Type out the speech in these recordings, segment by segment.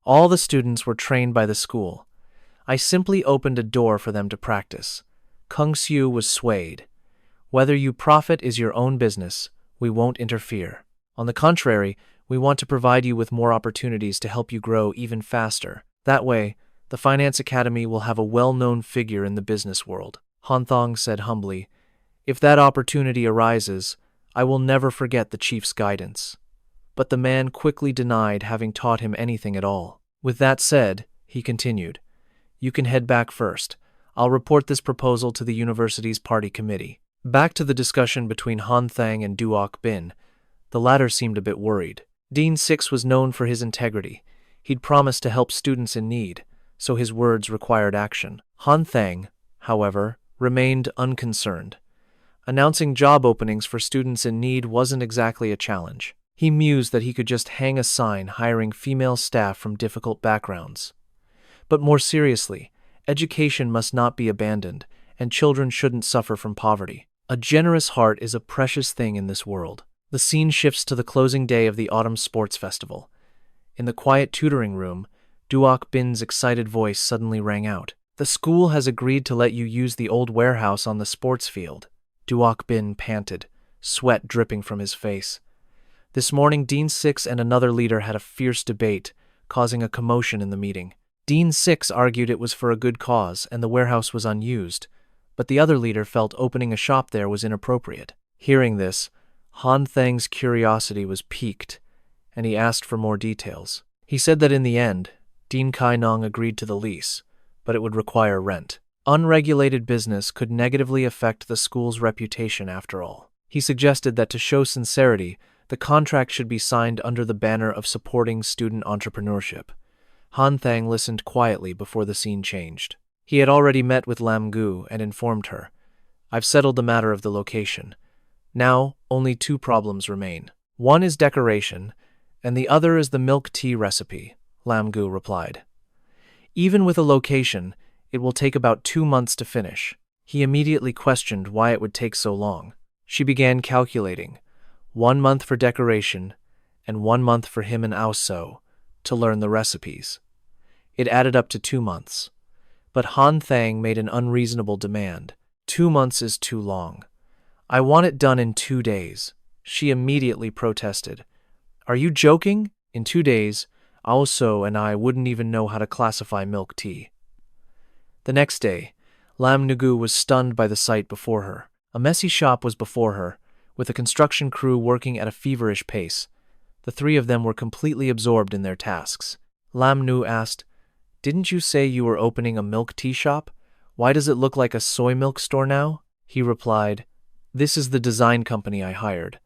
All the students were trained by the school. I simply opened a door for them to practice. Kung Siu was swayed. Whether you profit is your own business, we won't interfere. On the contrary, we want to provide you with more opportunities to help you grow even faster. That way, the Finance Academy will have a well-known figure in the business world. Han Thang said humbly, "If that opportunity arises, I will never forget the chief's guidance." But the man quickly denied having taught him anything at all. With that said, he continued, "You can head back first. I'll report this proposal to the university's party committee." Back to the discussion between Han Thang and Duok Bin. The latter seemed a bit worried. Dean Six was known for his integrity. He'd promised to help students in need, so his words required action. Han Thang, however, remained unconcerned. Announcing job openings for students in need wasn't exactly a challenge. He mused that he could just hang a sign hiring female staff from difficult backgrounds. But more seriously, education must not be abandoned, and children shouldn't suffer from poverty. A generous heart is a precious thing in this world. The scene shifts to the closing day of the Autumn Sports Festival. In the quiet tutoring room, Duok Bin's excited voice suddenly rang out. "The school has agreed to let you use the old warehouse on the sports field." Duok Bin panted, sweat dripping from his face. This morning, Dean Six and another leader had a fierce debate, causing a commotion in the meeting. Dean Six argued it was for a good cause and the warehouse was unused, but the other leader felt opening a shop there was inappropriate. Hearing this, Han Thang's curiosity was piqued, and he asked for more details. He said that in the end, Dean Kai Nong agreed to the lease, but it would require rent. Unregulated business could negatively affect the school's reputation after all. He suggested that to show sincerity, the contract should be signed under the banner of supporting student entrepreneurship. Han Thang listened quietly before the scene changed. He had already met with Lam Gu and informed her, "I've settled the matter of the location. Now, only two problems remain. One is decoration, and the other is the milk tea recipe," Lam Gu replied. "Even with a location, it will take about 2 months to finish." He immediately questioned why it would take so long. She began calculating, 1 month for decoration, and 1 month for him and Ao So to learn the recipes. It added up to 2 months. But Han Thang made an unreasonable demand. 2 months is too long. "I want it done in 2 days. She immediately protested. "Are you joking? In 2 days, Ao So and I wouldn't even know how to classify milk tea." The next day, Lam Nugu was stunned by the sight before her. A messy shop was before her, with a construction crew working at a feverish pace. The three of them were completely absorbed in their tasks. Lam Nu asked, "Didn't you say you were opening a milk tea shop? Why does it look like a soy milk store now?" He replied, "This is the design company I hired.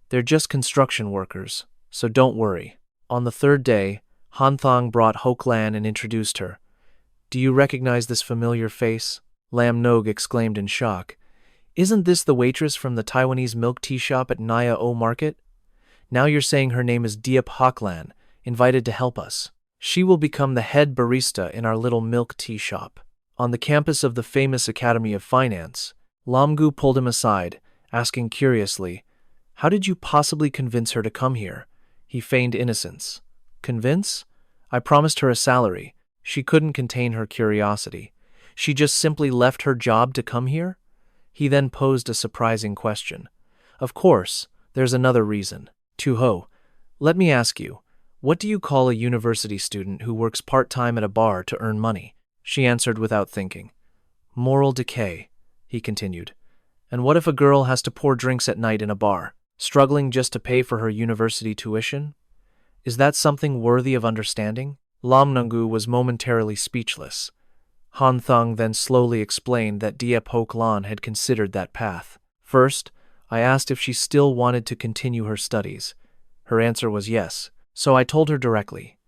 They're just construction workers, so don't worry." On the third day, Han Thang brought Hok Lan and introduced her. "Do you recognize this familiar face?" Lam Nog exclaimed in shock. "Isn't this the waitress from the Taiwanese milk tea shop at Naya O Market? Now you're saying her name is Diep Hok Lan, invited to help us. She will become the head barista in our little milk tea shop." On the campus of the famous Academy of Finance, Lam Gu pulled him aside, asking curiously, "How did you possibly convince her to come here?" He feigned innocence. "Convince? I promised her a salary." She couldn't contain her curiosity. She just simply left her job to come here? He then posed a surprising question. "Of course, there's another reason. Tu Ho, let me ask you, what do you call a university student who works part-time at a bar to earn money?" She answered without thinking. "Moral decay," he continued. "And what if a girl has to pour drinks at night in a bar, struggling just to pay for her university tuition? Is that something worthy of understanding?" Lam Nungu was momentarily speechless. Han Thang then slowly explained that Diep Hok Lan had considered that path. "First, I asked if she still wanted to continue her studies. Her answer was yes, so I told her directly,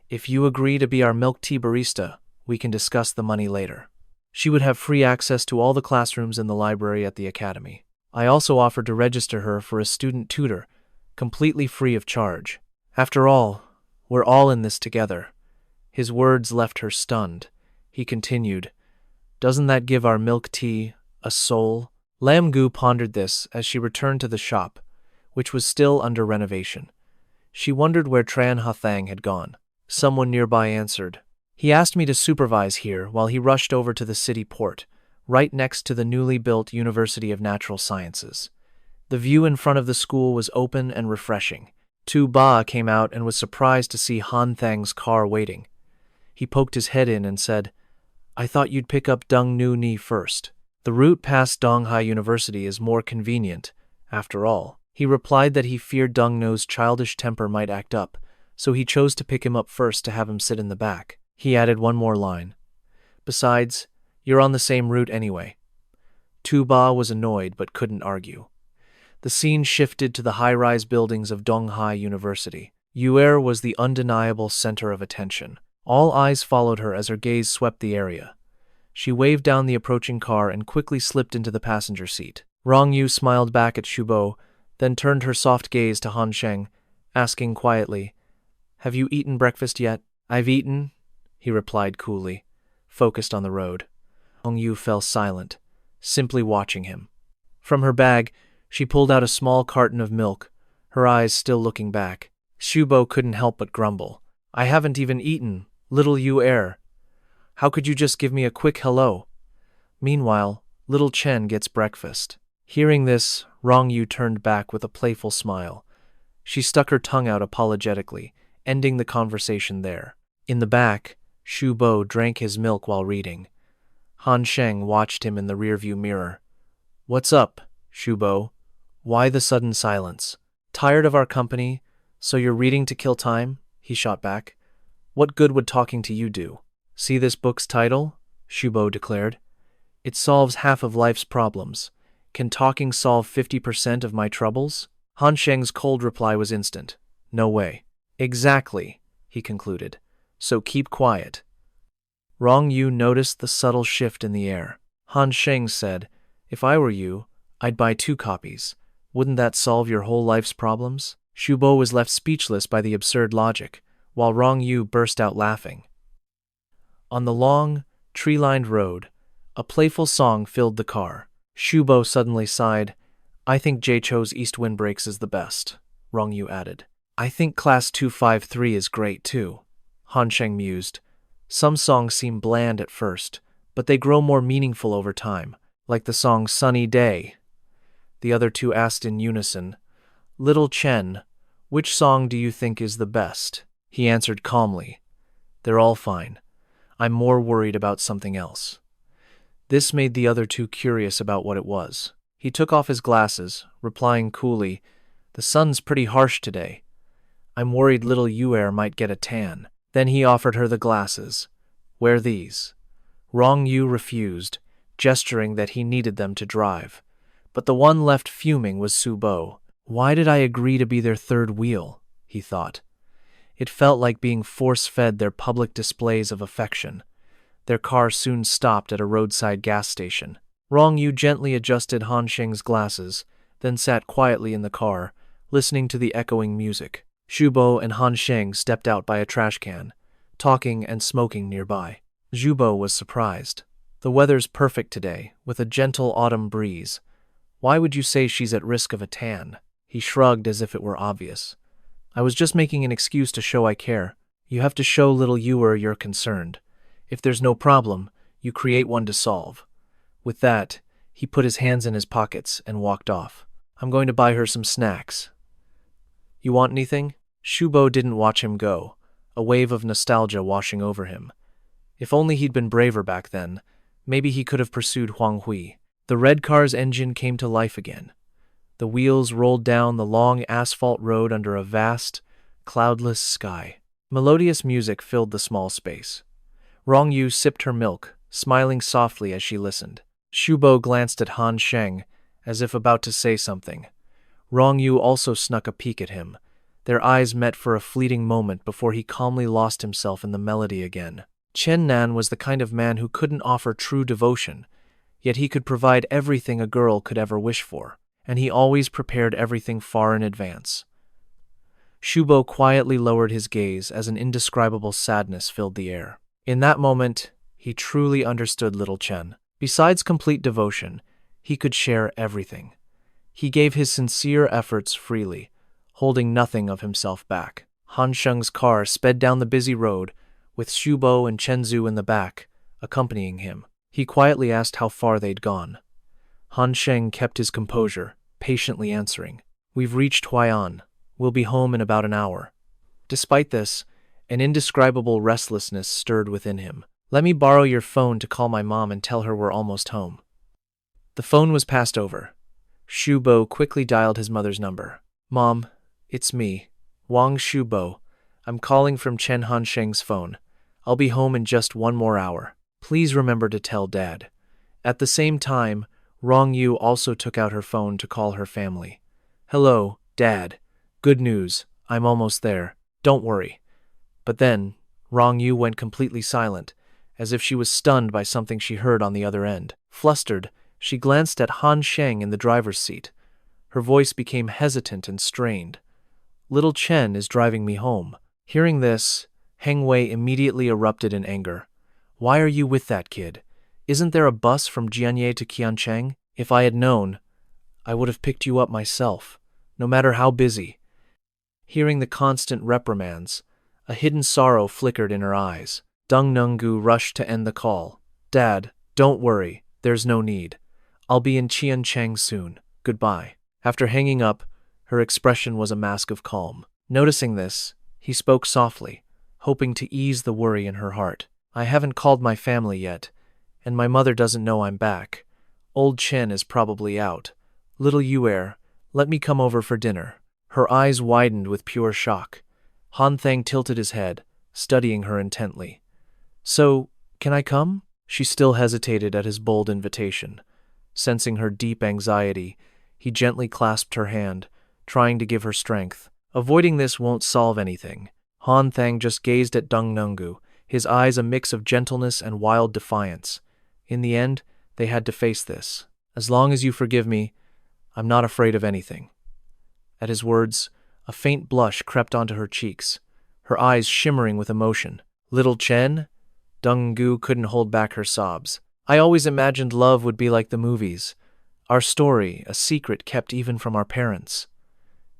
'If you agree to be our milk tea barista, we can discuss the money later.' She would have free access to all the classrooms in the library at the academy. I also offered to register her for a student tutor, completely free of charge. After all, we're all in this together." His words left her stunned. He continued, "Doesn't that give our milk tea a soul?" Lam Gu pondered this as she returned to the shop, which was still under renovation. She wondered where Tran Han Thang had gone. Someone nearby answered. He asked me to supervise here while he rushed over to the city port, right next to the newly built University of Natural Sciences. The view in front of the school was open and refreshing. Tu Ba came out and was surprised to see Han Thang's car waiting. He poked his head in and said, "I thought you'd pick up Dung Nu Ni first. The route past Donghai University is more convenient, after all." He replied that he feared Dung No's childish temper might act up, so he chose to pick him up first to have him sit in the back. He added one more line. "Besides, you're on the same route anyway." Tu Ba was annoyed but couldn't argue. The scene shifted to the high-rise buildings of Donghai University. Yuer was the undeniable center of attention. All eyes followed her as her gaze swept the area. She waved down the approaching car and quickly slipped into the passenger seat. Rong Yu smiled back at Shubo, then turned her soft gaze to Han Sheng, asking quietly, "Have you eaten breakfast yet?" "I've eaten," he replied coolly, focused on the road. Rong Yu fell silent, simply watching him. From her bag, she pulled out a small carton of milk, her eyes still looking back. Shubo couldn't help but grumble. "I haven't even eaten, little Yu Er. How could you just give me a quick hello?" Meanwhile, little Chen gets breakfast. Hearing this, Rong Yu turned back with a playful smile. She stuck her tongue out apologetically, ending the conversation there. In the back, Shu Bo drank his milk while reading. Han Sheng watched him in the rearview mirror. "What's up, Shu Bo? Why the sudden silence? Tired of our company, so you're reading to kill time?" he shot back. "What good would talking to you do?" "See this book's title?" Shu Bo declared. "It solves half of life's problems. Can talking solve 50% of my troubles?" Han Sheng's cold reply was instant. "No way." "Exactly," he concluded. "So keep quiet." Rong Yu noticed the subtle shift in the air. Han Sheng said, "If I were you, I'd buy 2 copies. Wouldn't that solve your whole life's problems?" Shu Bo was left speechless by the absurd logic, while Rong Yu burst out laughing. On the long, tree-lined road, a playful song filled the car. Shu Bo suddenly sighed. "I think Jay Cho's East Wind Breaks is the best," Rong Yu added. "I think Class 253 is great too," Han Sheng mused. "Some songs seem bland at first, but they grow more meaningful over time, like the song Sunny Day." The other two asked in unison, "Little Chen, which song do you think is the best?" He answered calmly, "They're all fine. I'm more worried about something else." This made the other two curious about what it was. He took off his glasses, replying coolly, "The sun's pretty harsh today. I'm worried little Yuer might get a tan." Then he offered her the glasses. "Wear these." Rong Yu refused, gesturing that he needed them to drive. But the one left fuming was Su Bo. "Why did I agree to be their third wheel?" he thought. It felt like being force-fed their public displays of affection. Their car soon stopped at a roadside gas station. Rong Yu gently adjusted Han Sheng's glasses, then sat quietly in the car, listening to the echoing music. Shu Bo and Han Sheng stepped out by a trash can, talking and smoking nearby. Zhu Bo was surprised. "The weather's perfect today, with a gentle autumn breeze. Why would you say she's at risk of a tan?" He shrugged as if it were obvious. "I was just making an excuse to show I care. You have to show little Yuer you're concerned. If there's no problem, you create one to solve." With that, he put his hands in his pockets and walked off. "I'm going to buy her some snacks. You want anything?" Shu Bo didn't watch him go, a wave of nostalgia washing over him. If only he'd been braver back then, maybe he could have pursued Huang Hui. The red car's engine came to life again. The wheels rolled down the long asphalt road under a vast, cloudless sky. Melodious music filled the small space. Rong Yu sipped her milk, smiling softly as she listened. Shu Bo glanced at Han Sheng, as if about to say something. Rong Yu also snuck a peek at him. Their eyes met for a fleeting moment before he calmly lost himself in the melody again. Chen Nan was the kind of man who couldn't offer true devotion, yet he could provide everything a girl could ever wish for, and he always prepared everything far in advance. Shu Bo quietly lowered his gaze as an indescribable sadness filled the air. In that moment, he truly understood little Chen. Besides complete devotion, he could share everything. He gave his sincere efforts freely, holding nothing of himself back. Han Sheng's car sped down the busy road, with Shubo and Chen Zhu in the back, accompanying him. He quietly asked how far they'd gone. Han Sheng kept his composure, patiently answering, "We've reached Huai'an. We'll be home in about an hour." Despite this, an indescribable restlessness stirred within him. "Let me borrow your phone to call my mom and tell her we're almost home." The phone was passed over. Shubo quickly dialed his mother's number. "Mom, it's me, Wang Shubo. I'm calling from Chen Han Sheng's phone. I'll be home in just one more hour. Please remember to tell Dad." At the same time, Rong Yu also took out her phone to call her family. "Hello, Dad. Good news. I'm almost there. Don't worry." But then, Rong Yu went completely silent, as if she was stunned by something she heard on the other end. Flustered, she glanced at Han Sheng in the driver's seat. Her voice became hesitant and strained. "Little Chen is driving me home." Hearing this, Heng Wei immediately erupted in anger. "Why are you with that kid? Isn't there a bus from Jianye to Qiancheng? If I had known, I would have picked you up myself, no matter how busy." Hearing the constant reprimands, a hidden sorrow flickered in her eyes. Deng Nungu rushed to end the call. "Dad, don't worry, there's no need. I'll be in Qiancheng soon. Goodbye." After hanging up, her expression was a mask of calm. Noticing this, he spoke softly, hoping to ease the worry in her heart. "I haven't called my family yet, and my mother doesn't know I'm back. Old Chen is probably out. Little Yuer, let me come over for dinner." Her eyes widened with pure shock. Han Thang tilted his head, studying her intently. "So, can I come?" She still hesitated at his bold invitation. Sensing her deep anxiety, he gently clasped her hand, trying to give her strength. "Avoiding this won't solve anything." Han Thang just gazed at Deng Nungu, his eyes a mix of gentleness and wild defiance. In the end, they had to face this. "As long as you forgive me, I'm not afraid of anything." At his words, a faint blush crept onto her cheeks, her eyes shimmering with emotion. "Little Chen?" Deng Nungu couldn't hold back her sobs. "I always imagined love would be like the movies. Our story, a secret kept even from our parents."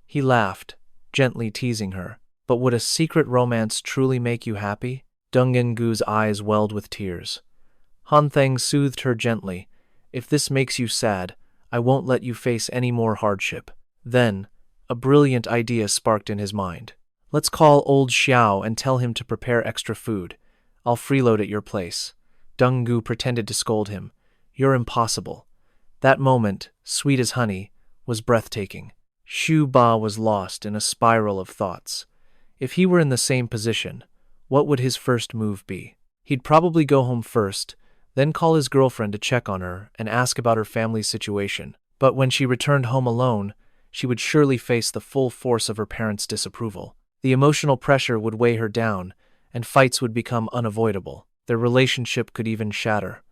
He laughed, gently teasing her. "But would a secret romance truly make you happy?" Deng Nungu's eyes welled with tears. Han Thang soothed her gently. "If this makes you sad, I won't let you face any more hardship." Then, a brilliant idea sparked in his mind. "Let's call old Xiao and tell him to prepare extra food. I'll freeload at your place." Deng Nungu pretended to scold him. "You're impossible." That moment, sweet as honey, was breathtaking. Xu Ba was lost in a spiral of thoughts. If he were in the same position, what would his first move be? He'd probably go home first, then call his girlfriend to check on her and ask about her family's situation. But when she returned home alone, she would surely face the full force of her parents' disapproval. The emotional pressure would weigh her down, and fights would become unavoidable. Their relationship could even shatter.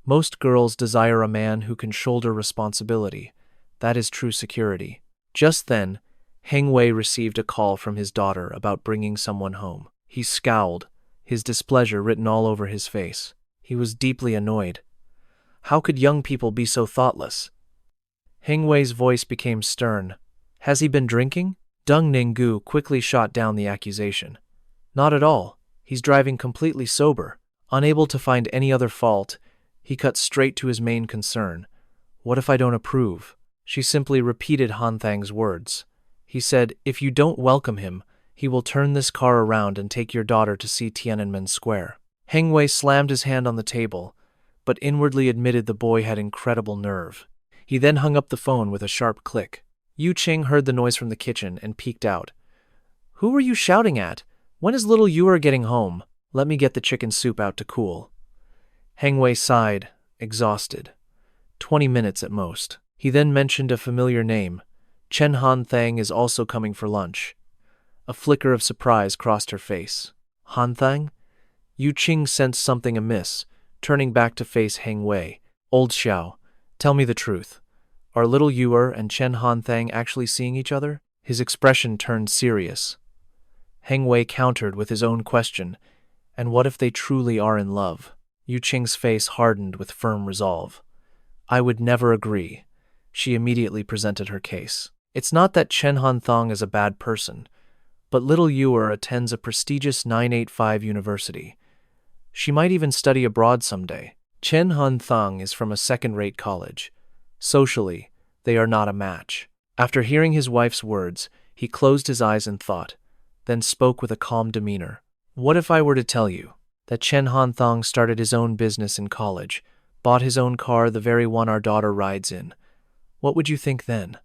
Most girls desire a man who can shoulder responsibility. That is true security. Just then, Heng Wei received a call from his daughter about bringing someone home. He scowled, his displeasure written all over his face. He was deeply annoyed. How could young people be so thoughtless? Heng Wei's voice became stern. "Has he been drinking?" Deng Nungu quickly shot down the accusation. "Not at all. He's driving completely sober." Unable to find any other fault, he cut straight to his main concern. "What if I don't approve?" She simply repeated Han Thang's words. He said, "If you don't welcome him, he will turn this car around and take your daughter to see Tiananmen Square." Heng Wei slammed his hand on the table, but inwardly admitted the boy had incredible nerve. He then hung up the phone with a sharp click. Yu Qing heard the noise from the kitchen and peeked out. "Who were you shouting at? When is little Yuer getting home? Let me get the chicken soup out to cool." Heng Wei sighed, exhausted. 20 minutes at most. He then mentioned a familiar name. Chen Han Thang is also coming for lunch. A flicker of surprise crossed her face. Han Thang? Yu Qing sensed something amiss, turning back to face Heng Wei. "Old Xiao, tell me the truth. Are little Yuer and Chen Han Thang actually seeing each other?" His expression turned serious. Heng Wei countered with his own question, "And what if they truly are in love?" Yu Qing's face hardened with firm resolve. "I would never agree." She immediately presented her case. "It's not that Chen Han Thang is a bad person. But little Ewer attends a prestigious 985 university. She might even study abroad someday. Tran Han Thang is from a second-rate college. Socially, they are not a match. After hearing his wife's words, he closed his eyes and thought, then spoke with a calm demeanor. What if I were to tell you that Tran Han Thang started his own business in college, bought his own car, the very one our daughter rides in? What would you think then?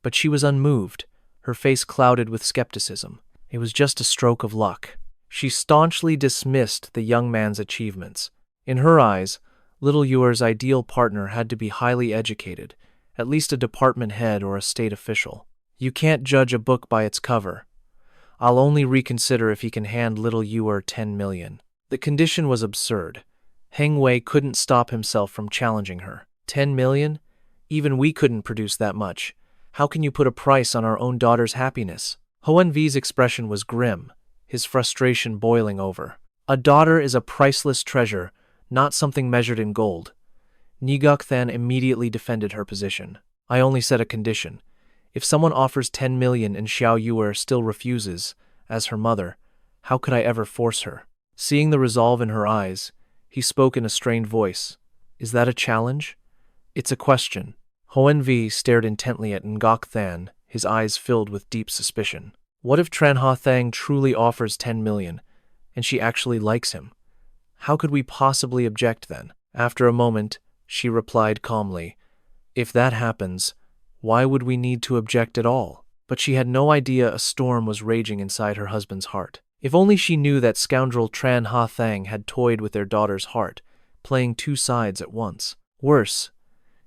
But she was unmoved, her face clouded with skepticism. It was just a stroke of luck. She staunchly dismissed the young man's achievements. In her eyes, little Ewer's ideal partner had to be highly educated, at least a department head or a state official. You can't judge a book by its cover. I'll only reconsider if he can hand little Ewer 10 million. The condition was absurd. Heng Wei couldn't stop himself from challenging her. 10 million? Even we couldn't produce that much. How can you put a price on our own daughter's happiness? Hoan V's expression was grim, his frustration boiling over. A daughter is a priceless treasure, not something measured in gold. Ngok Than immediately defended her position. I only set a condition. If someone offers 10 million and Xiao Yuer still refuses, as her mother, how could I ever force her? Seeing the resolve in her eyes, he spoke in a strained voice. Is that a challenge? It's a question. Hoan V stared intently at Ngok Than, his eyes filled with deep suspicion. What if Tran Han Thang truly offers 10 million, and she actually likes him? How could we possibly object then? After a moment, she replied calmly, if that happens, why would we need to object at all? But she had no idea a storm was raging inside her husband's heart. If only she knew that scoundrel Tran Han Thang had toyed with their daughter's heart, playing two sides at once. Worse,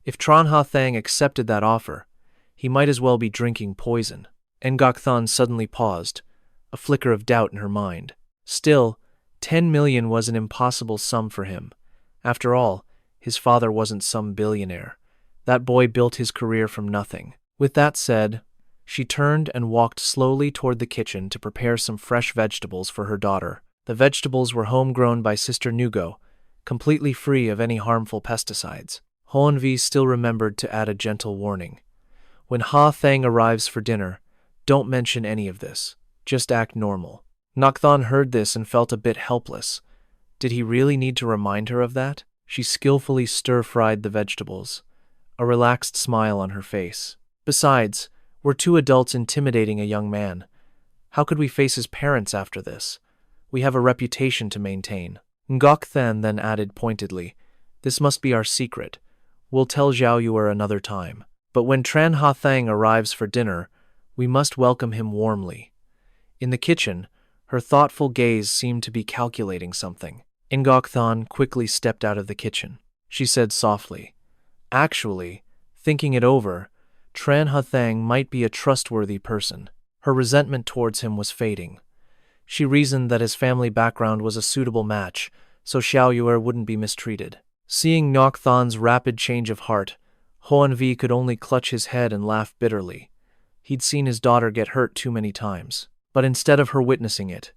if Tran Han Thang accepted that offer, he might as well be drinking poison. Ngok Than suddenly paused, a flicker of doubt in her mind. Still, 10 million was an impossible sum for him. After all, his father wasn't some billionaire. That boy built his career from nothing. With that said, she turned and walked slowly toward the kitchen to prepare some fresh vegetables for her daughter. The vegetables were homegrown by Sister Nugo, completely free of any harmful pesticides. Hoan Vi still remembered to add a gentle warning. When Ha Thang arrives for dinner, don't mention any of this. Just act normal. Ngok Than heard this and felt a bit helpless. Did he really need to remind her of that? She skillfully stir-fried the vegetables, a relaxed smile on her face. Besides, we're two adults intimidating a young man. How could we face his parents after this? We have a reputation to maintain. Ngok Than then added pointedly, this must be our secret. We'll tell Xiao Yuer another time. But when Tran Han Thang arrives for dinner, we must welcome him warmly. In the kitchen, her thoughtful gaze seemed to be calculating something. Ngok Than quickly stepped out of the kitchen. She said softly, actually, thinking it over, Tran Han Thang might be a trustworthy person. Her resentment towards him was fading. She reasoned that his family background was a suitable match, so Xiao Yuer wouldn't be mistreated. Seeing Ngok Than's rapid change of heart, Hoan Vi could only clutch his head and laugh bitterly. He'd seen his daughter get hurt too many times. But instead of her witnessing it,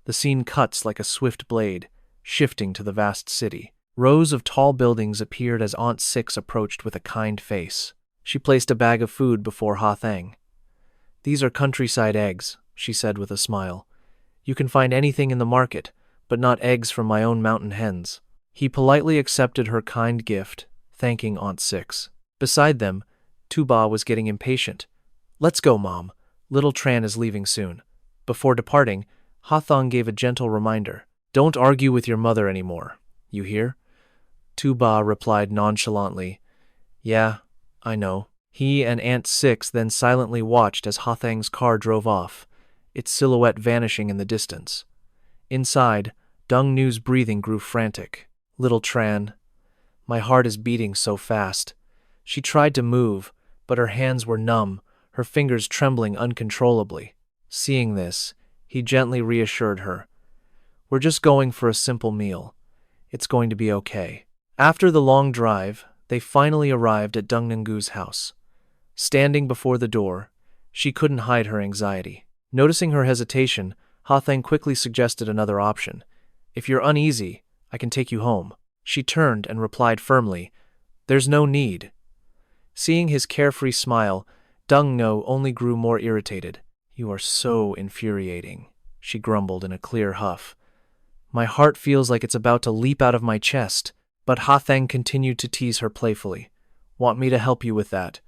the scene cuts like a swift blade, shifting to the vast city. Rows of tall buildings appeared as Aunt Six approached with a kind face. She placed a bag of food before Ha Thang. These are countryside eggs, she said with a smile. You can find anything in the market, but not eggs from my own mountain hens. He politely accepted her kind gift, thanking Aunt Six. Beside them, Tuba was getting impatient. Let's go, Mom. Little Tran is leaving soon. Before departing, Ha Thang gave a gentle reminder. Don't argue with your mother anymore. You hear? Tuba replied nonchalantly. Yeah, I know. He and Aunt Six then silently watched as Ha Thang's car drove off, its silhouette vanishing in the distance. Inside, Dong Nu's breathing grew frantic. Little Tran. My heart is beating so fast. She tried to move, but her hands were numb, her fingers trembling uncontrollably. Seeing this, he gently reassured her. We're just going for a simple meal. It's going to be okay. After the long drive, they finally arrived at Dong Ngu's house. Standing before the door, she couldn't hide her anxiety. Noticing her hesitation, Ha Thang quickly suggested another option. If you're uneasy, I can take you home. She turned and replied firmly, There's no need. Seeing his carefree smile, Dong Ngo only grew more irritated. You are so infuriating, she grumbled in a clear huff. My heart feels like it's about to leap out of my chest, but Ha Thang continued to tease her playfully. Want me to help you with that?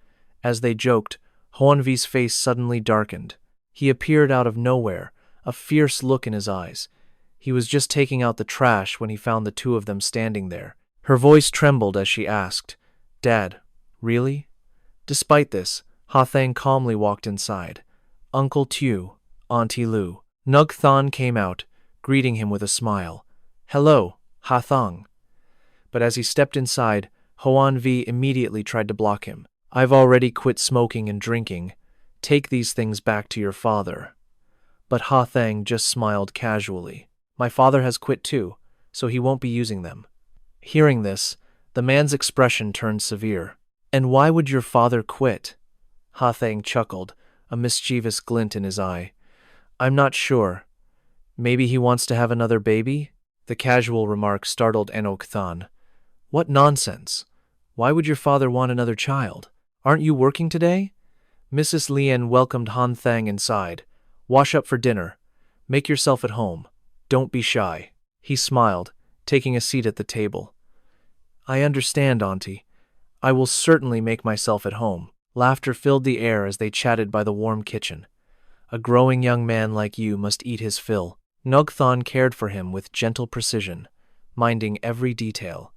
As they joked, Hoanvi's face suddenly darkened. He appeared out of nowhere, a fierce look in his eyes. He was just taking out the trash when he found the two of them standing there. Her voice trembled as she asked, Dad, really? Despite this, Ha Thang calmly walked inside. Uncle Tu, Auntie Lu. Nug Thon came out, greeting him with a smile. Hello, Ha Thang. But as he stepped inside, Hoan Vi immediately tried to block him. I've already quit smoking and drinking. Take these things back to your father. But Ha Thang just smiled casually. My father has quit too, so he won't be using them. Hearing this, the man's expression turned severe. And why would your father quit? Ha Thang chuckled, a mischievous glint in his eye. I'm not sure. Maybe he wants to have another baby? The casual remark startled Enok Than. What nonsense! Why would your father want another child? Aren't you working today? Mrs. Lien welcomed Han Thang inside. Wash up for dinner. Make yourself at home. Don't be shy. He smiled, taking a seat at the table. I understand, Auntie. I will certainly make myself at home. Laughter filled the air as they chatted by the warm kitchen. A growing young man like you must eat his fill. Nugthon cared for him with gentle precision, minding every detail.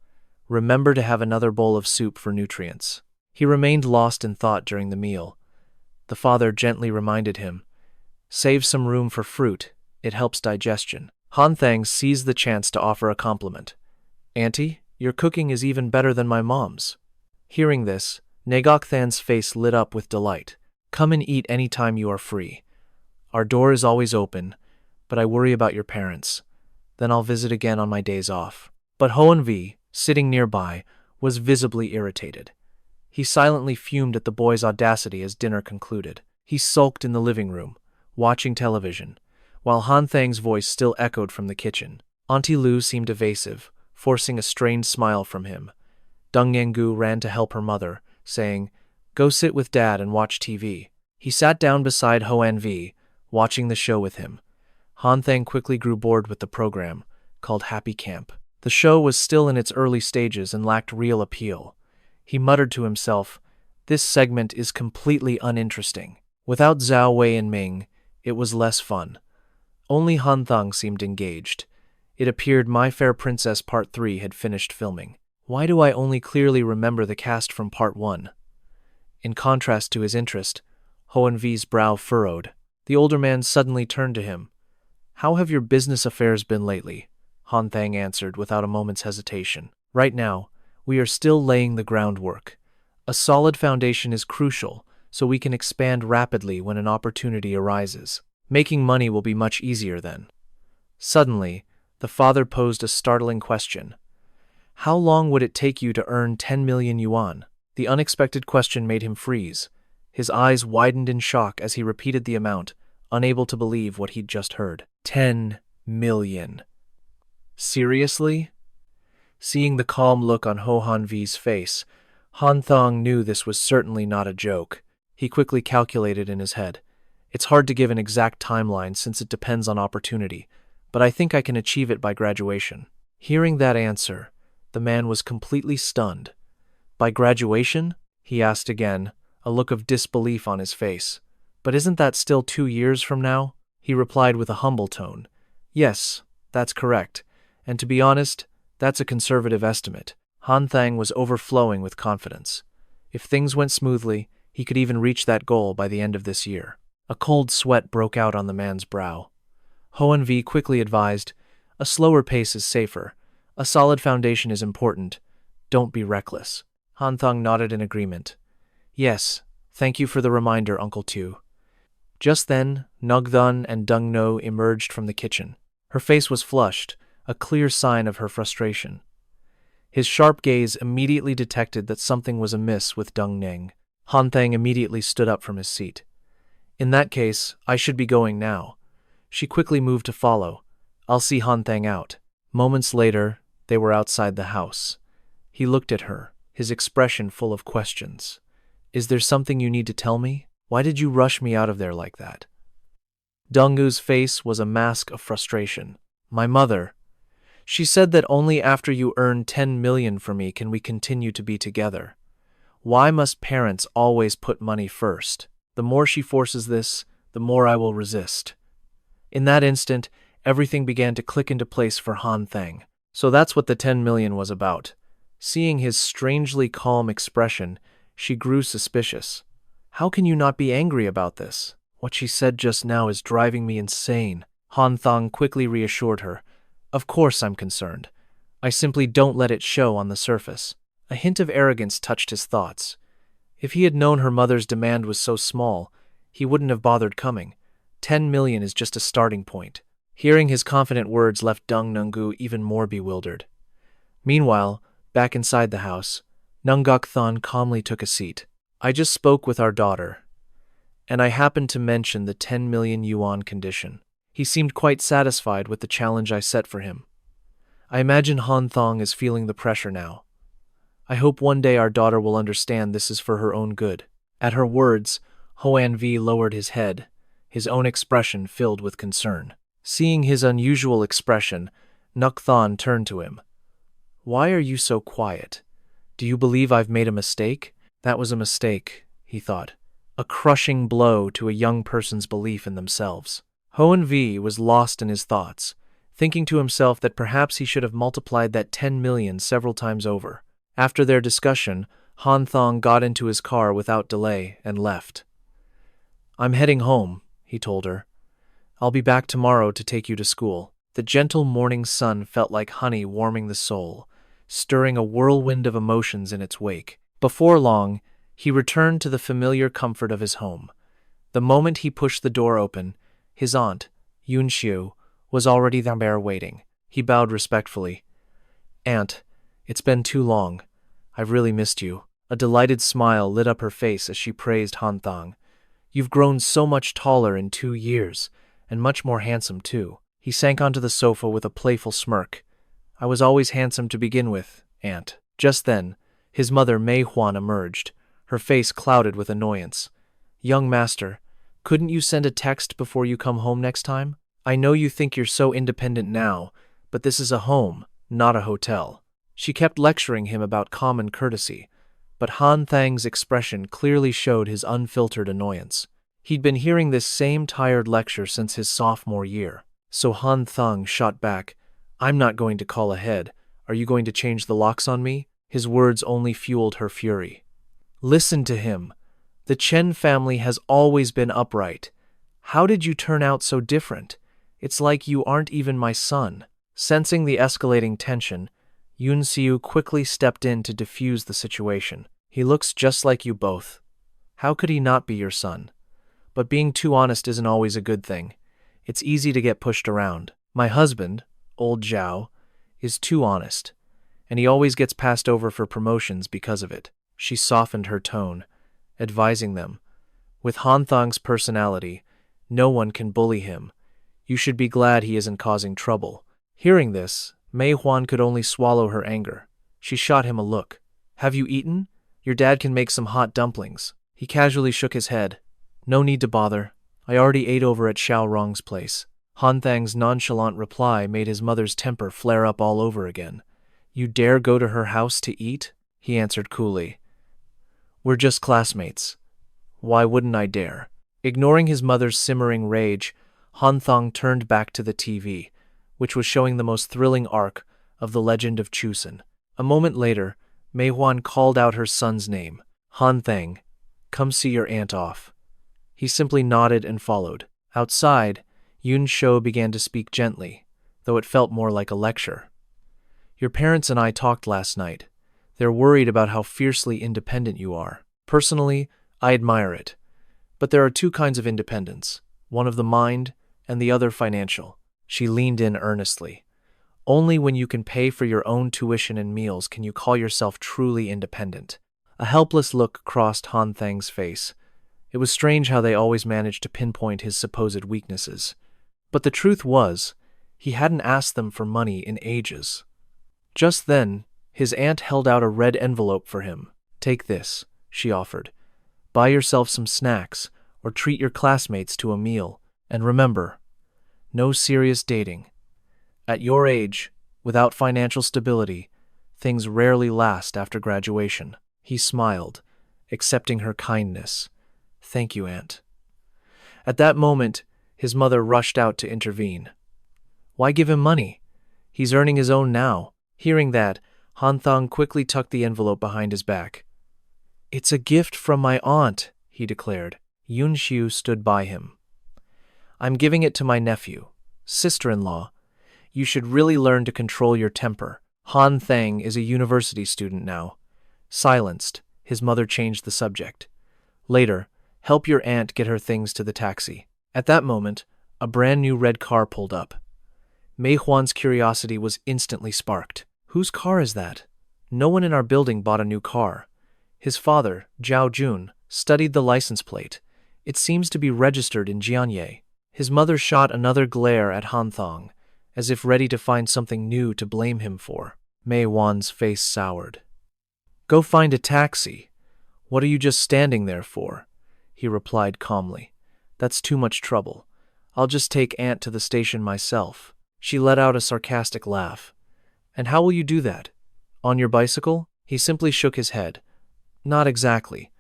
Remember to have another bowl of soup for nutrients. He remained lost in thought during the meal. The father gently reminded him, Save some room for fruit, it helps digestion. Han Thang seized the chance to offer a compliment. Auntie, your cooking is even better than my mom's. Hearing this, Nagok Than's face lit up with delight. Come and eat any time you are free. Our door is always open, but I worry about your parents. Then I'll visit again on my days off. But Hoan Vi, sitting nearby, was visibly irritated. He silently fumed at the boy's audacity as dinner concluded. He sulked in the living room, watching television, while Han Thang's voice still echoed from the kitchen. Auntie Lu seemed evasive, forcing a strained smile from him. Dung Yengu ran to help her mother, saying, Go sit with Dad and watch TV. He sat down beside Hoan Vi, watching the show with him. Han Thang quickly grew bored with the program, called Happy Camp. The show was still in its early stages and lacked real appeal. He muttered to himself, This segment is completely uninteresting. Without Zhao Wei and Ming, it was less fun. Only Han Thang seemed engaged. It appeared My Fair Princess Part 3 had finished filming. Why do I only clearly remember the cast from Part 1? In contrast to his interest, Hoan Vi's brow furrowed. The older man suddenly turned to him. How have your business affairs been lately? Han Thang answered without a moment's hesitation. Right now, we are still laying the groundwork. A solid foundation is crucial, so we can expand rapidly when an opportunity arises. Making money will be much easier then. Suddenly, the father posed a startling question. How long would it take you to earn 10 million yuan? The unexpected question made him freeze. His eyes widened in shock as he repeated the amount, unable to believe what he'd just heard. 10 million. Seriously? Seeing the calm look on Hoan Vi's face, Han Thang knew this was certainly not a joke. He quickly calculated in his head. It's hard to give an exact timeline since it depends on opportunity, but I think I can achieve it by graduation. Hearing that answer, the man was completely stunned. By graduation? He asked again, a look of disbelief on his face. But isn't that still 2 years from now? He replied with a humble tone. Yes, that's correct. And to be honest, that's a conservative estimate. Han Thang was overflowing with confidence. If things went smoothly, he could even reach that goal by the end of this year. A cold sweat broke out on the man's brow. Hoan Vi quickly advised, A slower pace is safer. A solid foundation is important. Don't be reckless. Han Thang nodded in agreement. Yes, thank you for the reminder, Uncle Tu. Just then, Nugthun and Dung No emerged from the kitchen. Her face was flushed, a clear sign of her frustration. His sharp gaze immediately detected that something was amiss with Dung Neng. Han Thang immediately stood up from his seat. In that case, I should be going now. She quickly moved to follow. I'll see Han Thang out. Moments later, they were outside the house. He looked at her, his expression full of questions. Is there something you need to tell me? Why did you rush me out of there like that? Donggu's face was a mask of frustration. My mother. She said that only after you earn 10 million for me can we continue to be together. Why must parents always put money first? The more she forces this, the more I will resist. In that instant, everything began to click into place for Han Thang. So that's what the 10 million was about. Seeing his strangely calm expression, she grew suspicious. How can you not be angry about this? What she said just now is driving me insane. Han Thang quickly reassured her. Of course I'm concerned. I simply don't let it show on the surface. A hint of arrogance touched his thoughts. If he had known her mother's demand was so small, he wouldn't have bothered coming. 10 million is just a starting point. Hearing his confident words left Dung Nunggu even more bewildered. Meanwhile, back inside the house, Nungok Thon calmly took a seat. I just spoke with our daughter, and I happened to mention the 10 million yuan condition. He seemed quite satisfied with the challenge I set for him. I imagine Han Thang is feeling the pressure now. I hope one day our daughter will understand this is for her own good. At her words, Hoan V lowered his head, his own expression filled with concern. Seeing his unusual expression, Nuk Thon turned to him. Why are you so quiet? Do you believe I've made a mistake? That was a mistake, he thought. A crushing blow to a young person's belief in themselves. Hoan V was lost in his thoughts, thinking to himself that perhaps he should have multiplied that 10 million several times over. After their discussion, Han Thang got into his car without delay and left. I'm heading home, he told her. I'll be back tomorrow to take you to school. The gentle morning sun felt like honey warming the soul, stirring a whirlwind of emotions in its wake. Before long, he returned to the familiar comfort of his home. The moment he pushed the door open, his aunt, Yun Xiu, was already there waiting. He bowed respectfully. Aunt, it's been too long. I've really missed you. A delighted smile lit up her face as she praised Han Thang. You've grown so much taller in 2 years, and much more handsome too. He sank onto the sofa with a playful smirk. I was always handsome to begin with, Aunt. Just then, his mother Mei Huan emerged, her face clouded with annoyance. Young master, couldn't you send a text before you come home next time? I know you think you're so independent now, but this is a home, not a hotel. She kept lecturing him about common courtesy, but Han Thang's expression clearly showed his unfiltered annoyance. He'd been hearing this same tired lecture since his sophomore year. So Han Thang shot back, I'm not going to call ahead. Are you going to change the locks on me? His words only fueled her fury. Listen to him. The Chen family has always been upright. How did you turn out so different? It's like you aren't even my son. Sensing the escalating tension, Yun Xiu quickly stepped in to defuse the situation. He looks just like you both. How could he not be your son? But being too honest isn't always a good thing. It's easy to get pushed around. My husband, old Zhao, is too honest, and he always gets passed over for promotions because of it. She softened her tone, advising them. With Han Thang's personality, no one can bully him. You should be glad he isn't causing trouble. Hearing this, Mei Huan could only swallow her anger. She shot him a look. Have you eaten? Your dad can make some hot dumplings. He casually shook his head. No need to bother. I already ate over at Xiao Rong's place. Han Thang's nonchalant reply made his mother's temper flare up all over again. You dare go to her house to eat? He answered coolly. We're just classmates. Why wouldn't I dare? Ignoring his mother's simmering rage, Han Thang turned back to the TV, which was showing the most thrilling arc of the legend of Chusen. A moment later, Mei Huan called out her son's name. Han Thang, come see your aunt off. He simply nodded and followed. Outside, Yun Shou began to speak gently, though it felt more like a lecture. Your parents and I talked last night. They're worried about how fiercely independent you are. Personally, I admire it. But there are two kinds of independence, one of the mind and the other financial. She leaned in earnestly. Only when you can pay for your own tuition and meals can you call yourself truly independent. A helpless look crossed Han Thang's face. It was strange how they always managed to pinpoint his supposed weaknesses. But the truth was, he hadn't asked them for money in ages. Just then, his aunt held out a red envelope for him. Take this, she offered. Buy yourself some snacks, or treat your classmates to a meal. And remember, no serious dating. At your age, without financial stability, things rarely last after graduation. He smiled, accepting her kindness. Thank you, Aunt. At that moment, his mother rushed out to intervene. Why give him money? He's earning his own now. Hearing that, Han Thang quickly tucked the envelope behind his back. It's a gift from my aunt, he declared. Yun Xiu stood by him. I'm giving it to my nephew, sister-in-law. You should really learn to control your temper. Han Thang is a university student now. Silenced, his mother changed the subject. Later, help your aunt get her things to the taxi. At that moment, a brand new red car pulled up. Mei Huan's curiosity was instantly sparked. Whose car is that? No one in our building bought a new car. His father, Zhao Jun, studied the license plate. It seems to be registered in Jianye. His mother shot another glare at Han Thang, as if ready to find something new to blame him for. Mei Huan's face soured. Go find a taxi. What are you just standing there for? He replied calmly. That's too much trouble. I'll just take Aunt to the station myself. She let out a sarcastic laugh. And how will you do that? On your bicycle? He simply shook his head. Not exactly.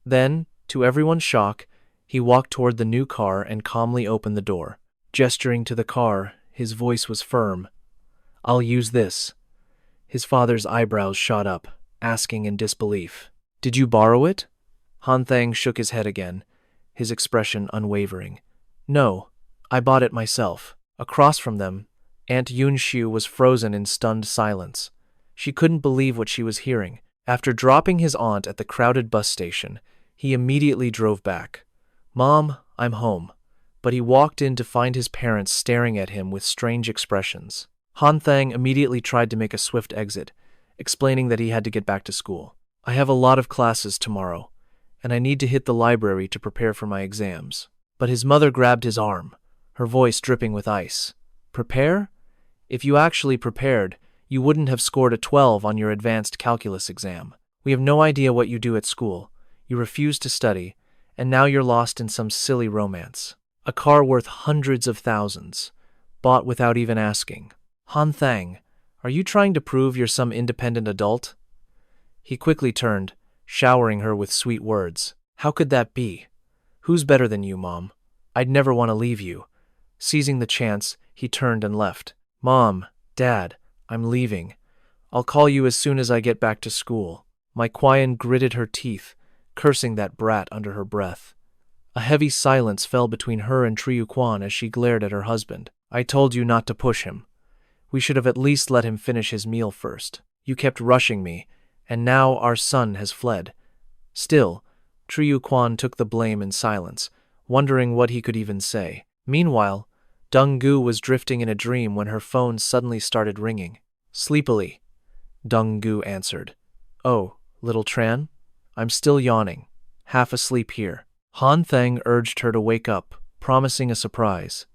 Then, to everyone's shock, he walked toward the new car and calmly opened the door. Gesturing to the car, his voice was firm. I'll use this. His father's eyebrows shot up, asking in disbelief. Did you borrow it? Han Thang shook his head again, his expression unwavering. No, I bought it myself. Across from them, Aunt Yun Xiu was frozen in stunned silence. She couldn't believe what she was hearing. After dropping his aunt at the crowded bus station, he immediately drove back. Mom, I'm home. But he walked in to find his parents staring at him with strange expressions. Han Thang immediately tried to make a swift exit, explaining that he had to get back to school. I have a lot of classes tomorrow, and I need to hit the library to prepare for my exams. But his mother grabbed his arm, her voice dripping with ice. Prepare? If you actually prepared, you wouldn't have scored a 12 on your advanced calculus exam. We have no idea what you do at school. You refuse to study, and now you're lost in some silly romance. A car worth hundreds of thousands, bought without even asking. Han Thang, are you trying to prove you're some independent adult? He quickly turned, showering her with sweet words. How could that be? Who's better than you, Mom? I'd never want to leave you. Seizing the chance, he turned and left. Mom, Dad, I'm leaving. I'll call you as soon as I get back to school. Mai Qian gritted her teeth, cursing that brat under her breath. A heavy silence fell between her and Triyu Quan as she glared at her husband. I told you not to push him. We should have at least let him finish his meal first. You kept rushing me, and now our son has fled. Still, Triyu Quan took the blame in silence, wondering what he could even say. Meanwhile, Deng Gu was drifting in a dream when her phone suddenly started ringing. Sleepily, Deng Gu answered. Oh, little Tran? I'm still yawning, half asleep here. Han Thang urged her to wake up, promising a surprise.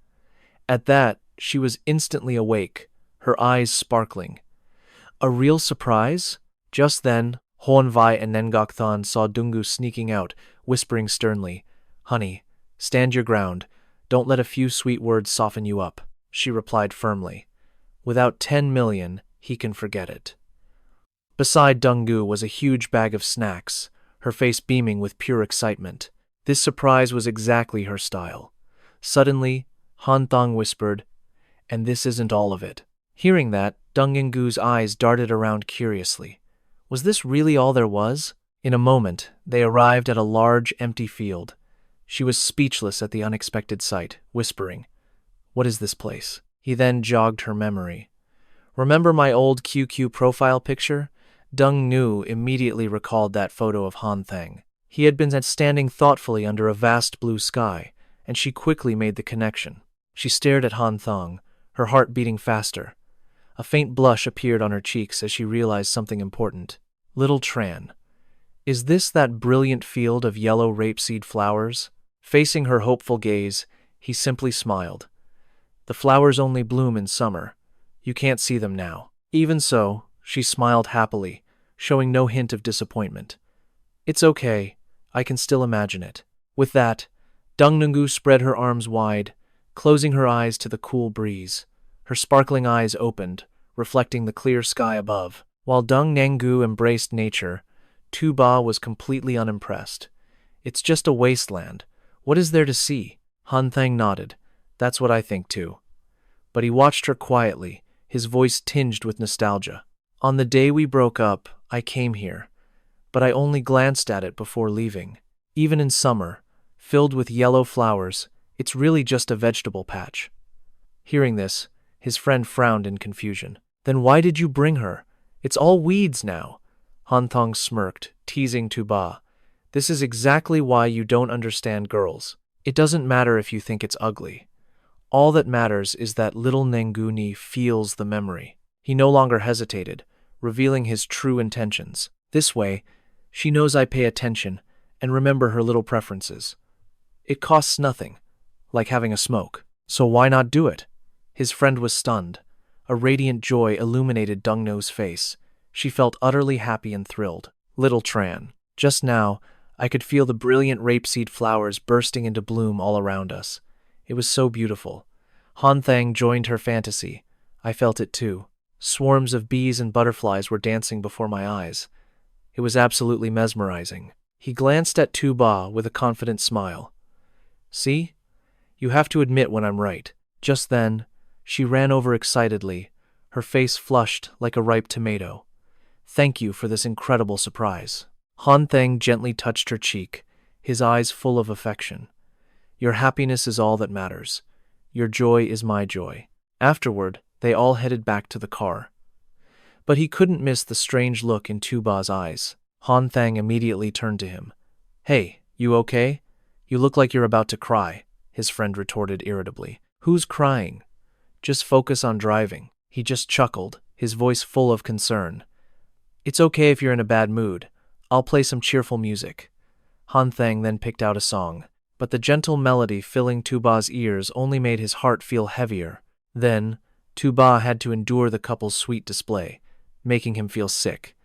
At that, she was instantly awake, her eyes sparkling. A real surprise? Just then, Huan Vai and Nengok Than saw Dungu sneaking out, whispering sternly, Honey, stand your ground. Don't let a few sweet words soften you up, she replied firmly. Without 10 million, he can forget it. Beside Denggu was a huge bag of snacks, her face beaming with pure excitement. This surprise was exactly her style. Suddenly, Han Thang whispered, And this isn't all of it. Hearing that, Deng Yinggu's eyes darted around curiously. Was this really all there was? In a moment, they arrived at a large, empty field. She was speechless at the unexpected sight, whispering, What is this place? He then jogged her memory. Remember my old QQ profile picture? Deng Nu immediately recalled that photo of Han Thang. He had been standing thoughtfully under a vast blue sky, and she quickly made the connection. She stared at Han Thang, her heart beating faster. A faint blush appeared on her cheeks as she realized something important. Little Tran. Is this that brilliant field of yellow rapeseed flowers? Facing her hopeful gaze, he simply smiled. The flowers only bloom in summer. You can't see them now. Even so, she smiled happily, showing no hint of disappointment. It's okay. I can still imagine it. With that, Dung Nungu spread her arms wide, closing her eyes to the cool breeze. Her sparkling eyes opened, reflecting the clear sky above. While Dung Nangu embraced nature, Tu Ba was completely unimpressed. It's just a wasteland. What is there to see? Han Thang nodded. That's what I think too. But he watched her quietly, his voice tinged with nostalgia. On the day we broke up, I came here, but I only glanced at it before leaving. Even in summer, filled with yellow flowers, it's really just a vegetable patch. Hearing this, his friend frowned in confusion. Then why did you bring her? It's all weeds now. Han Thang smirked, teasing Tu Ba. This is exactly why you don't understand girls. It doesn't matter if you think it's ugly. All that matters is that little Nenguni feels the memory. He no longer hesitated, revealing his true intentions. This way, she knows I pay attention and remember her little preferences. It costs nothing, like having a smoke. So why not do it? His friend was stunned. A radiant joy illuminated Dungno's face. She felt utterly happy and thrilled. Little Tran. Just now, I could feel the brilliant rapeseed flowers bursting into bloom all around us. It was so beautiful. Han Thang joined her fantasy. I felt it too. Swarms of bees and butterflies were dancing before my eyes. It was absolutely mesmerizing. He glanced at Tu Ba with a confident smile. See? You have to admit when I'm right. Just then, she ran over excitedly, her face flushed like a ripe tomato. Thank you for this incredible surprise. Han Thang gently touched her cheek, his eyes full of affection. Your happiness is all that matters. Your joy is my joy. Afterward, they all headed back to the car. But he couldn't miss the strange look in Tu Ba's eyes. Han Thang immediately turned to him. Hey, you okay? You look like you're about to cry, his friend retorted irritably. Who's crying? Just focus on driving. He just chuckled, his voice full of concern. It's okay if you're in a bad mood. I'll play some cheerful music. Han Thang then picked out a song, but the gentle melody filling Tu Ba's ears only made his heart feel heavier. Then, Tu Ba had to endure the couple's sweet display, making him feel sick.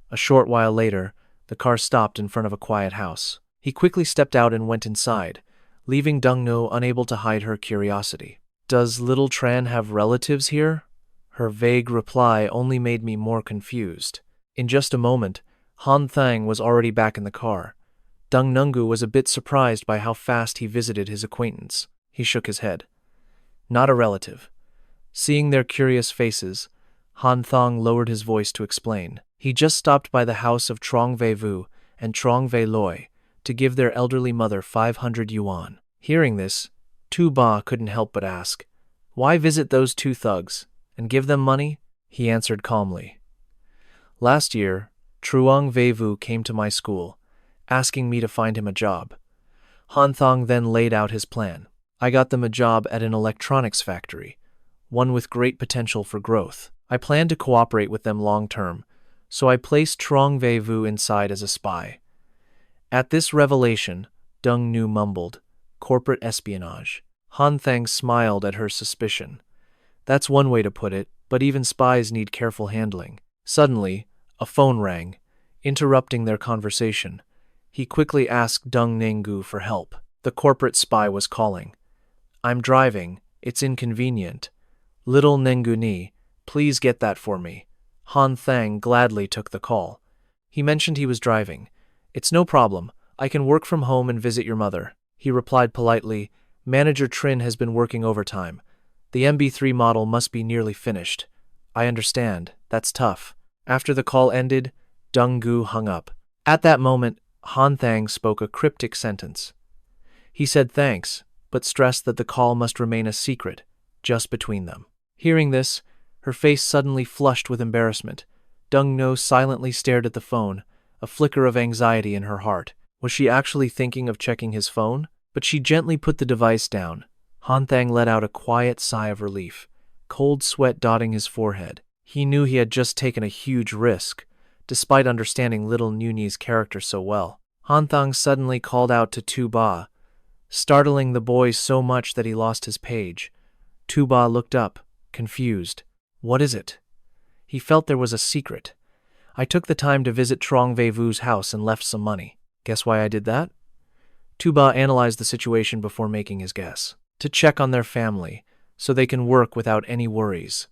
A short while later, the car stopped in front of a quiet house. He quickly stepped out and went inside, leaving Dungno unable to hide her curiosity. Does little Tran have relatives here? Her vague reply only made me more confused. In just a moment, Han Thang was already back in the car. Dung Nungu was a bit surprised by how fast he visited his acquaintance. He shook his head. Not a relative. Seeing their curious faces, Han Thang lowered his voice to explain. He just stopped by the house of Trong Vei Vu and Trong Vei Loi to give their elderly mother 500 yuan. Hearing this, Tu Ba couldn't help but ask, why visit those two thugs and give them money? He answered calmly. Last year, Truong Vei Vu came to my school, asking me to find him a job. Han Thang then laid out his plan. I got them a job at an electronics factory, one with great potential for growth. I planned to cooperate with them long term, so I placed Trong Vei Vu inside as a spy. At this revelation, Dung Nu mumbled, corporate espionage. Han Thang smiled at her suspicion. That's one way to put it, but even spies need careful handling. Suddenly, a phone rang, interrupting their conversation. He quickly asked Dung Nengu for help. The corporate spy was calling. I'm driving. It's inconvenient. Little Nenguni, please get that for me. Han Thang gladly took the call. He mentioned he was driving. It's no problem. I can work from home and visit your mother. He replied politely, Manager Trin has been working overtime. The MB3 model must be nearly finished. I understand. That's tough. After the call ended, Dung Gu hung up. At that moment, Han Thang spoke a cryptic sentence. He said thanks, but stressed that the call must remain a secret, just between them. Hearing this, her face suddenly flushed with embarrassment. Dung No silently stared at the phone, a flicker of anxiety in her heart. Was she actually thinking of checking his phone? But she gently put the device down. Han Thang let out a quiet sigh of relief, cold sweat dotting his forehead. He knew he had just taken a huge risk, despite understanding little Nuni's character so well. Han Thang suddenly called out to Tu Ba, startling the boy so much that he lost his page. Tu Ba looked up, confused. What is it? He felt there was a secret. I took the time to visit Trong Vei Vu's house and left some money. Guess why I did that? Tu-ba analyzed the situation before making his guess, to check on their family, so they can work without any worries.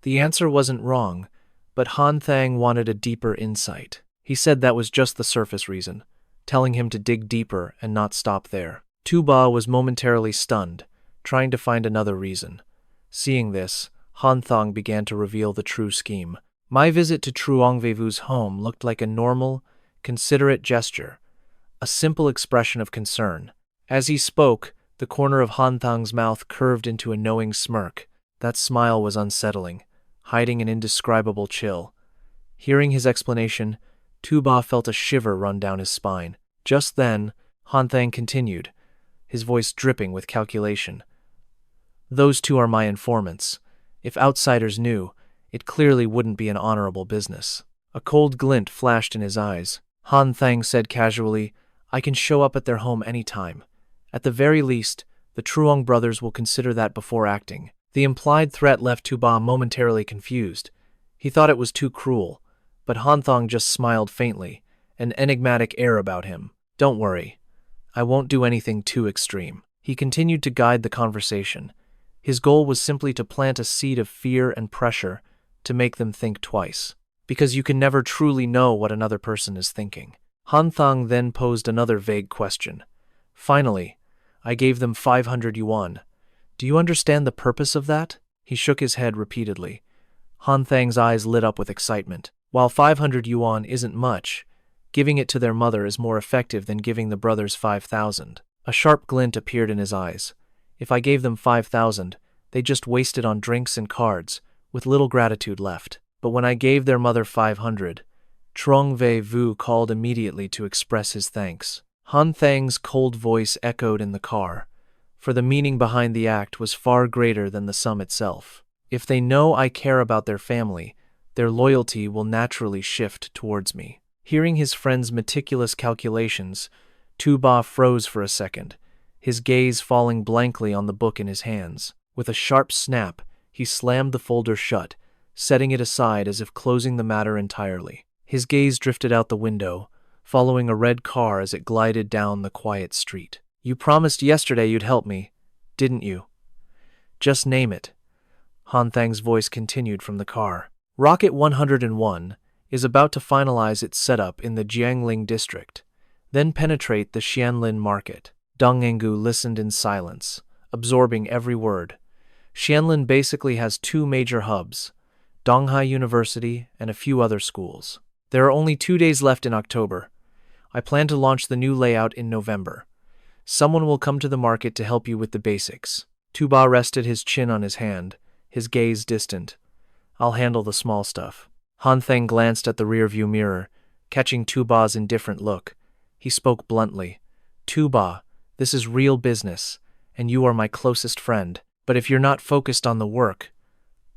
The answer wasn't wrong, but Han Thang wanted a deeper insight. He said that was just the surface reason, telling him to dig deeper and not stop there. Tu-ba was momentarily stunned, trying to find another reason. Seeing this, Han Thang began to reveal the true scheme. My visit to Truongvevu's home looked like a normal, considerate gesture, a simple expression of concern. As he spoke, the corner of Han Thang's mouth curved into a knowing smirk. That smile was unsettling, hiding an indescribable chill. Hearing his explanation, Tu-ba felt a shiver run down his spine. Just then, Han Thang continued, his voice dripping with calculation. Those two are my informants. If outsiders knew, it clearly wouldn't be an honorable business. A cold glint flashed in his eyes. Han Thang said casually, I can show up at their home any time. At the very least, the Truong brothers will consider that before acting. The implied threat left Tu-ba momentarily confused. He thought it was too cruel, but Han Thang just smiled faintly, an enigmatic air about him. Don't worry. I won't do anything too extreme. He continued to guide the conversation. His goal was simply to plant a seed of fear and pressure to make them think twice. Because you can never truly know what another person is thinking. Han Thang then posed another vague question. Finally, I gave them 500 yuan. Do you understand the purpose of that? He shook his head repeatedly. Han Thang's eyes lit up with excitement. While 500 yuan isn't much, giving it to their mother is more effective than giving the brothers 5,000. A sharp glint appeared in his eyes. If I gave them 5,000, they just wasted on drinks and cards, with little gratitude left. But when I gave their mother 500, Trong Wei Vu called immediately to express his thanks. Han Thang's cold voice echoed in the car, for the meaning behind the act was far greater than the sum itself. If they know I care about their family, their loyalty will naturally shift towards me. Hearing his friend's meticulous calculations, Tu-ba froze for a second, his gaze falling blankly on the book in his hands. With a sharp snap, he slammed the folder shut, setting it aside as if closing the matter entirely. His gaze drifted out the window, following a red car as it glided down the quiet street. You promised yesterday you'd help me, didn't you? Just name it. Han Thang's voice continued from the car. Rocket 101 is about to finalize its setup in the Jiangling district, then penetrate the Xianlin market. Deng Engu listened in silence, absorbing every word. Xianlin basically has two major hubs, Donghai University and a few other schools. There are only 2 days left in October. I plan to launch the new layout in November. Someone will come to the market to help you with the basics. Tu-ba rested his chin on his hand, his gaze distant. I'll handle the small stuff. Han Thang glanced at the rearview mirror, catching Tu-ba's indifferent look. He spoke bluntly. Tu-ba, this is real business, and you are my closest friend. But if you're not focused on the work,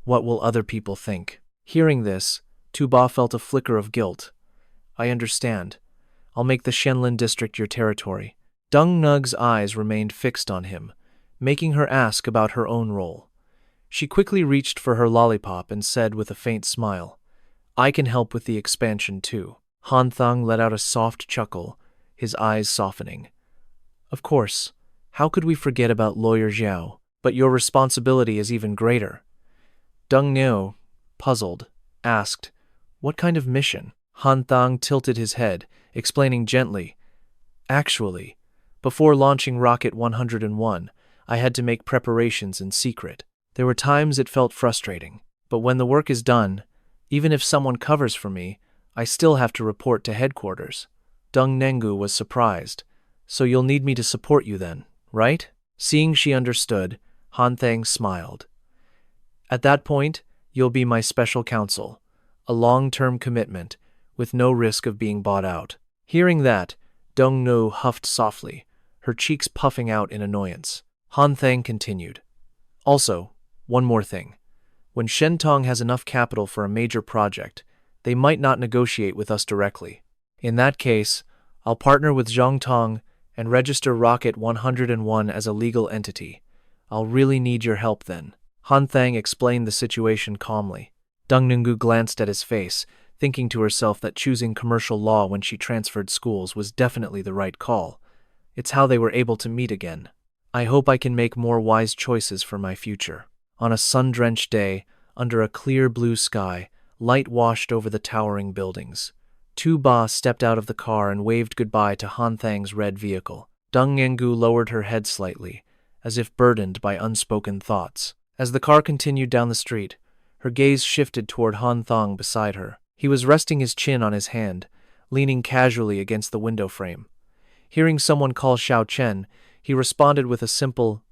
what will other people think? Hearing this, Tu-ba felt a flicker of guilt. I understand. I'll make the Xianlin district your territory. Deng Nug's eyes remained fixed on him, making her ask about her own role. She quickly reached for her lollipop and said with a faint smile, I can help with the expansion too. Han Thang let out a soft chuckle, his eyes softening. Of course, how could we forget about Lawyer Zhao? But your responsibility is even greater. Deng Nu, puzzled, asked, What kind of mission? Han Thang tilted his head, explaining gently, Actually, before launching Rocket 101, I had to make preparations in secret. There were times it felt frustrating, but when the work is done, even if someone covers for me, I still have to report to headquarters. Deng Nengu was surprised. So you'll need me to support you then, right? Seeing she understood, Han Thang smiled. At that point, you'll be my special counsel, a long-term commitment, with no risk of being bought out. Hearing that, Deng Nu huffed softly, her cheeks puffing out in annoyance. Han Thang continued. Also, one more thing. When Shentong has enough capital for a major project, they might not negotiate with us directly. In that case, I'll partner with Zhongtong and register Rocket 101 as a legal entity. I'll really need your help then. Han Thang explained the situation calmly. Deng Nungu glanced at his face, thinking to herself that choosing commercial law when she transferred schools was definitely the right call. It's how they were able to meet again. I hope I can make more wise choices for my future. On a sun-drenched day, under a clear blue sky, light washed over the towering buildings. Tu Ba stepped out of the car and waved goodbye to Han Thang's red vehicle. Deng Yengu lowered her head slightly, as if burdened by unspoken thoughts. As the car continued down the street, her gaze shifted toward Han Thang beside her. He was resting his chin on his hand, leaning casually against the window frame. Hearing someone call Xiao Chen, he responded with a simple,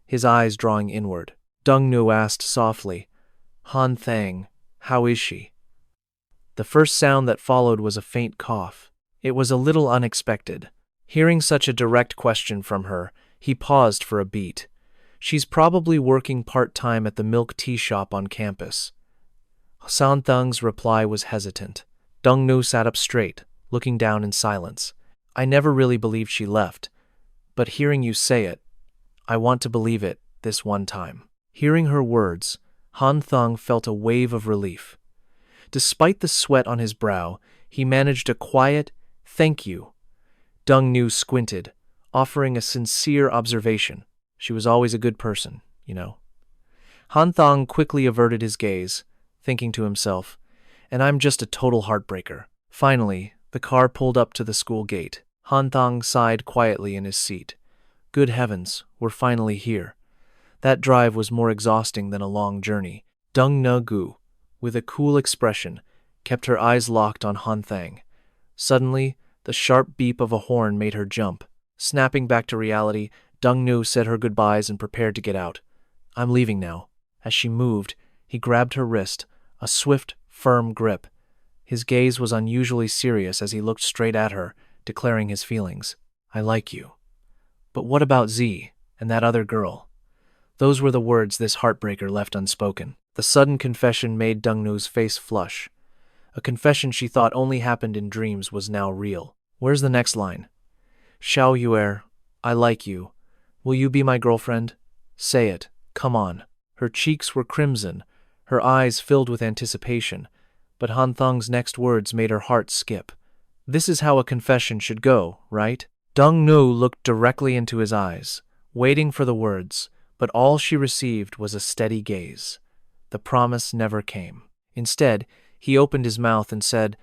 his eyes drawing inward. Deng Nu asked softly, Han Thang, how is she? The first sound that followed was a faint cough. It was a little unexpected. Hearing such a direct question from her, he paused for a beat. She's probably working part-time at the milk tea shop on campus. Han Thang's reply was hesitant. Deng Nu sat up straight, looking down in silence. I never really believed she left, but hearing you say it, I want to believe it this one time. Hearing her words, Han Thang felt a wave of relief. Despite the sweat on his brow, he managed a quiet, thank you. Deng Nu squinted, offering a sincere observation. She was always a good person, you know. Han Thang quickly averted his gaze, thinking to himself, and I'm just a total heartbreaker. Finally, the car pulled up to the school gate. Han Thang sighed quietly in his seat. Good heavens, we're finally here. That drive was more exhausting than a long journey. Deng Nu, with a cool expression, kept her eyes locked on Han Thang. Suddenly, the sharp beep of a horn made her jump. Snapping back to reality, Deng Nu said her goodbyes and prepared to get out. I'm leaving now. As she moved, he grabbed her wrist, a swift, firm grip. His gaze was unusually serious as he looked straight at her, declaring his feelings. I like you. But what about Z and that other girl? Those were the words this heartbreaker left unspoken. The sudden confession made Deng Nu's face flush. A confession she thought only happened in dreams was now real. Where's the next line? Xiao Yuer, I like you. Will you be my girlfriend? Say it. Come on. Her cheeks were crimson, her eyes filled with anticipation, but Han Thang's next words made her heart skip. This is how a confession should go, right? Deng Nu looked directly into his eyes, waiting for the words, but all she received was a steady gaze. The promise never came. Instead, he opened his mouth and said,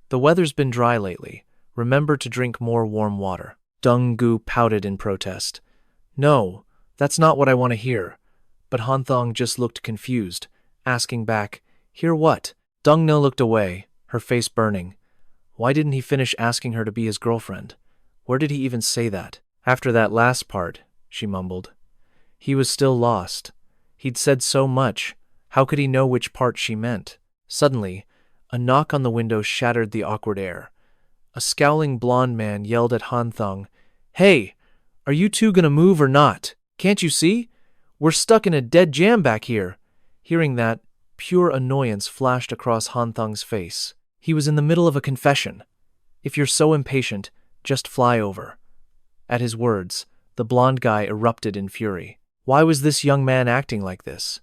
The weather's been dry lately. Remember to drink more warm water. Deng Gu pouted in protest. No, that's not what I want to hear. But Han Thang just looked confused, asking back, Hear what? Deng Nu looked away, her face burning. Why didn't he finish asking her to be his girlfriend? Where did he even say that? After that last part, she mumbled. He was still lost. He'd said so much. How could he know which part she meant? Suddenly, a knock on the window shattered the awkward air. A scowling blond man yelled at Han Thang, Hey, are you two gonna move or not? Can't you see? We're stuck in a dead jam back here. Hearing that, pure annoyance flashed across Han Thang's face. He was in the middle of a confession. If you're so impatient, just fly over. At his words, the blond guy erupted in fury. Why was this young man acting like this?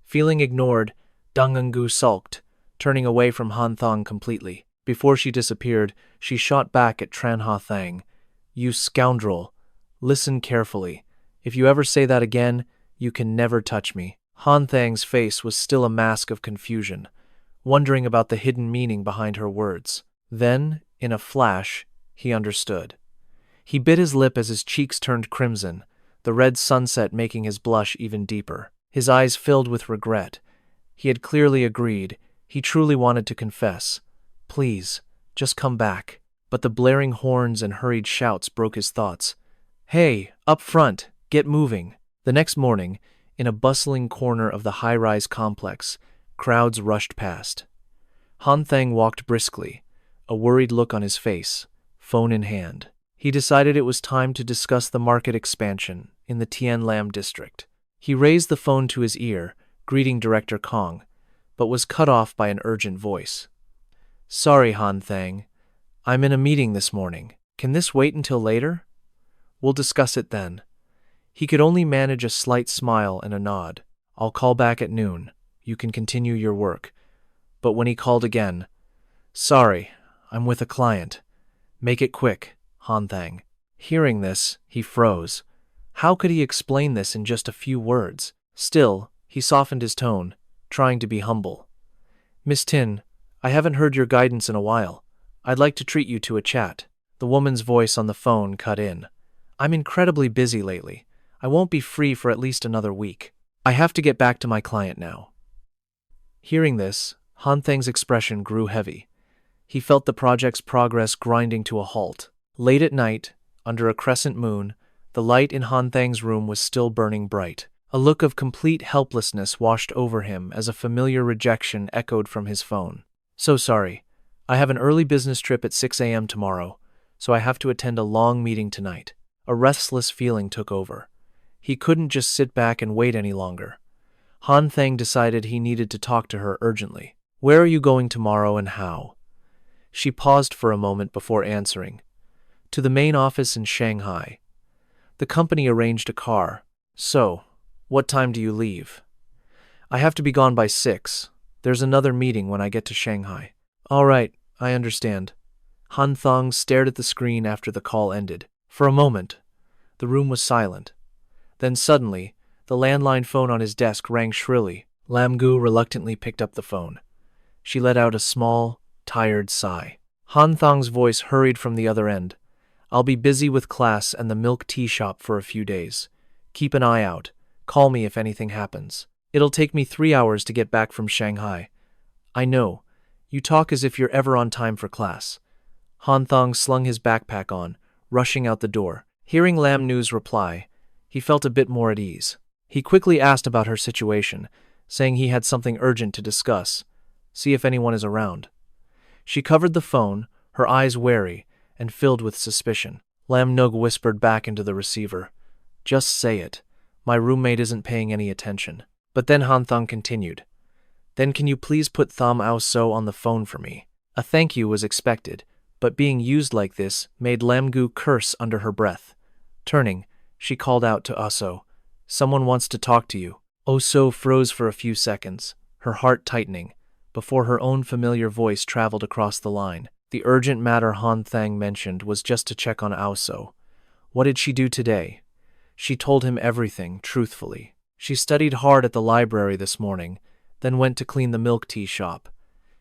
Feeling ignored, Deng Gu sulked, turning away from Han Thang completely. Before she disappeared, she shot back at Tran Han Thang. You scoundrel. Listen carefully. If you ever say that again, you can never touch me. Han Thang's face was still a mask of confusion, wondering about the hidden meaning behind her words. Then, in a flash, he understood. He bit his lip as his cheeks turned crimson, the red sunset making his blush even deeper. His eyes filled with regret. He had clearly agreed. He truly wanted to confess. Please, just come back. But the blaring horns and hurried shouts broke his thoughts. Hey, up front, get moving. The next morning, in a bustling corner of the high-rise complex, crowds rushed past. Han Thang walked briskly, a worried look on his face, phone in hand. He decided it was time to discuss the market expansion in the Tian Lam district. He raised the phone to his ear, greeting Director Kong, but was cut off by an urgent voice. Sorry, Han Thang. I'm in a meeting this morning. Can this wait until later? We'll discuss it then. He could only manage a slight smile and a nod. I'll call back at noon. You can continue your work. But when he called again, Sorry, I'm with a client. Make it quick. Han Thang. Hearing this, he froze. How could he explain this in just a few words? Still, he softened his tone, trying to be humble. Miss Tin, I haven't heard your guidance in a while. I'd like to treat you to a chat. The woman's voice on the phone cut in. I'm incredibly busy lately. I won't be free for at least another week. I have to get back to my client now. Hearing this, Han Thang's expression grew heavy. He felt the project's progress grinding to a halt. Late at night, under a crescent moon, the light in Han Thang's room was still burning bright. A look of complete helplessness washed over him as a familiar rejection echoed from his phone. So sorry. I have an early business trip at 6 a.m. tomorrow, so I have to attend a long meeting tonight. A restless feeling took over. He couldn't just sit back and wait any longer. Han Thang decided he needed to talk to her urgently. Where are you going tomorrow and how? She paused for a moment before answering. To the main office in Shanghai. The company arranged a car. So, what time do you leave? I have to be gone by 6. There's another meeting when I get to Shanghai. All right, I understand. Han Thang stared at the screen after the call ended. For a moment, the room was silent. Then suddenly, the landline phone on his desk rang shrilly. Lam Gu reluctantly picked up the phone. She let out a small, tired sigh. Han Thang's voice hurried from the other end. I'll be busy with class and the milk tea shop for a few days. Keep an eye out. Call me if anything happens. It'll take me 3 hours to get back from Shanghai. I know. You talk as if you're ever on time for class. Han Thang slung his backpack on, rushing out the door. Hearing Lam Nu's reply, he felt a bit more at ease. He quickly asked about her situation, saying he had something urgent to discuss. See if anyone is around. She covered the phone, her eyes wary and filled with suspicion. Lam Nug whispered back into the receiver. Just say it. My roommate isn't paying any attention. But then Han Thang continued. Then can you please put Tham Ao So on the phone for me? A thank you was expected, but being used like this made Lam Gu curse under her breath. Turning, she called out to Aso. Someone wants to talk to you. Oso froze for a few seconds, her heart tightening, before her own familiar voice traveled across the line. The urgent matter Han Thang mentioned was just to check on Aoso. What did she do today? She told him everything, truthfully. She studied hard at the library this morning, then went to clean the milk tea shop.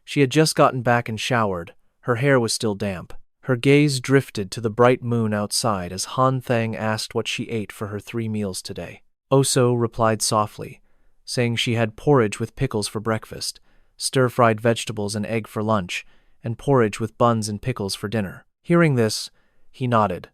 She had just gotten back and showered. Her hair was still damp. Her gaze drifted to the bright moon outside as Han Thang asked what she ate for her 3 meals today. Oso replied softly, saying she had porridge with pickles for breakfast, stir-fried vegetables and egg for lunch, and porridge with buns and pickles for dinner. Hearing this, he nodded,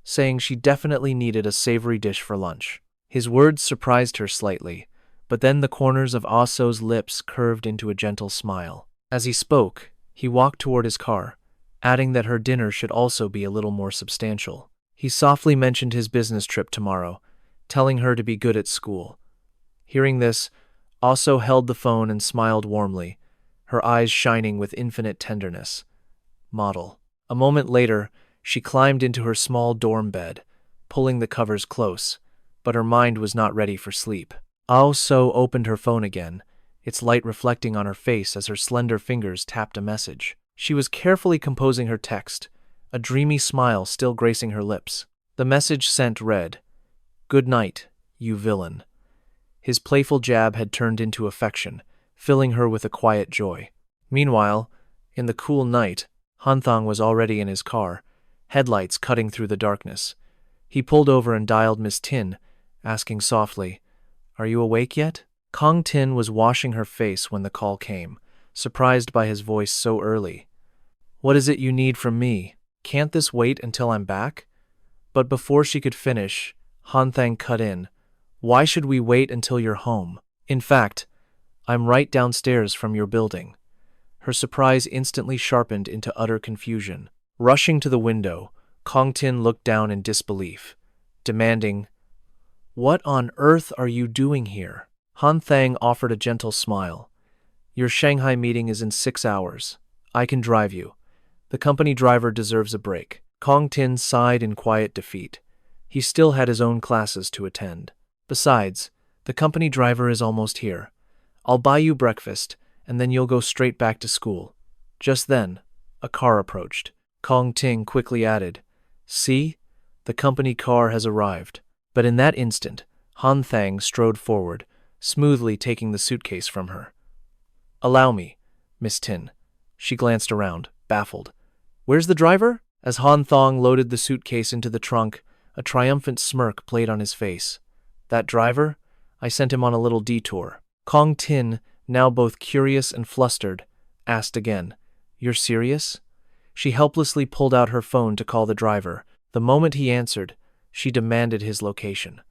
saying she definitely needed a savory dish for lunch. His words surprised her slightly, but then the corners of Aso's lips curved into a gentle smile. As he spoke, he walked toward his car, adding that her dinner should also be a little more substantial. He softly mentioned his business trip tomorrow, telling her to be good at school. Hearing this, Aso held the phone and smiled warmly, her eyes shining with infinite tenderness. Model. A moment later, she climbed into her small dorm bed, pulling the covers close, but her mind was not ready for sleep. Aoso opened her phone again, its light reflecting on her face as her slender fingers tapped a message. She was carefully composing her text, a dreamy smile still gracing her lips. The message sent read, "Good night, you villain." His playful jab had turned into affection, filling her with a quiet joy. Meanwhile, in the cool night, Han Thang was already in his car, headlights cutting through the darkness. He pulled over and dialed Miss Tin, asking softly, "Are you awake yet?" Kong Tin was washing her face when the call came, surprised by his voice so early. "What is it you need from me? Can't this wait until I'm back?" But before she could finish, Han Thang cut in. "Why should we wait until you're home? In fact, I'm right downstairs from your building." Her surprise instantly sharpened into utter confusion. Rushing to the window, Kong Tin looked down in disbelief, demanding, "What on earth are you doing here?" Han Thang offered a gentle smile. "Your Shanghai meeting is in 6 hours. I can drive you. The company driver deserves a break." Kong Tin sighed in quiet defeat. He still had his own classes to attend. Besides, the company driver is almost here. I'll buy you breakfast, and then you'll go straight back to school. Just then, a car approached. Kong Ting quickly added, See? The company car has arrived. But in that instant, Han Thang strode forward, smoothly taking the suitcase from her. Allow me, Miss Tin. She glanced around, baffled. Where's the driver? As Han Thang loaded the suitcase into the trunk, a triumphant smirk played on his face. That driver? I sent him on a little detour. Kong Tin, now both curious and flustered, asked again, You're serious? She helplessly pulled out her phone to call the driver. The moment he answered, she demanded his location.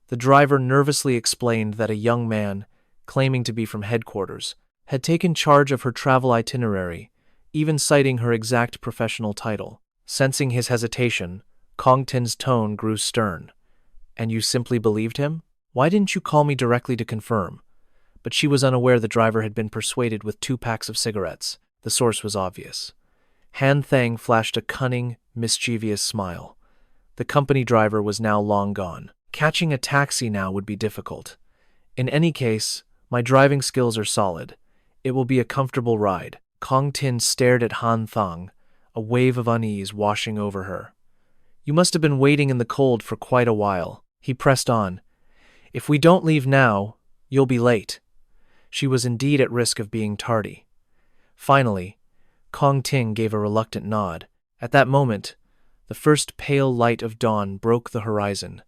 The driver nervously explained that a young man, claiming to be from headquarters, had taken charge of her travel itinerary, even citing her exact professional title. Sensing his hesitation, Kong Tin's tone grew stern. And you simply believed him? Why didn't you call me directly to confirm? But she was unaware the driver had been persuaded with 2 packs of cigarettes. The source was obvious. Han Thang flashed a cunning, mischievous smile. The company driver was now long gone. Catching a taxi now would be difficult. In any case, my driving skills are solid. It will be a comfortable ride. Kong Tin stared at Han Thang, a wave of unease washing over her. You must have been waiting in the cold for quite a while. He pressed on. If we don't leave now, you'll be late. She was indeed at risk of being tardy. Finally, Kong Tin gave a reluctant nod. At that moment, the first pale light of dawn broke the horizon.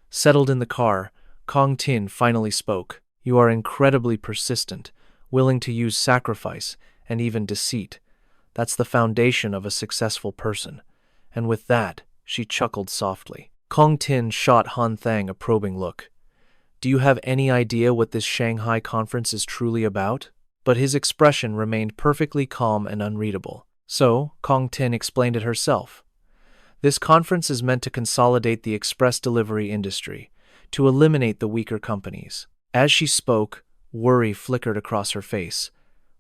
Settled in the car, Kong Tin finally spoke. You are incredibly persistent, willing to use sacrifice and even deceit. That's the foundation of a successful person. And with that, she chuckled softly. Kong Tin shot Han Thang a probing look. Do you have any idea what this Shanghai conference is truly about? But his expression remained perfectly calm and unreadable. So, Kong Tin explained it herself. This conference is meant to consolidate the express delivery industry, to eliminate the weaker companies. As she spoke, worry flickered across her face.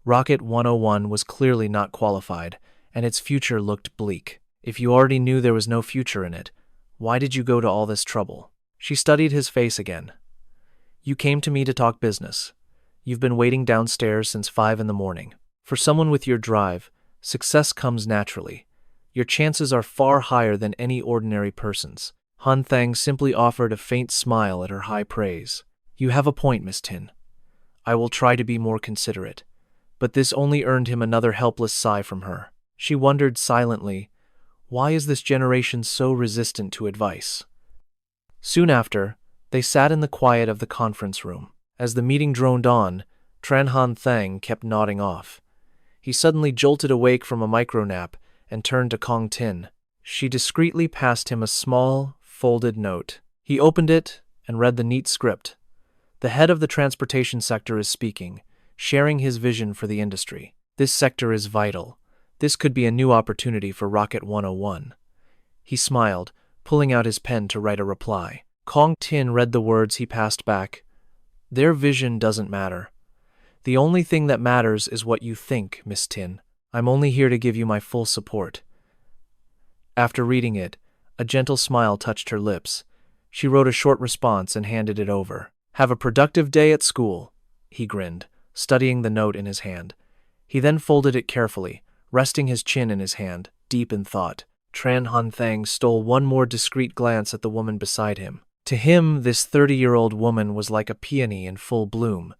Rocket 101 was clearly not qualified, and its future looked bleak. If you already knew there was no future in it, why did you go to all this trouble? She studied his face again. You came to me to talk business. You've been waiting downstairs since 5 in the morning. For someone with your drive, success comes naturally. Your chances are far higher than any ordinary person's. Han Thang simply offered a faint smile at her high praise. You have a point, Miss Tin. I will try to be more considerate. But this only earned him another helpless sigh from her. She wondered silently, why is this generation so resistant to advice? Soon after, they sat in the quiet of the conference room. As the meeting droned on, Tran Han Thang kept nodding off. He suddenly jolted awake from a micro-nap and turned to Kong Tin. She discreetly passed him a small, folded note. He opened it and read the neat script. The head of the transportation sector is speaking, sharing his vision for the industry. This sector is vital. This could be a new opportunity for Rocket 101. He smiled, pulling out his pen to write a reply. Kong Tin read the words he passed back. Their vision doesn't matter. The only thing that matters is what you think, Miss Tin. I'm only here to give you my full support. After reading it, a gentle smile touched her lips. She wrote a short response and handed it over. Have a productive day at school, he grinned, studying the note in his hand. He then folded it carefully, resting his chin in his hand, deep in thought. Tran Han Thang stole one more discreet glance at the woman beside him. To him, this 30-year-old woman was like a peony in full bloom,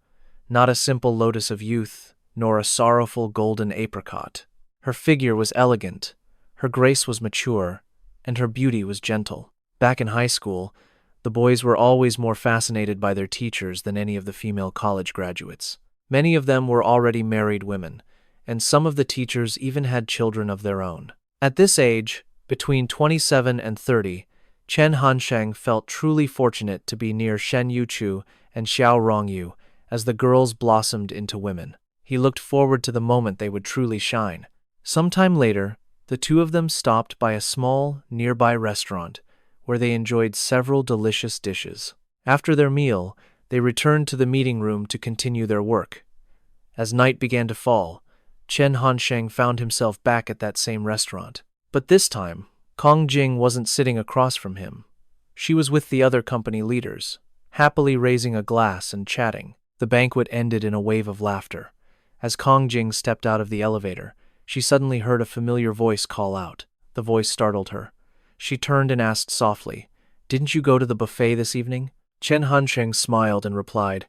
not a simple lotus of youth, nor a sorrowful golden apricot. Her figure was elegant, her grace was mature, and her beauty was gentle. Back in high school, the boys were always more fascinated by their teachers than any of the female college graduates. Many of them were already married women, and some of the teachers even had children of their own. At this age, between 27 and 30, Chen Hansheng felt truly fortunate to be near Shen Yuchu and Xiao Rongyu as the girls blossomed into women. He looked forward to the moment they would truly shine. Sometime later, the two of them stopped by a small, nearby restaurant where they enjoyed several delicious dishes. After their meal, they returned to the meeting room to continue their work. As night began to fall, Chen Hansheng found himself back at that same restaurant. But this time, Kong Jing wasn't sitting across from him. She was with the other company leaders, happily raising a glass and chatting. The banquet ended in a wave of laughter. As Kong Jing stepped out of the elevator, she suddenly heard a familiar voice call out. The voice startled her. She turned and asked softly, "Didn't you go to the buffet this evening?" Chen Hansheng smiled and replied,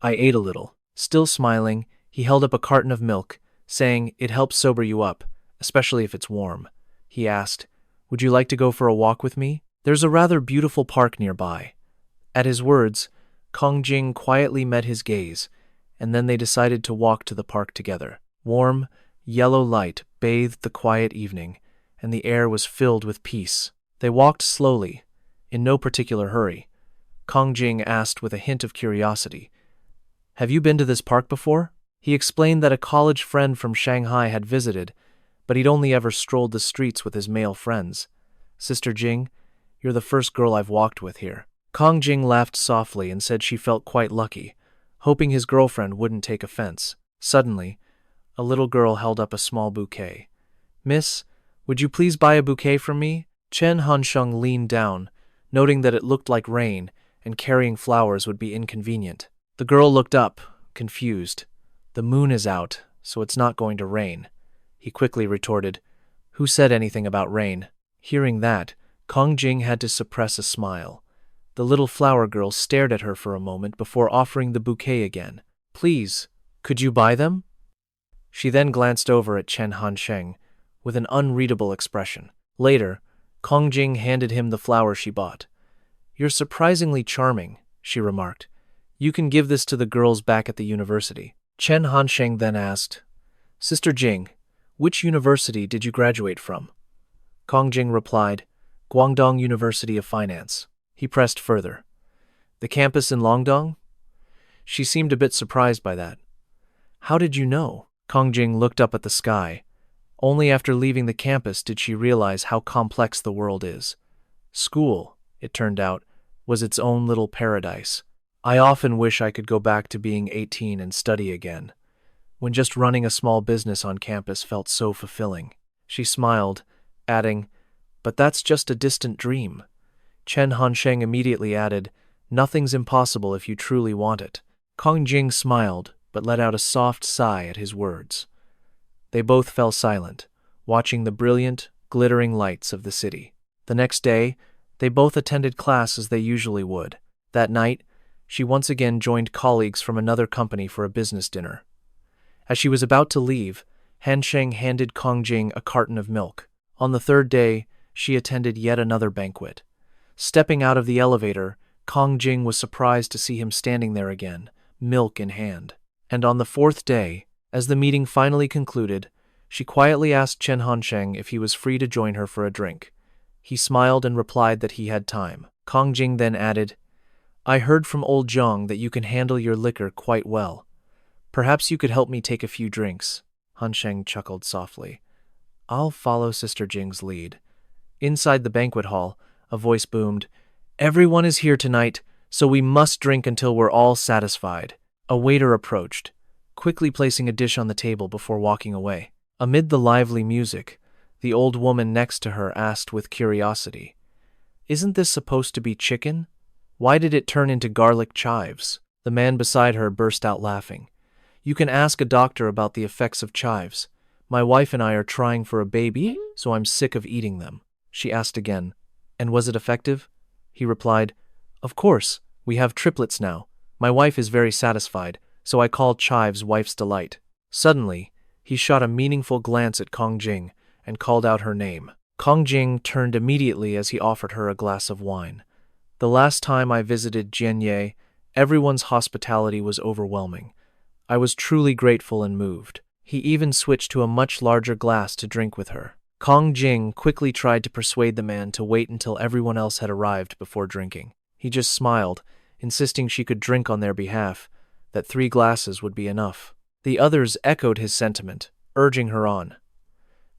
"I ate a little." Still smiling, he held up a carton of milk, saying, "It helps sober you up, especially if it's warm." He asked, "Would you like to go for a walk with me? There's a rather beautiful park nearby." At his words, Kong Jing quietly met his gaze, and then they decided to walk to the park together. Warm, yellow light bathed the quiet evening, and the air was filled with peace. They walked slowly, in no particular hurry. Kong Jing asked with a hint of curiosity, "Have you been to this park before?" He explained that a college friend from Shanghai had visited, but he'd only ever strolled the streets with his male friends. "Sister Jing, you're the first girl I've walked with here." Kong Jing laughed softly and said she felt quite lucky, hoping his girlfriend wouldn't take offense. Suddenly, a little girl held up a small bouquet. "Miss, would you please buy a bouquet from me?" Chen Hansheng leaned down, noting that it looked like rain and carrying flowers would be inconvenient. The girl looked up, confused. "The moon is out, so it's not going to rain." He quickly retorted, "Who said anything about rain?" Hearing that, Kong Jing had to suppress a smile. The little flower girl stared at her for a moment before offering the bouquet again. "Please, could you buy them?" She then glanced over at Chen Hansheng with an unreadable expression. Later, Kong Jing handed him the flower she bought. "You're surprisingly charming," she remarked. "You can give this to the girls back at the university." Chen Hansheng then asked, "Sister Jing, which university did you graduate from?" Kong Jing replied, "Guangdong University of Finance." He pressed further, "The campus in Longdong?" She seemed a bit surprised by that. "How did you know?" Kong Jing looked up at the sky. Only after leaving the campus did she realize how complex the world is. School, it turned out, was its own little paradise. "I often wish I could go back to being 18 and study again, when just running a small business on campus felt so fulfilling." She smiled, adding, "But that's just a distant dream." Chen Hansheng immediately added, "Nothing's impossible if you truly want it." Kong Jing smiled, but let out a soft sigh at his words. They both fell silent, watching the brilliant, glittering lights of the city. The next day, they both attended class as they usually would. That night, she once again joined colleagues from another company for a business dinner. As she was about to leave, Hansheng handed Kong Jing a carton of milk. On the third day, she attended yet another banquet. Stepping out of the elevator, Kong Jing was surprised to see him standing there again, milk in hand. And on the fourth day, as the meeting finally concluded, she quietly asked Chen Hansheng if he was free to join her for a drink. He smiled and replied that he had time. Kong Jing then added, "I heard from old Zhang that you can handle your liquor quite well. Perhaps you could help me take a few drinks." Hansheng chuckled softly. "I'll follow Sister Jing's lead." Inside the banquet hall, a voice boomed, "Everyone is here tonight, so we must drink until we're all satisfied." A waiter approached, quickly placing a dish on the table before walking away. Amid the lively music, the old woman next to her asked with curiosity, "Isn't this supposed to be chicken? Why did it turn into garlic chives?" The man beside her burst out laughing. "You can ask a doctor about the effects of chives. My wife and I are trying for a baby, so I'm sick of eating them." She asked again, "And was it effective?" He replied, "Of course, we have triplets now. My wife is very satisfied, so I call chives wife's delight." Suddenly, he shot a meaningful glance at Kong Jing and called out her name. Kong Jing turned immediately as he offered her a glass of wine. "The last time I visited Jianye, everyone's hospitality was overwhelming. I was truly grateful and moved." He even switched to a much larger glass to drink with her. Kong Jing quickly tried to persuade the man to wait until everyone else had arrived before drinking. He just smiled, insisting she could drink on their behalf, that 3 glasses would be enough. The others echoed his sentiment, urging her on.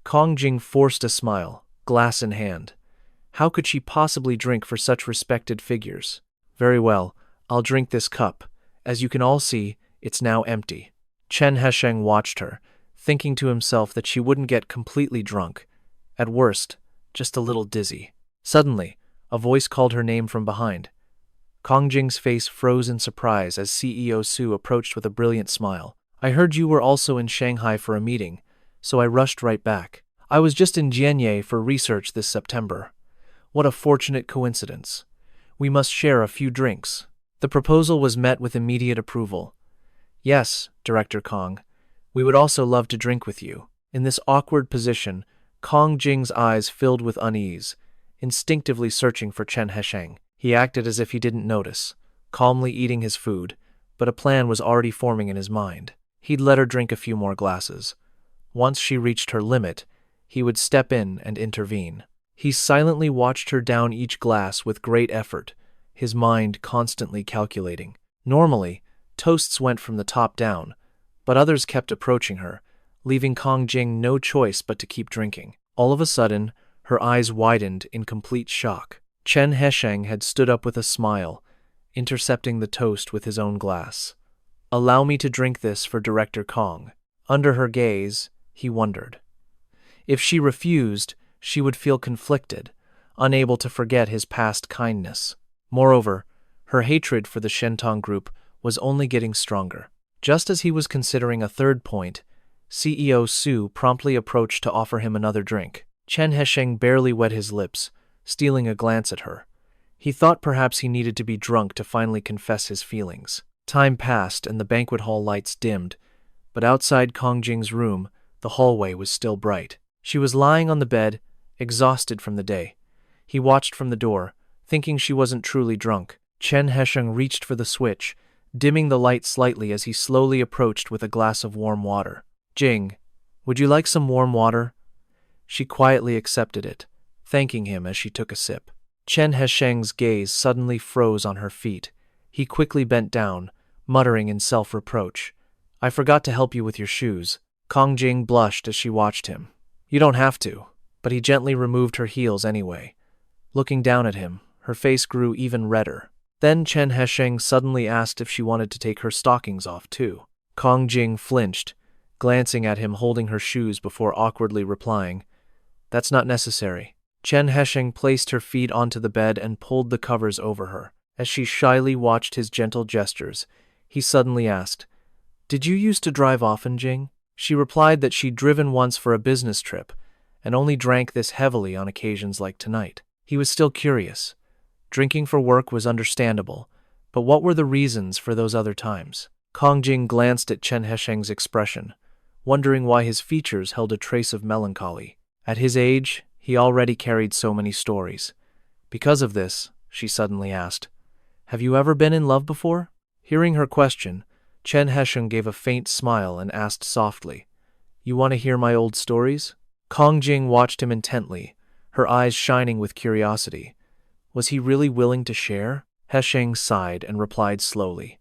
Kong Jing forced a smile, glass in hand. How could she possibly drink for such respected figures? "Very well, I'll drink this cup. As you can all see, it's now empty." Chen Hesheng watched her, thinking to himself that she wouldn't get completely drunk. At worst, just a little dizzy. Suddenly, a voice called her name from behind. Kong Jing's face froze in surprise as CEO Su approached with a brilliant smile. "I heard you were also in Shanghai for a meeting, so I rushed right back. I was just in Jianye for research this September. What a fortunate coincidence. We must share a few drinks. The proposal was met with immediate approval. Yes, Director Kong. We would also love to drink with you. In this awkward position, Kong Jing's eyes filled with unease, instinctively searching for Chen Hesheng. He acted as if he didn't notice, calmly eating his food, but a plan was already forming in his mind. He'd let her drink a few more glasses. Once she reached her limit, he would step in and intervene. He silently watched her down each glass with great effort, his mind constantly calculating. Normally, toasts went from the top down, but others kept approaching her, leaving Kong Jing no choice but to keep drinking. All of a sudden, her eyes widened in complete shock. Chen Hesheng had stood up with a smile, intercepting the toast with his own glass. Allow me to drink this for Director Kong. Under her gaze, he wondered. If she refused, she would feel conflicted, unable to forget his past kindness. Moreover, her hatred for the Shentong group was only getting stronger. Just as he was considering a third point, CEO Su promptly approached to offer him another drink. Chen Hesheng barely wet his lips, stealing a glance at her. He thought perhaps he needed to be drunk to finally confess his feelings. Time passed and the banquet hall lights dimmed, but outside Kong Jing's room, the hallway was still bright. She was lying on the bed, exhausted from the day. He watched from the door, thinking she wasn't truly drunk. Chen Hesheng reached for the switch, dimming the light slightly as he slowly approached with a glass of warm water. Jing, would you like some warm water? She quietly accepted it, thanking him as she took a sip. Chen Hesheng's gaze suddenly froze on her feet. He quickly bent down, muttering in self-reproach. I forgot to help you with your shoes. Kong Jing blushed as she watched him. You don't have to, but he gently removed her heels anyway. Looking down at him, her face grew even redder. Then Chen Hesheng suddenly asked if she wanted to take her stockings off too. Kong Jing flinched, glancing at him holding her shoes before awkwardly replying, That's not necessary. Chen Hesheng placed her feet onto the bed and pulled the covers over her. As she shyly watched his gentle gestures, he suddenly asked, Did you used to drive often, Jing? She replied that she'd driven once for a business trip, and only drank this heavily on occasions like tonight. He was still curious. Drinking for work was understandable, but what were the reasons for those other times? Kong Jing glanced at Chen Hesheng's expression, wondering why his features held a trace of melancholy. At his age, he already carried so many stories. Because of this, she suddenly asked, Have you ever been in love before? Hearing her question, Chen Hesheng gave a faint smile and asked softly, You want to hear my old stories? Kong Jing watched him intently, her eyes shining with curiosity. Was he really willing to share? Hesheng sighed and replied slowly,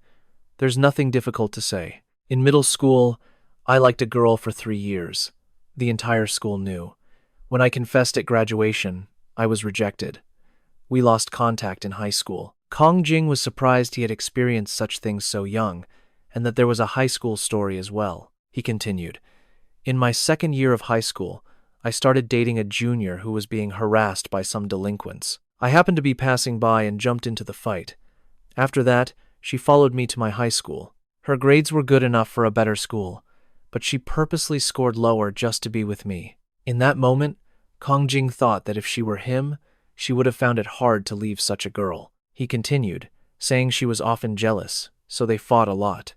There's nothing difficult to say. In middle school, I liked a girl for 3 years. The entire school knew. When I confessed at graduation, I was rejected. We lost contact in high school. Kong Jing was surprised he had experienced such things so young, and that there was a high school story as well. He continued, In my second year of high school, I started dating a junior who was being harassed by some delinquents. I happened to be passing by and jumped into the fight. After that, she followed me to my high school. Her grades were good enough for a better school, but she purposely scored lower just to be with me. In that moment, Kong Jing thought that if she were him, she would have found it hard to leave such a girl. He continued, saying she was often jealous, so they fought a lot.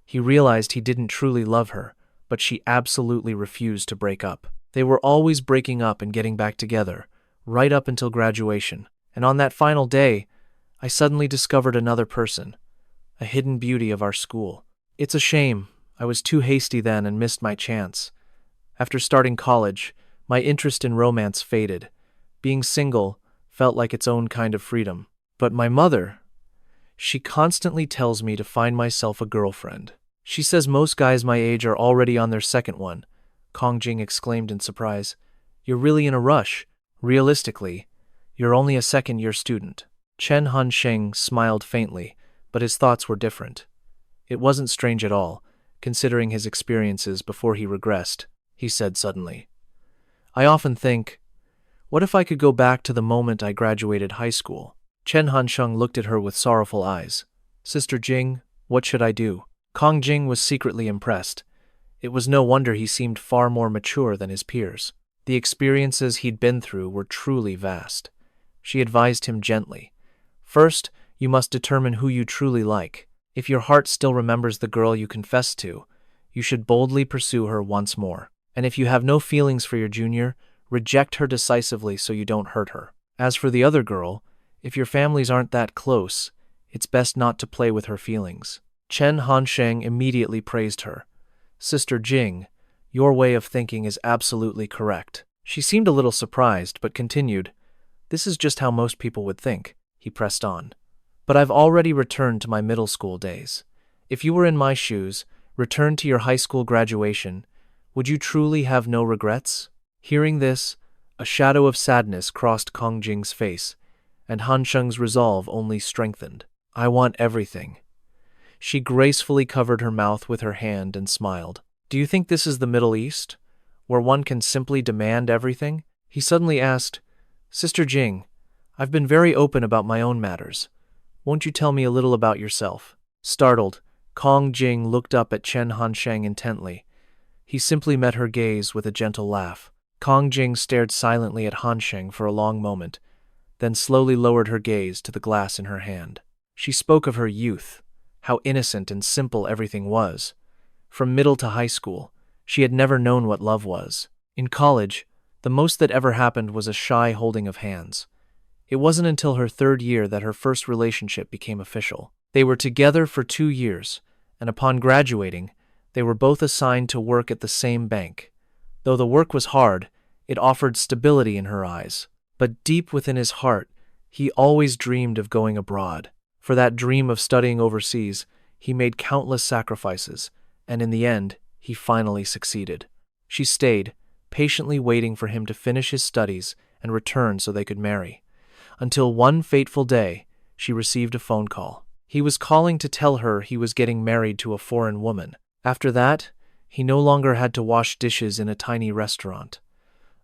He realized he didn't truly love her, but she absolutely refused to break up. They were always breaking up and getting back together, right up until graduation. And on that final day, I suddenly discovered another person, a hidden beauty of our school. It's a shame. I was too hasty then and missed my chance. After starting college, my interest in romance faded. Being single felt like its own kind of freedom. But my mother, she constantly tells me to find myself a girlfriend. She says most guys my age are already on their second one. Kong Jing exclaimed in surprise. You're really in a rush. Realistically, you're only a second-year student. Chen Han Thang smiled faintly, but his thoughts were different. It wasn't strange at all, considering his experiences before he regressed. He said suddenly, I often think, what if I could go back to the moment I graduated high school? Chen Han Thang looked at her with sorrowful eyes. Sister Jing, what should I do? Kong Jing was secretly impressed. It was no wonder he seemed far more mature than his peers. The experiences he'd been through were truly vast. she advised him gently. First, you must determine who you truly like. If your heart still remembers the girl you confessed to, you should boldly pursue her once more. And if you have no feelings for your junior, reject her decisively so you don't hurt her. As for the other girl, if your families aren't that close, it's best not to play with her feelings. Tran Han Thang immediately praised her. Sister Jing, your way of thinking is absolutely correct. She seemed a little surprised, but continued, This is just how most people would think. He pressed on. But I've already returned to my middle school days. If you were in my shoes, returned to your high school graduation, would you truly have no regrets? Hearing this, a shadow of sadness crossed Kong Jing's face, and Han Sheng's resolve only strengthened. I want everything. She gracefully covered her mouth with her hand and smiled. Do you think this is the Middle East, where one can simply demand everything? He suddenly asked, Sister Jing, I've been very open about my own matters. Won't you tell me a little about yourself? Startled, Kong Jing looked up at Tran Han Thang intently. He simply met her gaze with a gentle laugh. Kong Jing stared silently at Han Sheng for a long moment, then slowly lowered her gaze to the glass in her hand. She spoke of her youth, how innocent and simple everything was. From middle to high school, she had never known what love was. In college, the most that ever happened was a shy holding of hands. It wasn't until her third year that her first relationship became official. They were together for 2 years, and upon graduating, they were both assigned to work at the same bank. Though the work was hard, it offered stability in her eyes. But deep within his heart, he always dreamed of going abroad. For that dream of studying overseas, he made countless sacrifices, and in the end, he finally succeeded. She stayed, patiently waiting for him to finish his studies and return so they could marry. Until one fateful day, she received a phone call. He was calling to tell her he was getting married to a foreign woman. After that, he no longer had to wash dishes in a tiny restaurant.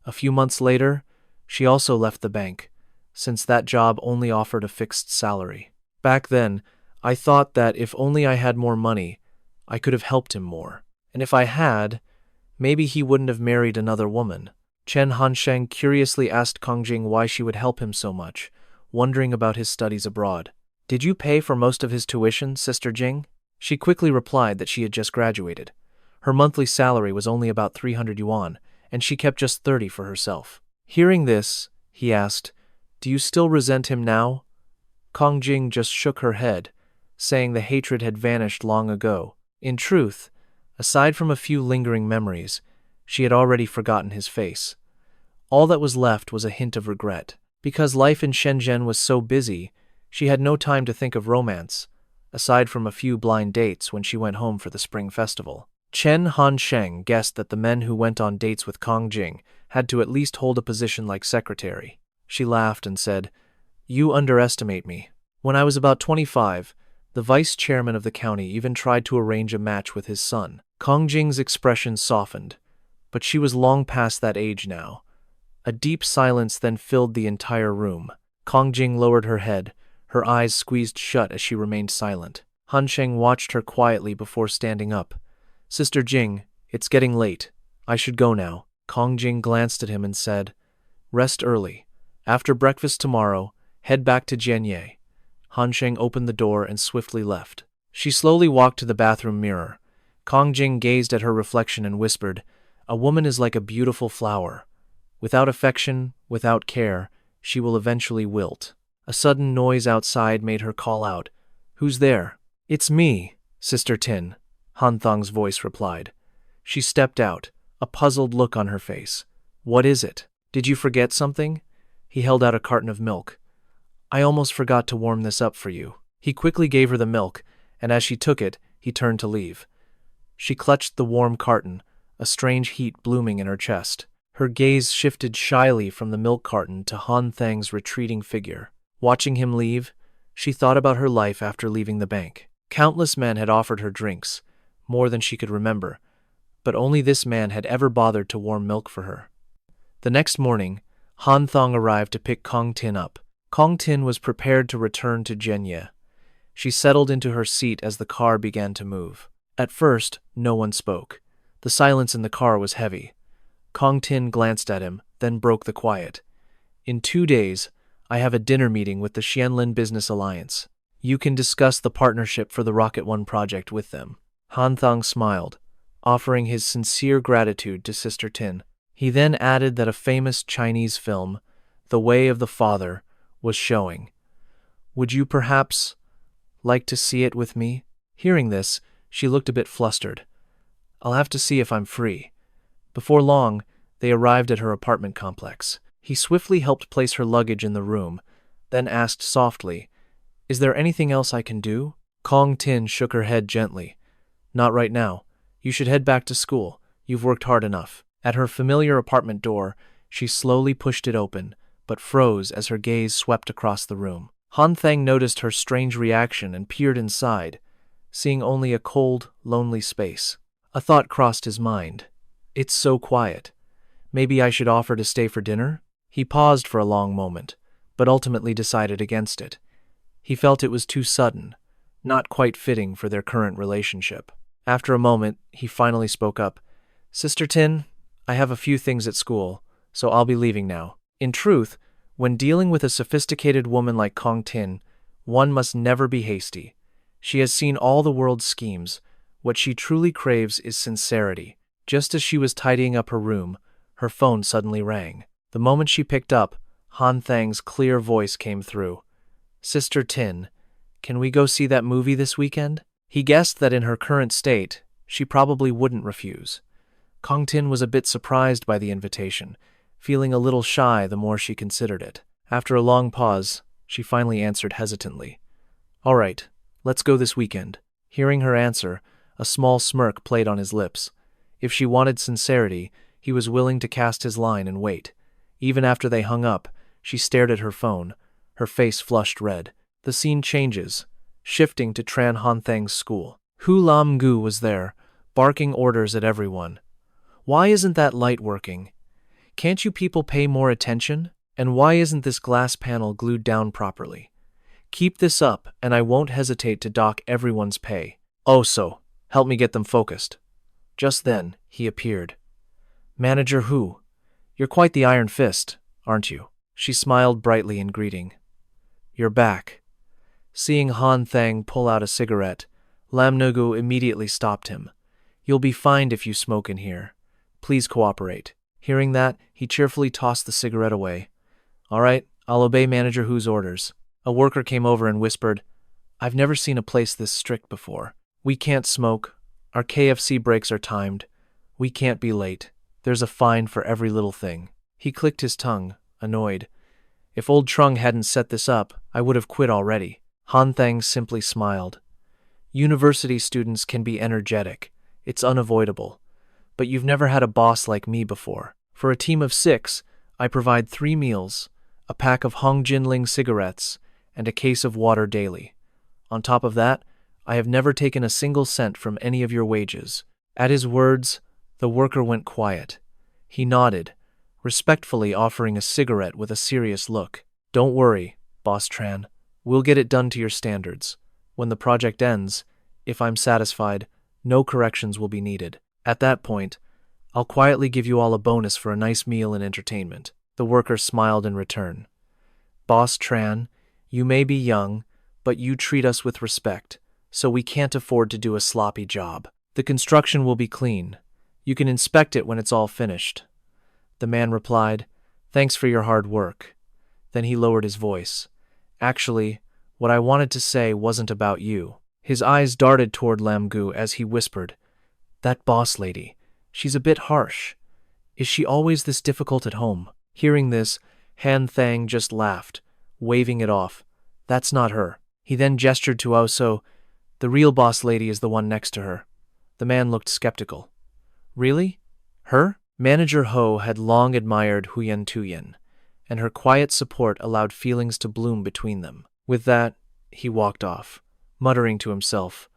A few months later, she also left the bank, since that job only offered a fixed salary. Back then, I thought that if only I had more money, I could have helped him more. And if I had, maybe he wouldn't have married another woman. Tran Han Thang curiously asked Kong Jing why she would help him so much, wondering about his studies abroad. Did you pay for most of his tuition, Sister Jing? She quickly replied that she had just graduated. Her monthly salary was only about 300 yuan, and she kept just 30 for herself. Hearing this, he asked, Do you still resent him now? Kong Jing just shook her head, saying the hatred had vanished long ago. In truth, aside from a few lingering memories, she had already forgotten his face. All that was left was a hint of regret. Because life in Shenzhen was so busy, she had no time to think of romance, aside from a few blind dates when she went home for the spring festival. Tran Han Thang guessed that the men who went on dates with Kong Jing had to at least hold a position like secretary. She laughed and said, You underestimate me. When I was about 25, the vice chairman of the county even tried to arrange a match with his son. Kong Jing's expression softened, but she was long past that age now. A deep silence then filled the entire room. Kong Jing lowered her head, her eyes squeezed shut as she remained silent. Han Sheng watched her quietly before standing up. Sister Jing, it's getting late. I should go now. Kong Jing glanced at him and said, Rest early. After breakfast tomorrow, head back to Jianye. Han Sheng opened the door and swiftly left. She slowly walked to the bathroom mirror. Kong Jing gazed at her reflection and whispered, A woman is like a beautiful flower. Without affection, without care, she will eventually wilt. A sudden noise outside made her call out, Who's there? It's me, Sister Tin, Han Thang's voice replied. She stepped out, a puzzled look on her face. What is it? Did you forget something? He held out a carton of milk. I almost forgot to warm this up for you. He quickly gave her the milk, and as she took it, he turned to leave. She clutched the warm carton, a strange heat blooming in her chest. Her gaze shifted shyly from the milk carton to Han Thang's retreating figure. Watching him leave, she thought about her life after leaving the bank. Countless men had offered her drinks, more than she could remember, but only this man had ever bothered to warm milk for her. The next morning, Han Thang arrived to pick Kong Tin up. Kong Tin was prepared to return to Jianye. She settled into her seat as the car began to move. At first, no one spoke. The silence in the car was heavy. Kong Tin glanced at him, then broke the quiet. In 2 days, I have a dinner meeting with the Xianlin Business Alliance. You can discuss the partnership for the Rocket One project with them." Han Thang smiled, offering his sincere gratitude to Sister Tin. He then added that a famous Chinese film, The Way of the Father, was showing. "Would you perhaps like to see it with me?" Hearing this, she looked a bit flustered. "I'll have to see if I'm free." Before long, they arrived at her apartment complex. He swiftly helped place her luggage in the room, then asked softly, "Is there anything else I can do?" Kong Tin shook her head gently. "Not right now. You should head back to school. You've worked hard enough." At her familiar apartment door, she slowly pushed it open, but froze as her gaze swept across the room. Han Thang noticed her strange reaction and peered inside, seeing only a cold, lonely space. A thought crossed his mind. "It's so quiet. Maybe I should offer to stay for dinner?" He paused for a long moment, but ultimately decided against it. He felt it was too sudden, not quite fitting for their current relationship. After a moment, he finally spoke up. "Sister Tin, I have a few things at school, so I'll be leaving now." In truth, when dealing with a sophisticated woman like Kong Tin, one must never be hasty. She has seen all the world's schemes. What she truly craves is sincerity. Just as she was tidying up her room, her phone suddenly rang. The moment she picked up, Han Thang's clear voice came through. "Sister Tin, can we go see that movie this weekend?" He guessed that in her current state, she probably wouldn't refuse. Kong Tin was a bit surprised by the invitation, feeling a little shy the more she considered it. After a long pause, she finally answered hesitantly, "All right, let's go this weekend." Hearing her answer, a small smirk played on his lips. If she wanted sincerity, he was willing to cast his line and wait. Even after they hung up, she stared at her phone, her face flushed red. The scene changes, shifting to Tran Han Thang's school. Hu Lam Gu was there, barking orders at everyone. "Why isn't that light working? Can't you people pay more attention? And why isn't this glass panel glued down properly? Keep this up, and I won't hesitate to dock everyone's pay. Oh, so, help me get them focused." Just then, he appeared. "Manager Hu, you're quite the iron fist, aren't you?" She smiled brightly in greeting. "You're back." Seeing Han Thang pull out a cigarette, Lam Nugu immediately stopped him. "You'll be fined if you smoke in here. Please cooperate." Hearing that, he cheerfully tossed the cigarette away. "All right, I'll obey Manager Hu's orders." A worker came over and whispered, "I've never seen a place this strict before. We can't smoke. Our KFC breaks are timed. We can't be late. There's a fine for every little thing." He clicked his tongue, annoyed. "If old Trung hadn't set this up, I would have quit already." Han Thang simply smiled. "University students can be energetic. It's unavoidable. But you've never had a boss like me before. For a team of 6, I provide 3 meals, a pack of Hong Jinling cigarettes, and a case of water daily. On top of that, I have never taken a single cent from any of your wages." At his words, the worker went quiet. He nodded, respectfully offering a cigarette with a serious look. "Don't worry, Boss Tran. We'll get it done to your standards. When the project ends, if I'm satisfied, no corrections will be needed. At that point, I'll quietly give you all a bonus for a nice meal and entertainment." The worker smiled in return. "Boss Tran, you may be young, but you treat us with respect, so we can't afford to do a sloppy job. The construction will be clean. You can inspect it when it's all finished." The man replied, "Thanks for your hard work." Then he lowered his voice. "Actually, what I wanted to say wasn't about you." His eyes darted toward Lam Gu as he whispered, "That boss lady, she's a bit harsh. Is she always this difficult at home?" Hearing this, Han Thang just laughed, waving it off. "That's not her." He then gestured to Oso. "The real boss lady is the one next to her." The man looked skeptical. "Really? Her?" Manager Ho had long admired Huyen Tuyen, and her quiet support allowed feelings to bloom between them. With that, he walked off, muttering to himself,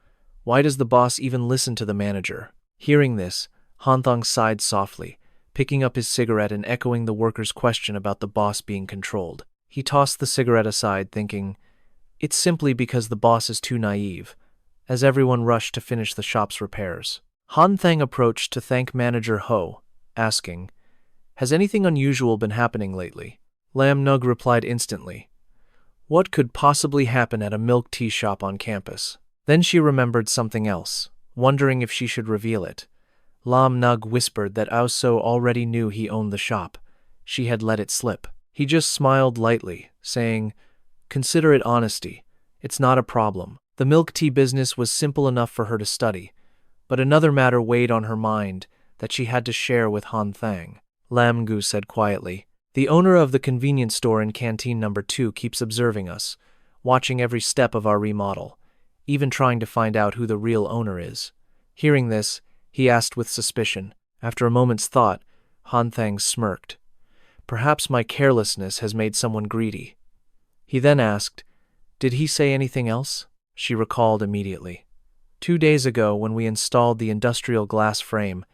"Why does the boss even listen to the manager?" Hearing this, Han Thang sighed softly, picking up his cigarette and echoing the worker's question about the boss being controlled. He tossed the cigarette aside, thinking, "It's simply because the boss is too naive," as everyone rushed to finish the shop's repairs. Han Thang approached to thank Manager Ho, asking, "Has anything unusual been happening lately? Lam Nug replied instantly. What could possibly happen at a milk tea shop on campus? Then she remembered something else, wondering if she should reveal it. Lam Nug whispered that Aoso already knew he owned the shop. She had let it slip. He just smiled lightly, saying, Consider it honesty. It's not a problem. The milk tea business was simple enough for her to study, but another matter weighed on her mind that she had to share with Han Thang. Lam Gu said quietly, The owner of the convenience store in Canteen Number 2 keeps observing us, watching every step of our remodel, even trying to find out who the real owner is. Hearing this, he asked with suspicion. After a moment's thought, Han Thang smirked. Perhaps my carelessness has made someone greedy. He then asked, Did he say anything else? She recalled immediately. 2 days ago, when we installed the industrial glass frame,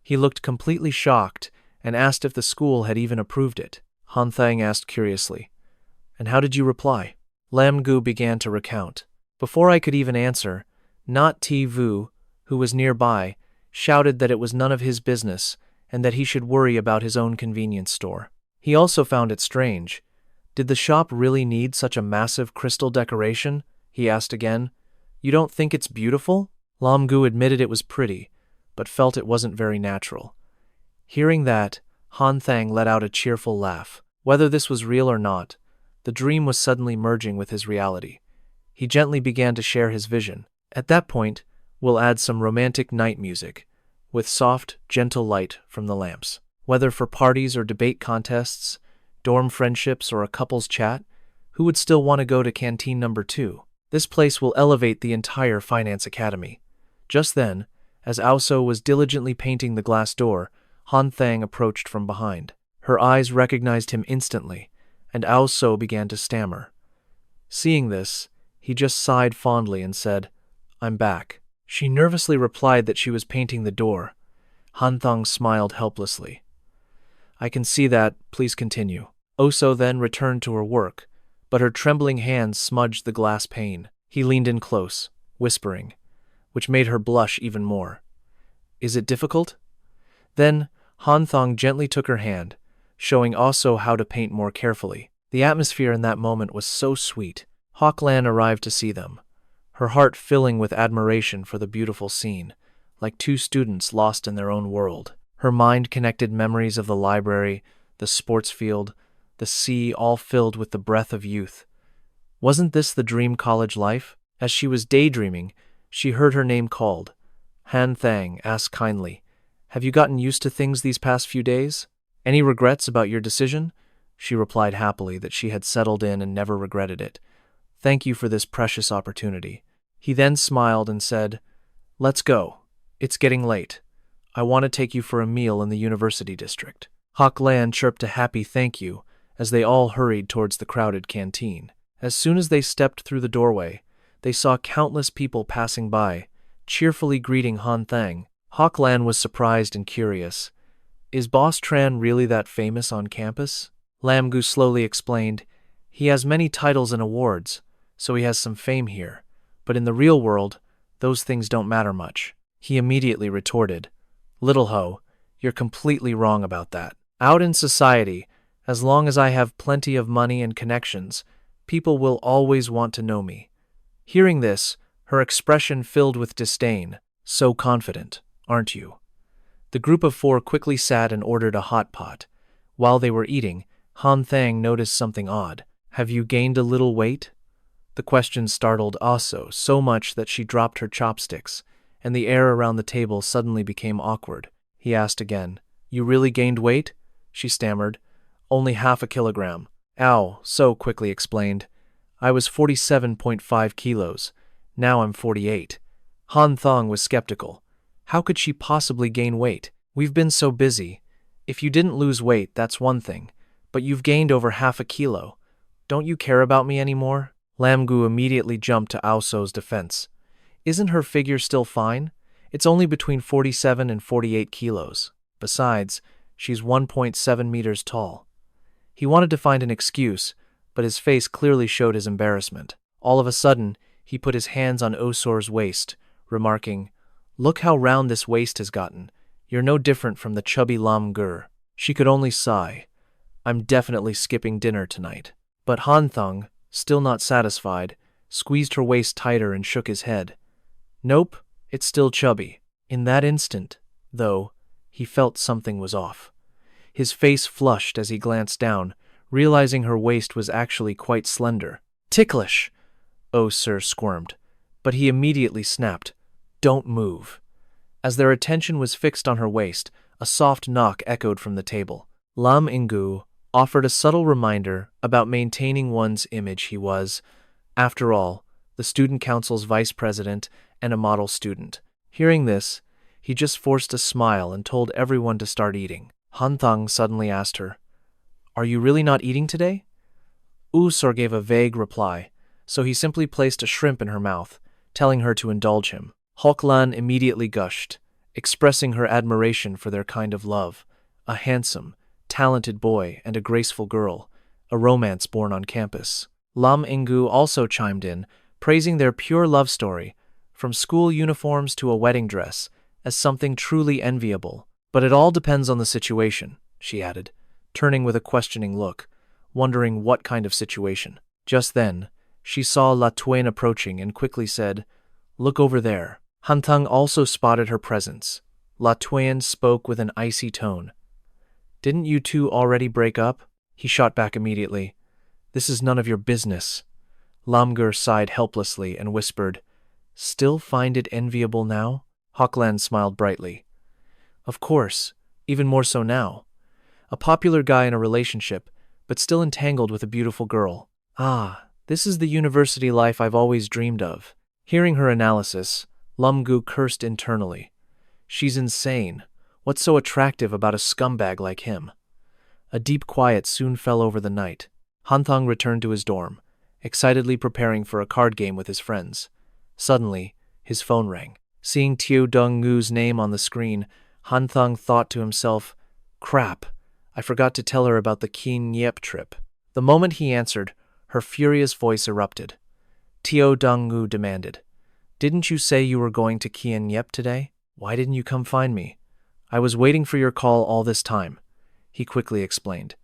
he looked completely shocked and asked if the school had even approved it. Han Thang asked curiously, And how did you reply? Lam Gu began to recount. Before I could even answer, Not Ti Vu, who was nearby, shouted that it was none of his business and that he should worry about his own convenience store. He also found it strange. Did the shop really need such a massive crystal decoration? He asked again. You don't think it's beautiful? Lam Gu admitted it was pretty, but felt it wasn't very natural. Hearing that, Han Thang let out a cheerful laugh. Whether this was real or not, the dream was suddenly merging with his reality. He gently began to share his vision. At that point, we'll add some romantic night music, with soft, gentle light from the lamps. Whether for parties or debate contests, dorm friendships or a couple's chat, who would still want to go to Canteen Number 2? This place will elevate the entire Finance Academy. Just then, as Aoso was diligently painting the glass door, Han Thang approached from behind. Her eyes recognized him instantly, and Aoso began to stammer. Seeing this, he just sighed fondly and said, I'm back. She nervously replied that she was painting the door. Han Thang smiled helplessly. I can see that, please continue. Oso then returned to her work, but her trembling hands smudged the glass pane. He leaned in close, whispering, which made her blush even more. Is it difficult? Then, Han Thang gently took her hand, showing Oso how to paint more carefully. The atmosphere in that moment was so sweet. Hok Lan arrived to see them, her heart filling with admiration for the beautiful scene, like two students lost in their own world. Her mind connected memories of the library, the sports field, the sea, all filled with the breath of youth. Wasn't this the dream college life? As she was daydreaming, she heard her name called. Han Thang asked kindly, Have you gotten used to things these past few days? Any regrets about your decision? She replied happily that she had settled in and never regretted it. Thank you for this precious opportunity. He then smiled and said, Let's go. It's getting late. I want to take you for a meal in the university district. Hok Lan chirped a happy thank you as they all hurried towards the crowded canteen. As soon as they stepped through the doorway, they saw countless people passing by, cheerfully greeting Han Thang. Hok Lan was surprised and curious. Is Boss Tran really that famous on campus? Lam Gu slowly explained, He has many titles and awards, so he has some fame here. But in the real world, those things don't matter much. He immediately retorted, Little Ho, you're completely wrong about that. Out in society, as long as I have plenty of money and connections, people will always want to know me. Hearing this, her expression filled with disdain. So confident, aren't you? The group of 4 quickly sat and ordered a hot pot. While they were eating, Han Thang noticed something odd. Have you gained a little weight? The question startled Aso so much that she dropped her chopsticks, and the air around the table suddenly became awkward. He asked again, You really gained weight? She stammered. Only half a kilogram. Ow, So quickly explained. I was 47.5 kilos. Now I'm 48. Han Thang was skeptical. How could she possibly gain weight? We've been so busy. If you didn't lose weight, that's one thing. But you've gained over half a kilo. Don't you care about me anymore? Lam Gu immediately jumped to Aoso's defense. Isn't her figure still fine? It's only between 47 and 48 kilos. Besides, she's 1.7 meters tall. He wanted to find an excuse, but his face clearly showed his embarrassment. All of a sudden, he put his hands on Osor's waist, remarking, Look how round this waist has gotten. You're no different from the chubby Lam Gur. She could only sigh. I'm definitely skipping dinner tonight. But Han Thang, still not satisfied, squeezed her waist tighter and shook his head. Nope, it's still chubby. In that instant, though, he felt something was off. His face flushed as he glanced down, realizing her waist was actually quite slender. Ticklish! Oh, sir squirmed, but he immediately snapped, Don't move. As their attention was fixed on her waist, a soft knock echoed from the table. Lam Ingu offered a subtle reminder about maintaining one's image. He was, after all, the student council's vice president and a model student. Hearing this, he just forced a smile and told everyone to start eating. Han Thang suddenly asked her, Are you really not eating today? Sor gave a vague reply, so he simply placed a shrimp in her mouth, telling her to indulge him. Hoklan immediately gushed, expressing her admiration for their kind of love, a handsome, talented boy and a graceful girl, a romance born on campus. Lam Ingu also chimed in, praising their pure love story, from school uniforms to a wedding dress, as something truly enviable. But it all depends on the situation, she added, turning with a questioning look, wondering what kind of situation. Just then, she saw La Tuan approaching and quickly said, Look over there. Han Thang also spotted her presence. La Tuan spoke with an icy tone. Didn't you two already break up? He shot back immediately. This is none of your business. Lamgur sighed helplessly and whispered, Still find it enviable now? Hoklan smiled brightly. Of course, even more so now. A popular guy in a relationship, but still entangled with a beautiful girl. Ah, this is the university life I've always dreamed of. Hearing her analysis, Lamgu cursed internally. She's insane. What's so attractive about a scumbag like him? A deep quiet soon fell over the night. Han Thang returned to his dorm, excitedly preparing for a card game with his friends. Suddenly, his phone rang. Seeing Teo Dong-ngu's name on the screen, Han Thang thought to himself, Crap, I forgot to tell her about the Keen Nyep trip. The moment he answered, her furious voice erupted. Teo Dong-ngu demanded, Didn't you say you were going to Kien Nyep today? Why didn't you come find me? I was waiting for your call all this time, he quickly explained.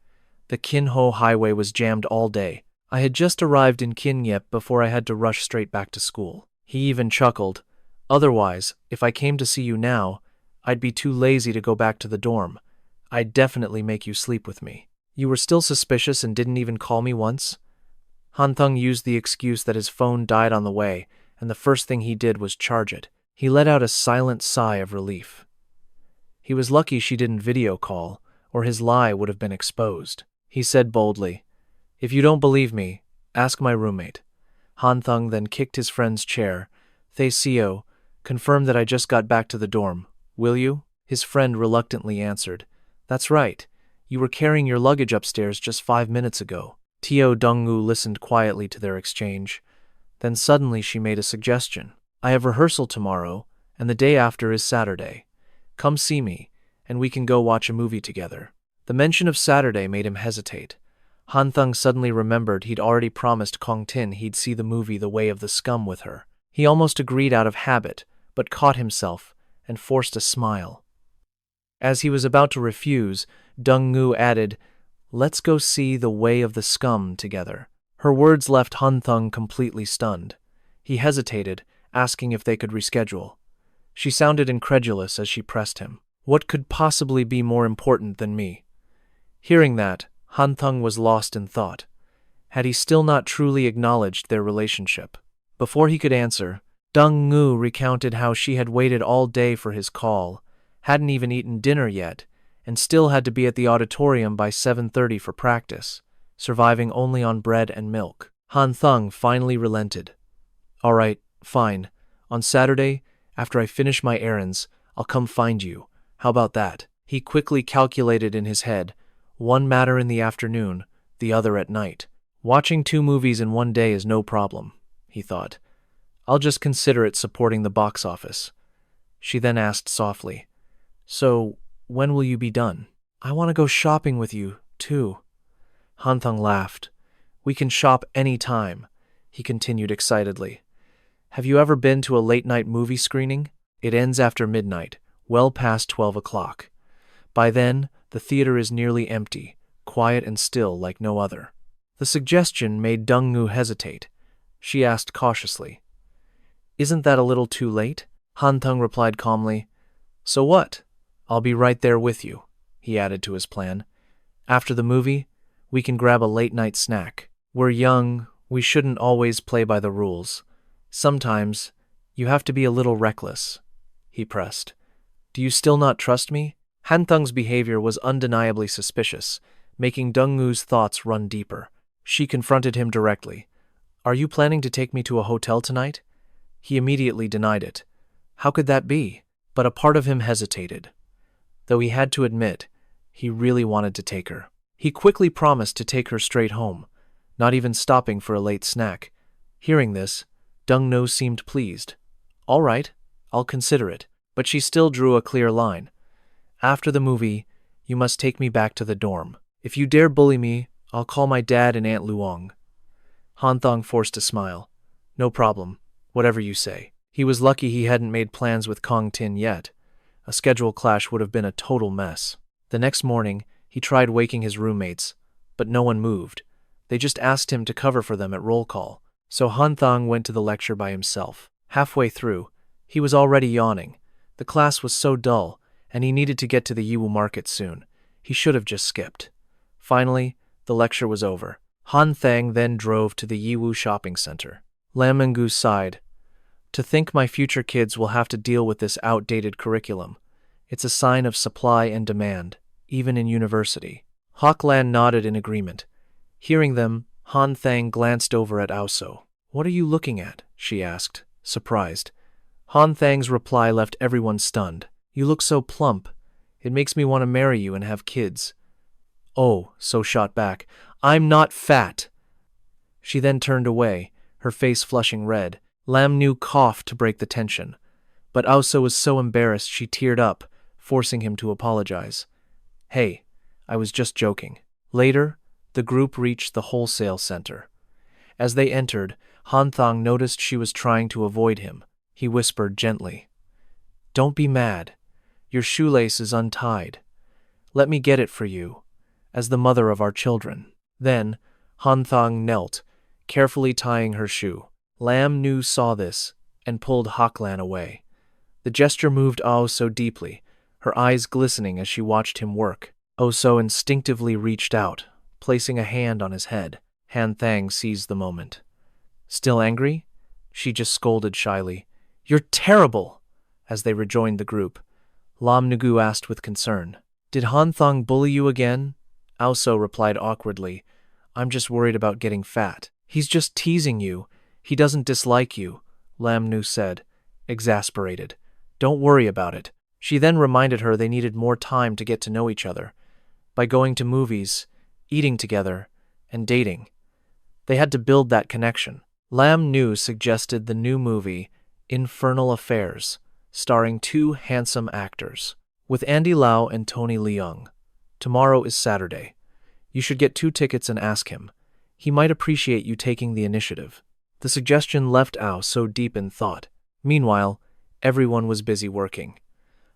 The Kinho highway was jammed all day. I had just arrived in Kien Nyep before I had to rush straight back to school. He even chuckled. Otherwise, if I came to see you now, I'd be too lazy to go back to the dorm. I'd definitely make you sleep with me. You were still suspicious and didn't even call me once? Han Thang used the excuse that his phone died on the way, and the first thing he did was charge it. He let out a silent sigh of relief. He was lucky she didn't video call, or his lie would have been exposed. He said boldly, If you don't believe me, ask my roommate. Han Thang then kicked his friend's chair. Thay Seo, confirm that I just got back to the dorm, will you? His friend reluctantly answered, That's right. You were carrying your luggage upstairs just 5 minutes ago. Teo Dong-ngu listened quietly to their exchange. Then suddenly she made a suggestion. I have rehearsal tomorrow, and the day after is Saturday. Come see me, and we can go watch a movie together. The mention of Saturday made him hesitate. Han Thang suddenly remembered he'd already promised Kong Tin he'd see the movie The Way of the Scum with her. He almost agreed out of habit, but caught himself and forced a smile. As he was about to refuse, Dong-ngu added, Let's go see The Way of the Scum together. Her words left Han Thang completely stunned. He hesitated, asking if they could reschedule. She sounded incredulous as she pressed him. What could possibly be more important than me? Hearing that, Han Thang was lost in thought. Had he still not truly acknowledged their relationship? Before he could answer, Dong-ngu recounted how she had waited all day for his call, hadn't even eaten dinner yet, and still had to be at the auditorium by 7:30 for practice, surviving only on bread and milk. Han Thang finally relented. All right, fine. On Saturday, after I finish my errands, I'll come find you. How about that? He quickly calculated in his head, one matter in the afternoon, the other at night. Watching 2 movies in one day is no problem, he thought. I'll just consider it supporting the box office. She then asked softly, So, when will you be done? I want to go shopping with you, too. Han Thang laughed. We can shop any time, he continued excitedly. Have you ever been to a late-night movie screening? It ends after midnight, well past 12 o'clock. By then, the theater is nearly empty, quiet and still like no other. The suggestion made Dongnu hesitate. She asked cautiously, "Isn't that a little too late?" Han Thang replied calmly, "So what? I'll be right there with you," he added to his plan. "After the movie, we can grab a late-night snack. We're young, we shouldn't always play by the rules. Sometimes, you have to be a little reckless," he pressed. "Do you still not trust me?" Han Thang's behavior was undeniably suspicious, making Dongnu's thoughts run deeper. She confronted him directly. "Are you planning to take me to a hotel tonight?" He immediately denied it. How could that be? But a part of him hesitated. Though he had to admit, he really wanted to take her. He quickly promised to take her straight home, not even stopping for a late snack. Hearing this, Dongnu seemed pleased. "All right, I'll consider it." But she still drew a clear line. "After the movie, you must take me back to the dorm. If you dare bully me, I'll call my dad and Aunt Luong." Han Thang forced a smile. "No problem, whatever you say." He was lucky he hadn't made plans with Kong Tin yet. A schedule clash would have been a total mess. The next morning, he tried waking his roommates, but no one moved. They just asked him to cover for them at roll call. So Han Thang went to the lecture by himself. Halfway through, he was already yawning. The class was so dull, and he needed to get to the Yiwu market soon. He should have just skipped. Finally, the lecture was over. Han Thang then drove to the Yiwu shopping center. Lam Mingu sighed. "To think my future kids will have to deal with this outdated curriculum. It's a sign of supply and demand, even in university." Hok Lan nodded in agreement. Hearing them, Han Thang glanced over at Aoso. "What are you looking at?" she asked, surprised. Han Thang's reply left everyone stunned. "You look so plump. It makes me want to marry you and have kids." "Oh," So shot back, "I'm not fat." She then turned away, her face flushing red. Lam Nu coughed to break the tension, but Aoso was so embarrassed she teared up, forcing him to apologize. "Hey, I was just joking." Later, the group reached the wholesale center. As they entered, Han Thang noticed she was trying to avoid him. He whispered gently, "Don't be mad. Your shoelace is untied. Let me get it for you, as the mother of our children." Then, Han Thang knelt, carefully tying her shoe. Lam Nu saw this and pulled Hok Lan away. The gesture moved So deeply, her eyes glistening as she watched him work. So instinctively reached out, placing a hand on his head. Han Thang seized the moment. "Still angry?" She just scolded shyly. "You're terrible!" As they rejoined the group, Lam Nugu asked with concern, "Did Han Thang bully you again?" So replied awkwardly, "I'm just worried about getting fat." "He's just teasing you. He doesn't dislike you," Lam Nu said, exasperated. "Don't worry about it." She then reminded her they needed more time to get to know each other, by going to movies, eating together, and dating. They had to build that connection. Lam Nu suggested the new movie, Infernal Affairs, starring two handsome actors, with Andy Lau and Tony Leung. Tomorrow is Saturday. You should get 2 tickets and ask him. He might appreciate you taking the initiative. The suggestion left so deep in thought. Meanwhile, everyone was busy working.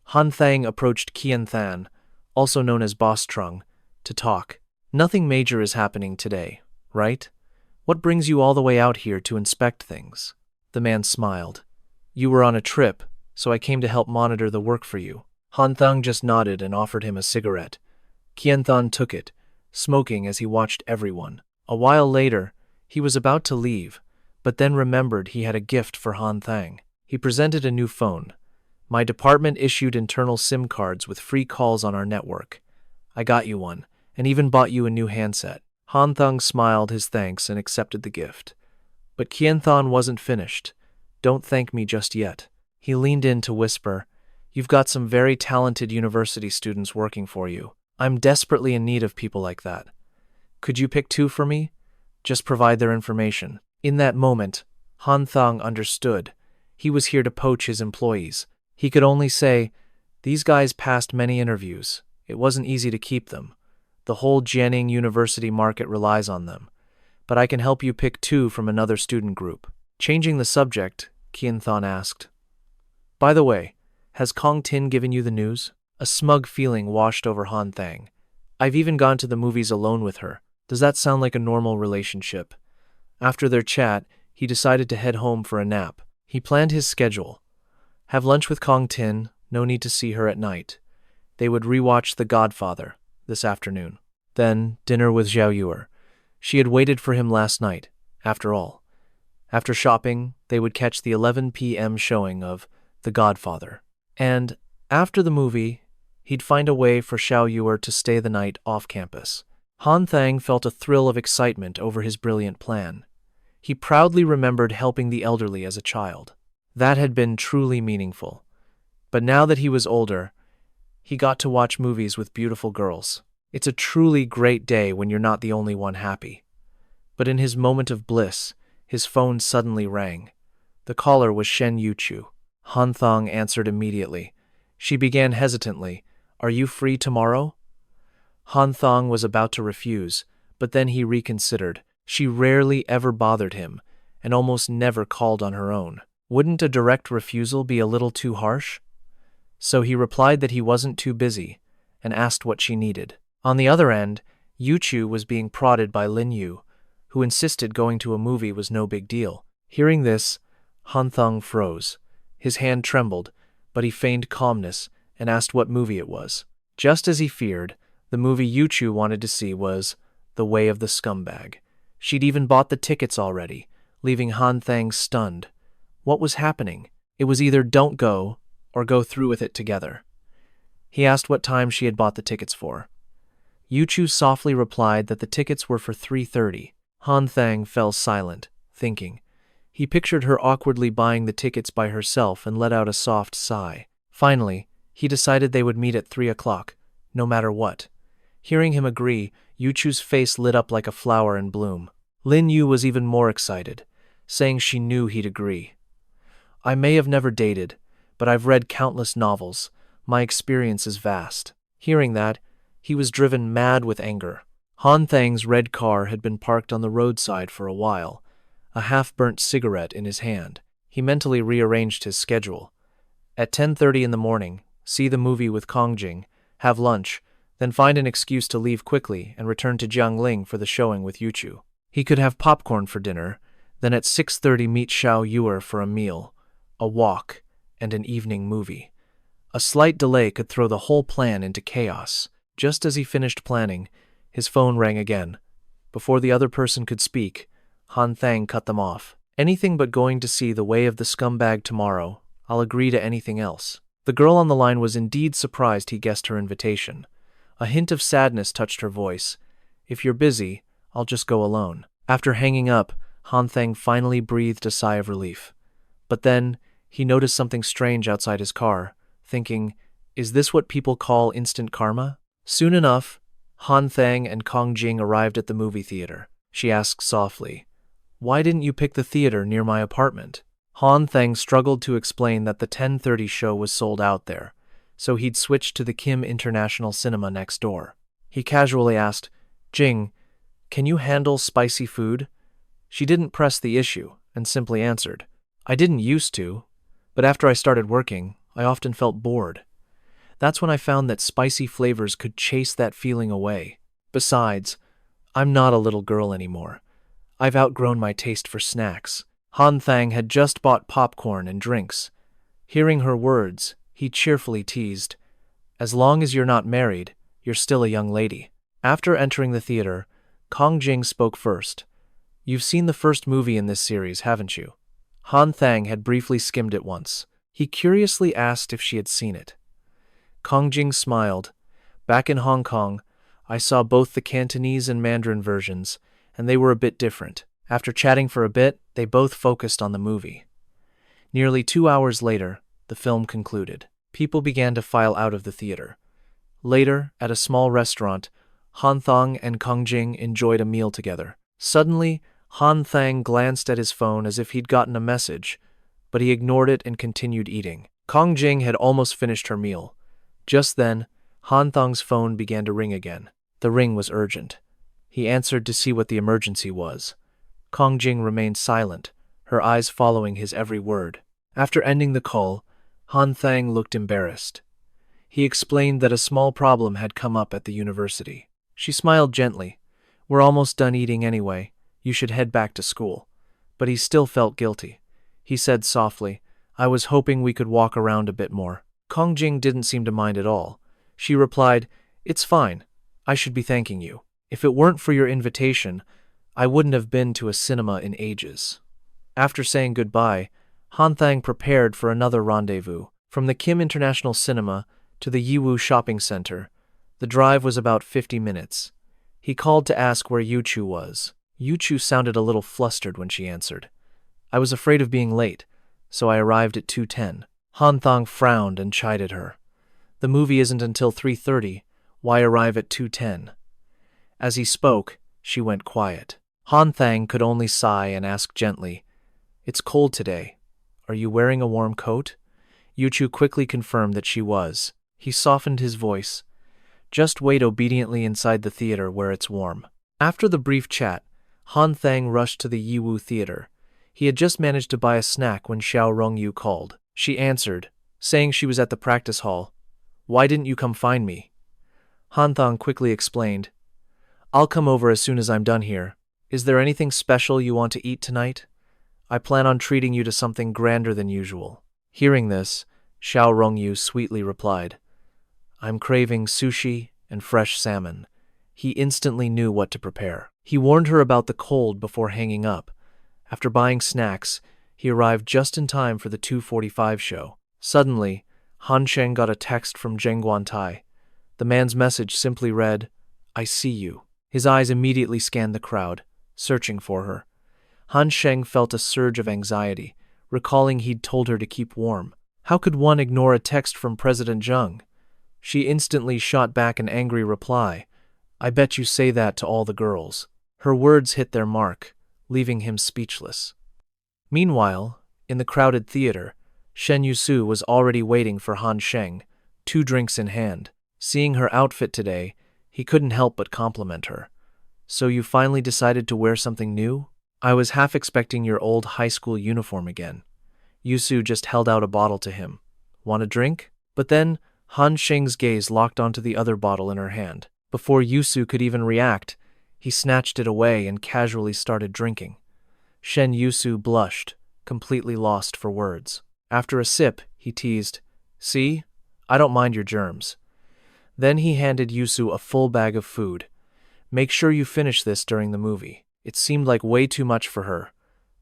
Han Thang approached Kian Than, also known as Boss Trung, to talk. "Nothing major is happening today, right? What brings you all the way out here to inspect things?" The man smiled. "You were on a trip, so I came to help monitor the work for you." Han Thang just nodded and offered him a cigarette. Kian Than took it, smoking as he watched everyone. A while later, he was about to leave, but then remembered he had a gift for Han Thang. He presented a new phone. "My department issued internal SIM cards with free calls on our network. I got you one, and even bought you a new handset." Han Thang smiled his thanks and accepted the gift. But Kian Than wasn't finished. "Don't thank me just yet." He leaned in to whisper, "You've got some very talented university students working for you. I'm desperately in need of people like that. Could you pick 2 for me? Just provide their information." In that moment, Han Thang understood. He was here to poach his employees. He could only say, "These guys passed many interviews. It wasn't easy to keep them. The whole Jianing University market relies on them. But I can help you pick 2 from another student group." Changing the subject, Kian Than asked, "By the way, has Kong Tin given you the news?" A smug feeling washed over Han Thang. I've even gone to the movies alone with her. Does that sound like a normal relationship? After their chat, he decided to head home for a nap. He planned his schedule. Have lunch with Kong Tin, no need to see her at night. They would rewatch The Godfather this afternoon. Then, dinner with Zhao Yuer. She had waited for him last night, after all. After shopping, they would catch the 11 p.m. showing of The Godfather. And, after the movie, he'd find a way for Zhao Yuer to stay the night off campus. Han Thang felt a thrill of excitement over his brilliant plan. He proudly remembered helping the elderly as a child. That had been truly meaningful. But now that he was older, he got to watch movies with beautiful girls. It's a truly great day when you're not the only one happy. But in his moment of bliss, his phone suddenly rang. The caller was Shen Yuchu. Han Thang answered immediately. She began hesitantly, "Are you free tomorrow?" Han Thang was about to refuse, but then he reconsidered. She rarely ever bothered him, and almost never called on her own. Wouldn't a direct refusal be a little too harsh? So he replied that he wasn't too busy, and asked what she needed. On the other end, Yuchu was being prodded by Lin Yu, who insisted going to a movie was no big deal. Hearing this, Han Thang froze. His hand trembled, but he feigned calmness and asked what movie it was. Just as he feared, the movie Yuchu wanted to see was The Way of the Scumbag. She'd even bought the tickets already, leaving Han Thang stunned. What was happening? It was either don't go or go through with it together. He asked what time she had bought the tickets for. Yuchu softly replied that the tickets were for 3:30. Han Thang fell silent, thinking. He pictured her awkwardly buying the tickets by herself and let out a soft sigh. Finally, he decided they would meet at 3 o'clock, no matter what. Hearing him agree, Yuchu's face lit up like a flower in bloom. Lin Yu was even more excited, saying she knew he'd agree. I may have never dated, but I've read countless novels. My experience is vast. Hearing that, he was driven mad with anger. Han Thang's red car had been parked on the roadside for a while, a half-burnt cigarette in his hand. He mentally rearranged his schedule. At 10:30 in the morning, see the movie with Kongjing, have lunch, then find an excuse to leave quickly and return to Jiangling for the showing with Yuchu. He could have popcorn for dinner, then at 6:30 meet Zhao Yuer for a meal, a walk, and an evening movie. A slight delay could throw the whole plan into chaos. Just as he finished planning, his phone rang again. Before the other person could speak, Han Thang cut them off. Anything but going to see The Way of the Scumbag tomorrow. I'll agree to anything else. The girl on the line was indeed surprised he guessed her invitation. A hint of sadness touched her voice. If you're busy, I'll just go alone. After hanging up, Han Thang finally breathed a sigh of relief. But then, he noticed something strange outside his car, thinking, is this what people call instant karma? Soon enough, Han Thang and Kongjing arrived at the movie theater. She asked softly, "Why didn't you pick the theater near my apartment?" Han Thang struggled to explain that the 10:30 show was sold out there, so he'd switched to the Kim International Cinema next door. He casually asked, "Jing, can you handle spicy food?" She didn't press the issue and simply answered, "I didn't used to, but after I started working, I often felt bored. That's when I found that spicy flavors could chase that feeling away. Besides, I'm not a little girl anymore. I've outgrown my taste for snacks." Han Thang had just bought popcorn and drinks. Hearing her words, he cheerfully teased, "As long as you're not married, you're still a young lady." After entering the theater, Kongjing spoke first. "You've seen the first movie in this series, haven't you?" Han Thang had briefly skimmed it once. He curiously asked if she had seen it. Kongjing smiled. "Back in Hong Kong, I saw both the Cantonese and Mandarin versions, and they were a bit different." After chatting for a bit, they both focused on the movie. Nearly 2 hours later, the film concluded. People began to file out of the theater. Later, at a small restaurant, Han Thang and Kongjing enjoyed a meal together. Suddenly, Han Thang glanced at his phone as if he'd gotten a message, but he ignored it and continued eating. Kongjing had almost finished her meal. Just then, Han Thang's phone began to ring again. The ring was urgent. He answered to see what the emergency was. Kongjing remained silent, her eyes following his every word. After ending the call, Han Thang looked embarrassed. He explained that a small problem had come up at the university. She smiled gently. We're almost done eating anyway. You should head back to school. But he still felt guilty. He said softly, I was hoping we could walk around a bit more. Kong Jing didn't seem to mind at all. She replied, It's fine. I should be thanking you. If it weren't for your invitation, I wouldn't have been to a cinema in ages. After saying goodbye, Han Thang prepared for another rendezvous. From the Kim International Cinema to the Yiwu Shopping Center, the drive was about 50 minutes. He called to ask where Yuchu was. Yuchu sounded a little flustered when she answered. I was afraid of being late, so I arrived at 2:10. Han Thang frowned and chided her. The movie isn't until 3:30. Why arrive at 2:10? As he spoke, she went quiet. Han Thang could only sigh and ask gently, It's cold today. Are you wearing a warm coat? Yuchu quickly confirmed that she was. He softened his voice. Just wait obediently inside the theater where it's warm. After the brief chat, Han Thang rushed to the Yiwu Theater. He had just managed to buy a snack when Xiao Rongyu called. She answered, saying she was at the practice hall. Why didn't you come find me? Han Thang quickly explained, I'll come over as soon as I'm done here. Is there anything special you want to eat tonight? I plan on treating you to something grander than usual. Hearing this, Xiao Rongyu sweetly replied, I'm craving sushi and fresh salmon. He instantly knew what to prepare. He warned her about the cold before hanging up. After buying snacks, he arrived just in time for the 2:45 show. Suddenly, Han Sheng got a text from Zheng Guantai. The man's message simply read, I see you. His eyes immediately scanned the crowd, searching for her. Han Sheng felt a surge of anxiety, recalling he'd told her to keep warm. How could one ignore a text from President Zheng? She instantly shot back an angry reply. I bet you say that to all the girls. Her words hit their mark, leaving him speechless. Meanwhile, in the crowded theater, Shen Yusu was already waiting for Han Sheng, 2 drinks in hand. Seeing her outfit today, he couldn't help but compliment her. So you finally decided to wear something new? I was half expecting your old high school uniform again. Yusu just held out a bottle to him. Want a drink? But then, Han Sheng's gaze locked onto the other bottle in her hand. Before Yusu could even react, he snatched it away and casually started drinking. Shen Yusu blushed, completely lost for words. After a sip, he teased, See? I don't mind your germs. Then he handed Yusu a full bag of food. Make sure you finish this during the movie. It seemed like way too much for her,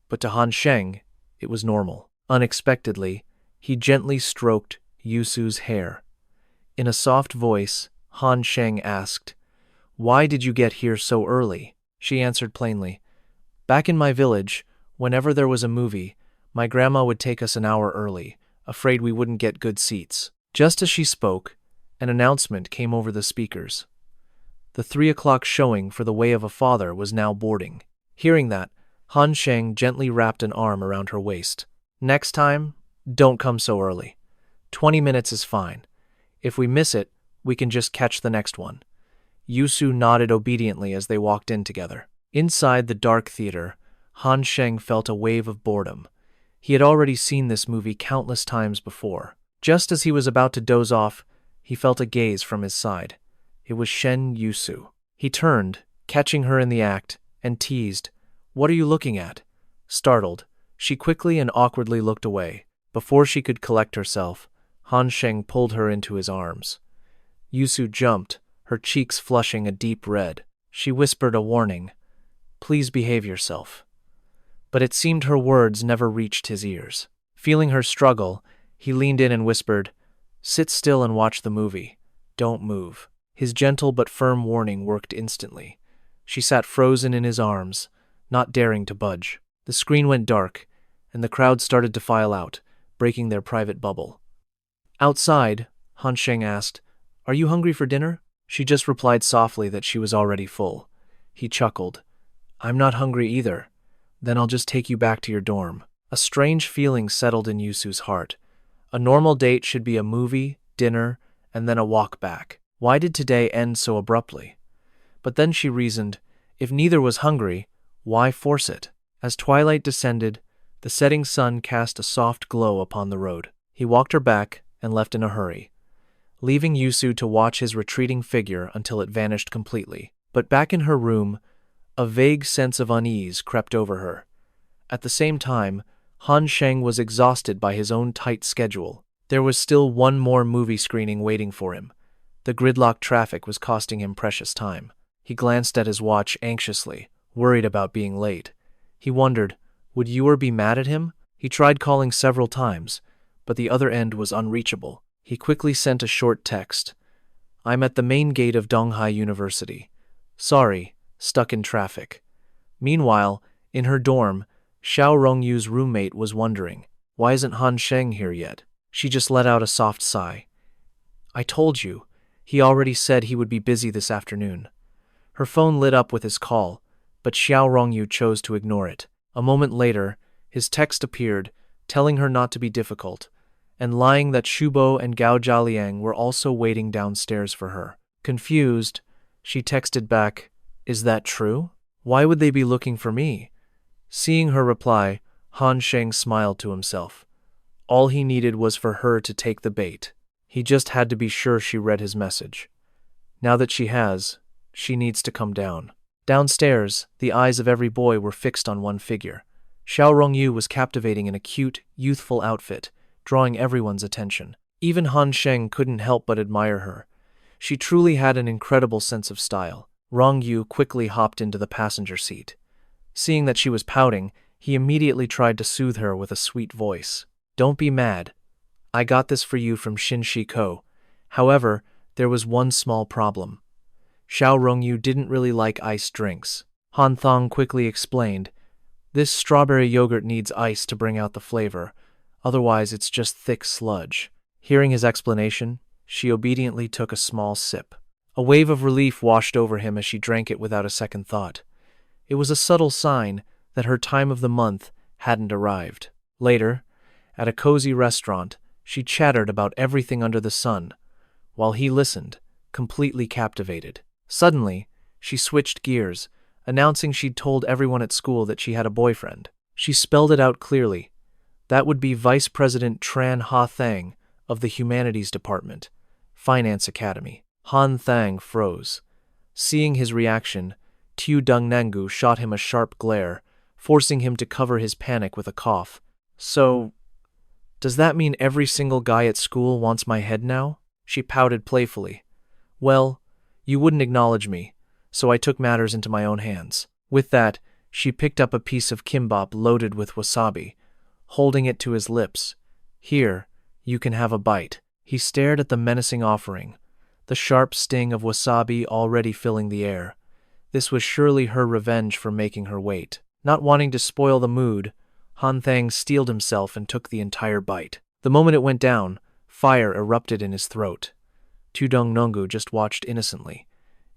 but to Han Sheng, it was normal. Unexpectedly, he gently stroked Yusu's hair. In a soft voice, Han Sheng asked, Why did you get here so early? She answered plainly, Back in my village, whenever there was a movie, my grandma would take us an hour early, afraid we wouldn't get good seats. Just as she spoke, an announcement came over the speakers. The 3 o'clock showing for The Way of a Father was now boarding. Hearing that, Han Sheng gently wrapped an arm around her waist. Next time, don't come so early. 20 minutes is fine. If we miss it, we can just catch the next one. Yusu nodded obediently as they walked in together. Inside the dark theater, Han Sheng felt a wave of boredom. He had already seen this movie countless times before. Just as he was about to doze off, he felt a gaze from his side. It was Shen Yusu. He turned, catching her in the act, and teased, What are you looking at? Startled, she quickly and awkwardly looked away. Before she could collect herself, Han Sheng pulled her into his arms. Yusu jumped, her cheeks flushing a deep red. She whispered a warning, Please behave yourself. But it seemed her words never reached his ears. Feeling her struggle, he leaned in and whispered, Sit still and watch the movie. Don't move. His gentle but firm warning worked instantly. She sat frozen in his arms, not daring to budge. The screen went dark, and the crowd started to file out, breaking their private bubble. Outside, Han Sheng asked, Are you hungry for dinner? She just replied softly that she was already full. He chuckled, I'm not hungry either. Then I'll just take you back to your dorm. A strange feeling settled in Yusu's heart. A normal date should be a movie, dinner, and then a walk back. Why did today end so abruptly? But then she reasoned, if neither was hungry, why force it? As twilight descended, the setting sun cast a soft glow upon the road. He walked her back and left in a hurry. leaving Yusu to watch his retreating figure until it vanished completely. But back in her room, a vague sense of unease crept over her. At the same time, Han Sheng was exhausted by his own tight schedule. There was still one more movie screening waiting for him. The gridlock traffic was costing him precious time. He glanced at his watch anxiously, worried about being late. He wondered, would Yor be mad at him? He tried calling several times, but the other end was unreachable. He quickly sent a short text. I'm at the main gate of Donghai University. Sorry, stuck in traffic. Meanwhile, in her dorm, Xiao Rongyu's roommate was wondering, why isn't Han Sheng here yet? She just let out a soft sigh. I told you, he already said he would be busy this afternoon. Her phone lit up with his call, but Xiao Rongyu chose to ignore it. A moment later, his text appeared, telling her not to be difficult, and lying that Shubo and Gao Jialiang were also waiting downstairs for her. Confused, she texted back, Is that true? Why would they be looking for me? Seeing her reply, Han Sheng smiled to himself. All he needed was for her to take the bait. He just had to be sure she read his message. Now that she has, she needs to come down. Downstairs, the eyes of every boy were fixed on one figure. Xiao Rongyu was captivating in a cute, youthful outfit, drawing everyone's attention. Even Han Sheng couldn't help but admire her. She truly had an incredible sense of style. Rongyu quickly hopped into the passenger seat. Seeing that she was pouting, he immediately tried to soothe her with a sweet voice. Don't be mad. I got this for you from Shin Shiko. However, there was one small problem. Xiao Rongyu didn't really like iced drinks. Han Thang quickly explained, This strawberry yogurt needs ice to bring out the flavor, otherwise it's just thick sludge. Hearing his explanation, she obediently took a small sip. A wave of relief washed over him as she drank it without a second thought. It was a subtle sign that her time of the month hadn't arrived. Later, at a cozy restaurant, she chattered about everything under the sun, while he listened, completely captivated. Suddenly, she switched gears, announcing she'd told everyone at school that she had a boyfriend. She spelled it out clearly. That would be Vice President Tran Han Thang of the Humanities Department, Finance Academy. Han Thang froze. Seeing his reaction, Tu Dungnangu shot him a sharp glare, forcing him to cover his panic with a cough. So, does that mean every single guy at school wants my head now? She pouted playfully. Well, you wouldn't acknowledge me, so I took matters into my own hands. With that, she picked up a piece of kimbap loaded with wasabi, holding it to his lips. Here, you can have a bite. He stared at the menacing offering, the sharp sting of wasabi already filling the air. This was surely her revenge for making her wait. Not wanting to spoil the mood, Han Thang steeled himself and took the entire bite. The moment it went down, fire erupted in his throat. Tudong Nungu just watched innocently.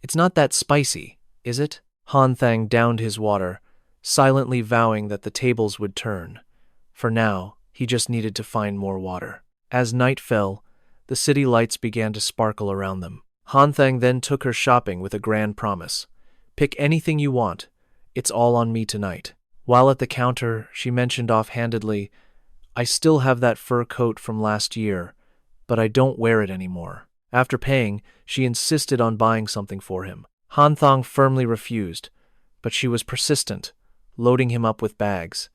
It's not that spicy, is it? Han Thang downed his water, silently vowing that the tables would turn. For now, he just needed to find more water. As night fell, the city lights began to sparkle around them. Han Thang then took her shopping with a grand promise. Pick anything you want. It's all on me tonight. While at the counter, she mentioned offhandedly, I still have that fur coat from last year, but I don't wear it anymore. After paying, she insisted on buying something for him. Han Thang firmly refused, but she was persistent, loading him up with bags.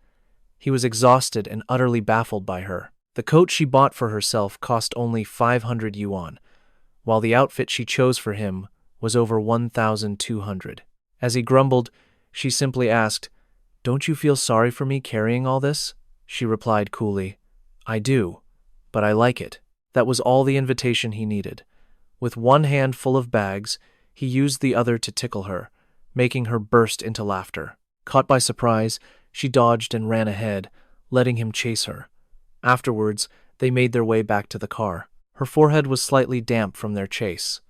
He was exhausted and utterly baffled by her. The coat she bought for herself cost only 500 yuan, while the outfit she chose for him was over 1,200. As he grumbled, she simply asked, Don't you feel sorry for me carrying all this? She replied coolly, I do, but I like it. That was all the invitation he needed. With one hand full of bags, he used the other to tickle her, making her burst into laughter. Caught by surprise, she dodged and ran ahead, letting him chase her. Afterwards, they made their way back to the car. Her forehead was slightly damp from their chase.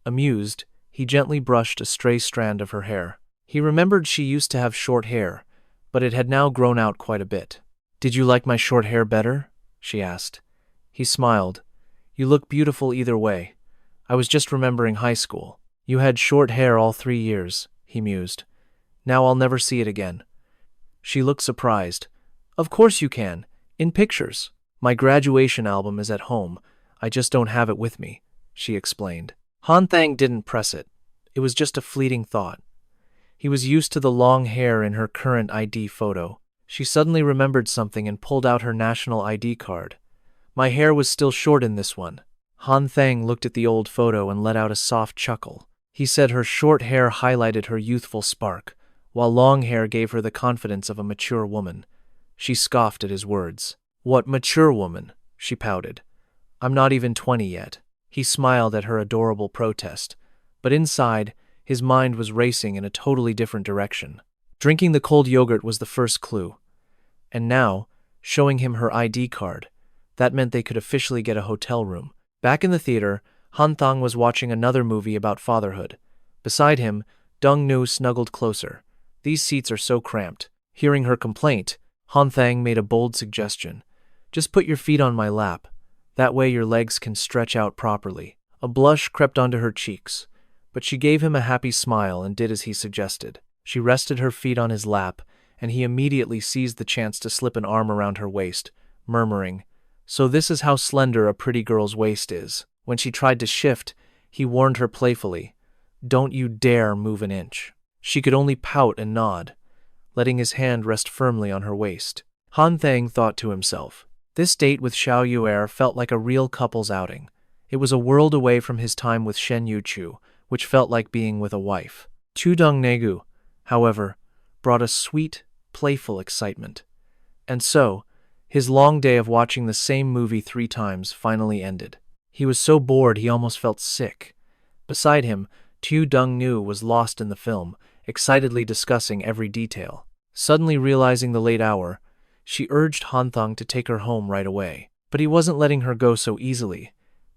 Amused, he gently brushed a stray strand of her hair. He remembered she used to have short hair, but it had now grown out quite a bit. Did you like my short hair better? She asked. He smiled. You look beautiful either way. I was just remembering high school. You had short hair all 3 years, he mused. Now I'll never see it again. She looked surprised. Of course you can. In pictures. My graduation album is at home. I just don't have it with me. she explained. Han Thang didn't press it. It was just a fleeting thought. He was used to the long hair in her current ID photo. She suddenly remembered something and pulled out her national ID card. My hair was still short in this one. Han Thang looked at the old photo and let out a soft chuckle. He said her short hair highlighted her youthful spark, while long hair gave her the confidence of a mature woman. She scoffed at his words. What mature woman? She pouted. I'm not even 20 yet. He smiled at her adorable protest, but inside, his mind was racing in a totally different direction. Drinking the cold yogurt was the first clue. And now, showing him her ID card, that meant they could officially get a hotel room. Back in the theater, Han Thang was watching another movie about fatherhood. Beside him, Dong Nu snuggled closer. These seats are so cramped. Hearing her complaint, Han Thang made a bold suggestion. Just put your feet on my lap. That way your legs can stretch out properly. A blush crept onto her cheeks, but she gave him a happy smile and did as he suggested. She rested her feet on his lap, and he immediately seized the chance to slip an arm around her waist, murmuring, "So this is how slender a pretty girl's waist is." When she tried to shift, he warned her playfully, "Don't you dare move an inch." She could only pout and nod, letting his hand rest firmly on her waist. Han Thang thought to himself, this date with Xiao Yuer felt like a real couple's outing. It was a world away from his time with Shen Yuchu, which felt like being with a wife. Chu Dong Negu, however, brought a sweet, playful excitement. And so, his long day of watching the same movie 3 times finally ended. He was so bored he almost felt sick. Beside him, Tu Dong Nu was lost in the film, excitedly discussing every detail. Suddenly realizing the late hour, she urged Han Thang to take her home right away. But he wasn't letting her go so easily.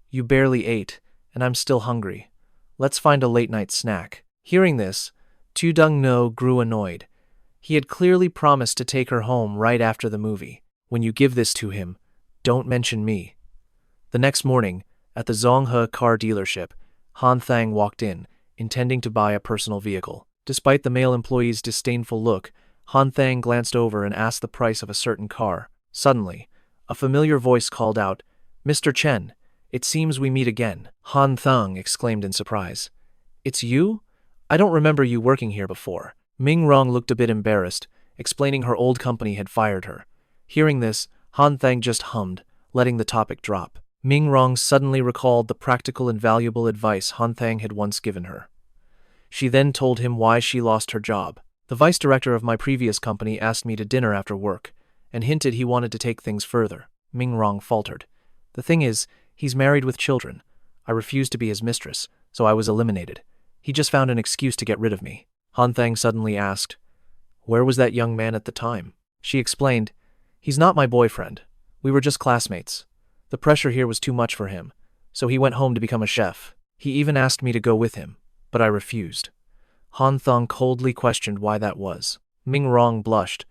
"You barely ate, and I'm still hungry. Let's find a late-night snack." Hearing this, Tu Dong Nu grew annoyed. He had clearly promised to take her home right after the movie. "When you give this to him, don't mention me." The next morning, at the Zhonghe car dealership, Han Thang walked in, intending to buy a personal vehicle. Despite the male employee's disdainful look, Han Thang glanced over and asked the price of a certain car. Suddenly, a familiar voice called out, "Mr. Chen, it seems we meet again." Han Thang exclaimed in surprise. "It's you? I don't remember you working here before." Ming Rong looked a bit embarrassed, explaining her old company had fired her. Hearing this, Han Thang just hummed, letting the topic drop. Ming Rong suddenly recalled the practical and valuable advice Han Thang had once given her. She then told him why she lost her job. "The vice director of my previous company asked me to dinner after work, and hinted he wanted to take things further." Ming Rong faltered. "The thing is, he's married with children. I refused to be his mistress, so I was eliminated. He just found an excuse to get rid of me." Han Thang suddenly asked, "Where was that young man at the time?" She explained, "He's not my boyfriend. We were just classmates. The pressure here was too much for him, so he went home to become a chef. He even asked me to go with him, but I refused." Han Thang coldly questioned why that was. Ming Rong blushed.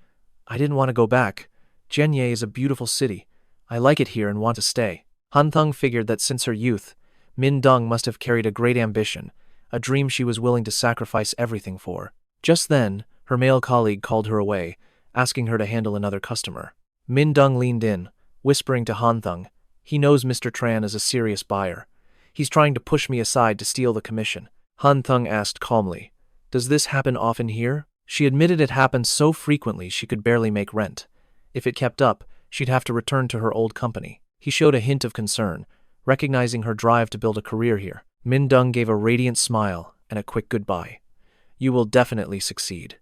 "I didn't want to go back. Jianye is a beautiful city. I like it here and want to stay." Han Thang figured that since her youth, Min Dong must have carried a great ambition, a dream she was willing to sacrifice everything for. Just then, her male colleague called her away, asking her to handle another customer. Min Dong leaned in, whispering to Han Thang, "He knows Mr. Tran is a serious buyer. He's trying to push me aside to steal the commission." Han Thang asked calmly, "Does this happen often here?" She admitted it happened so frequently she could barely make rent. If it kept up, she'd have to return to her old company. He showed a hint of concern, recognizing her drive to build a career here. Min Dong gave a radiant smile and a quick goodbye. "You will definitely succeed."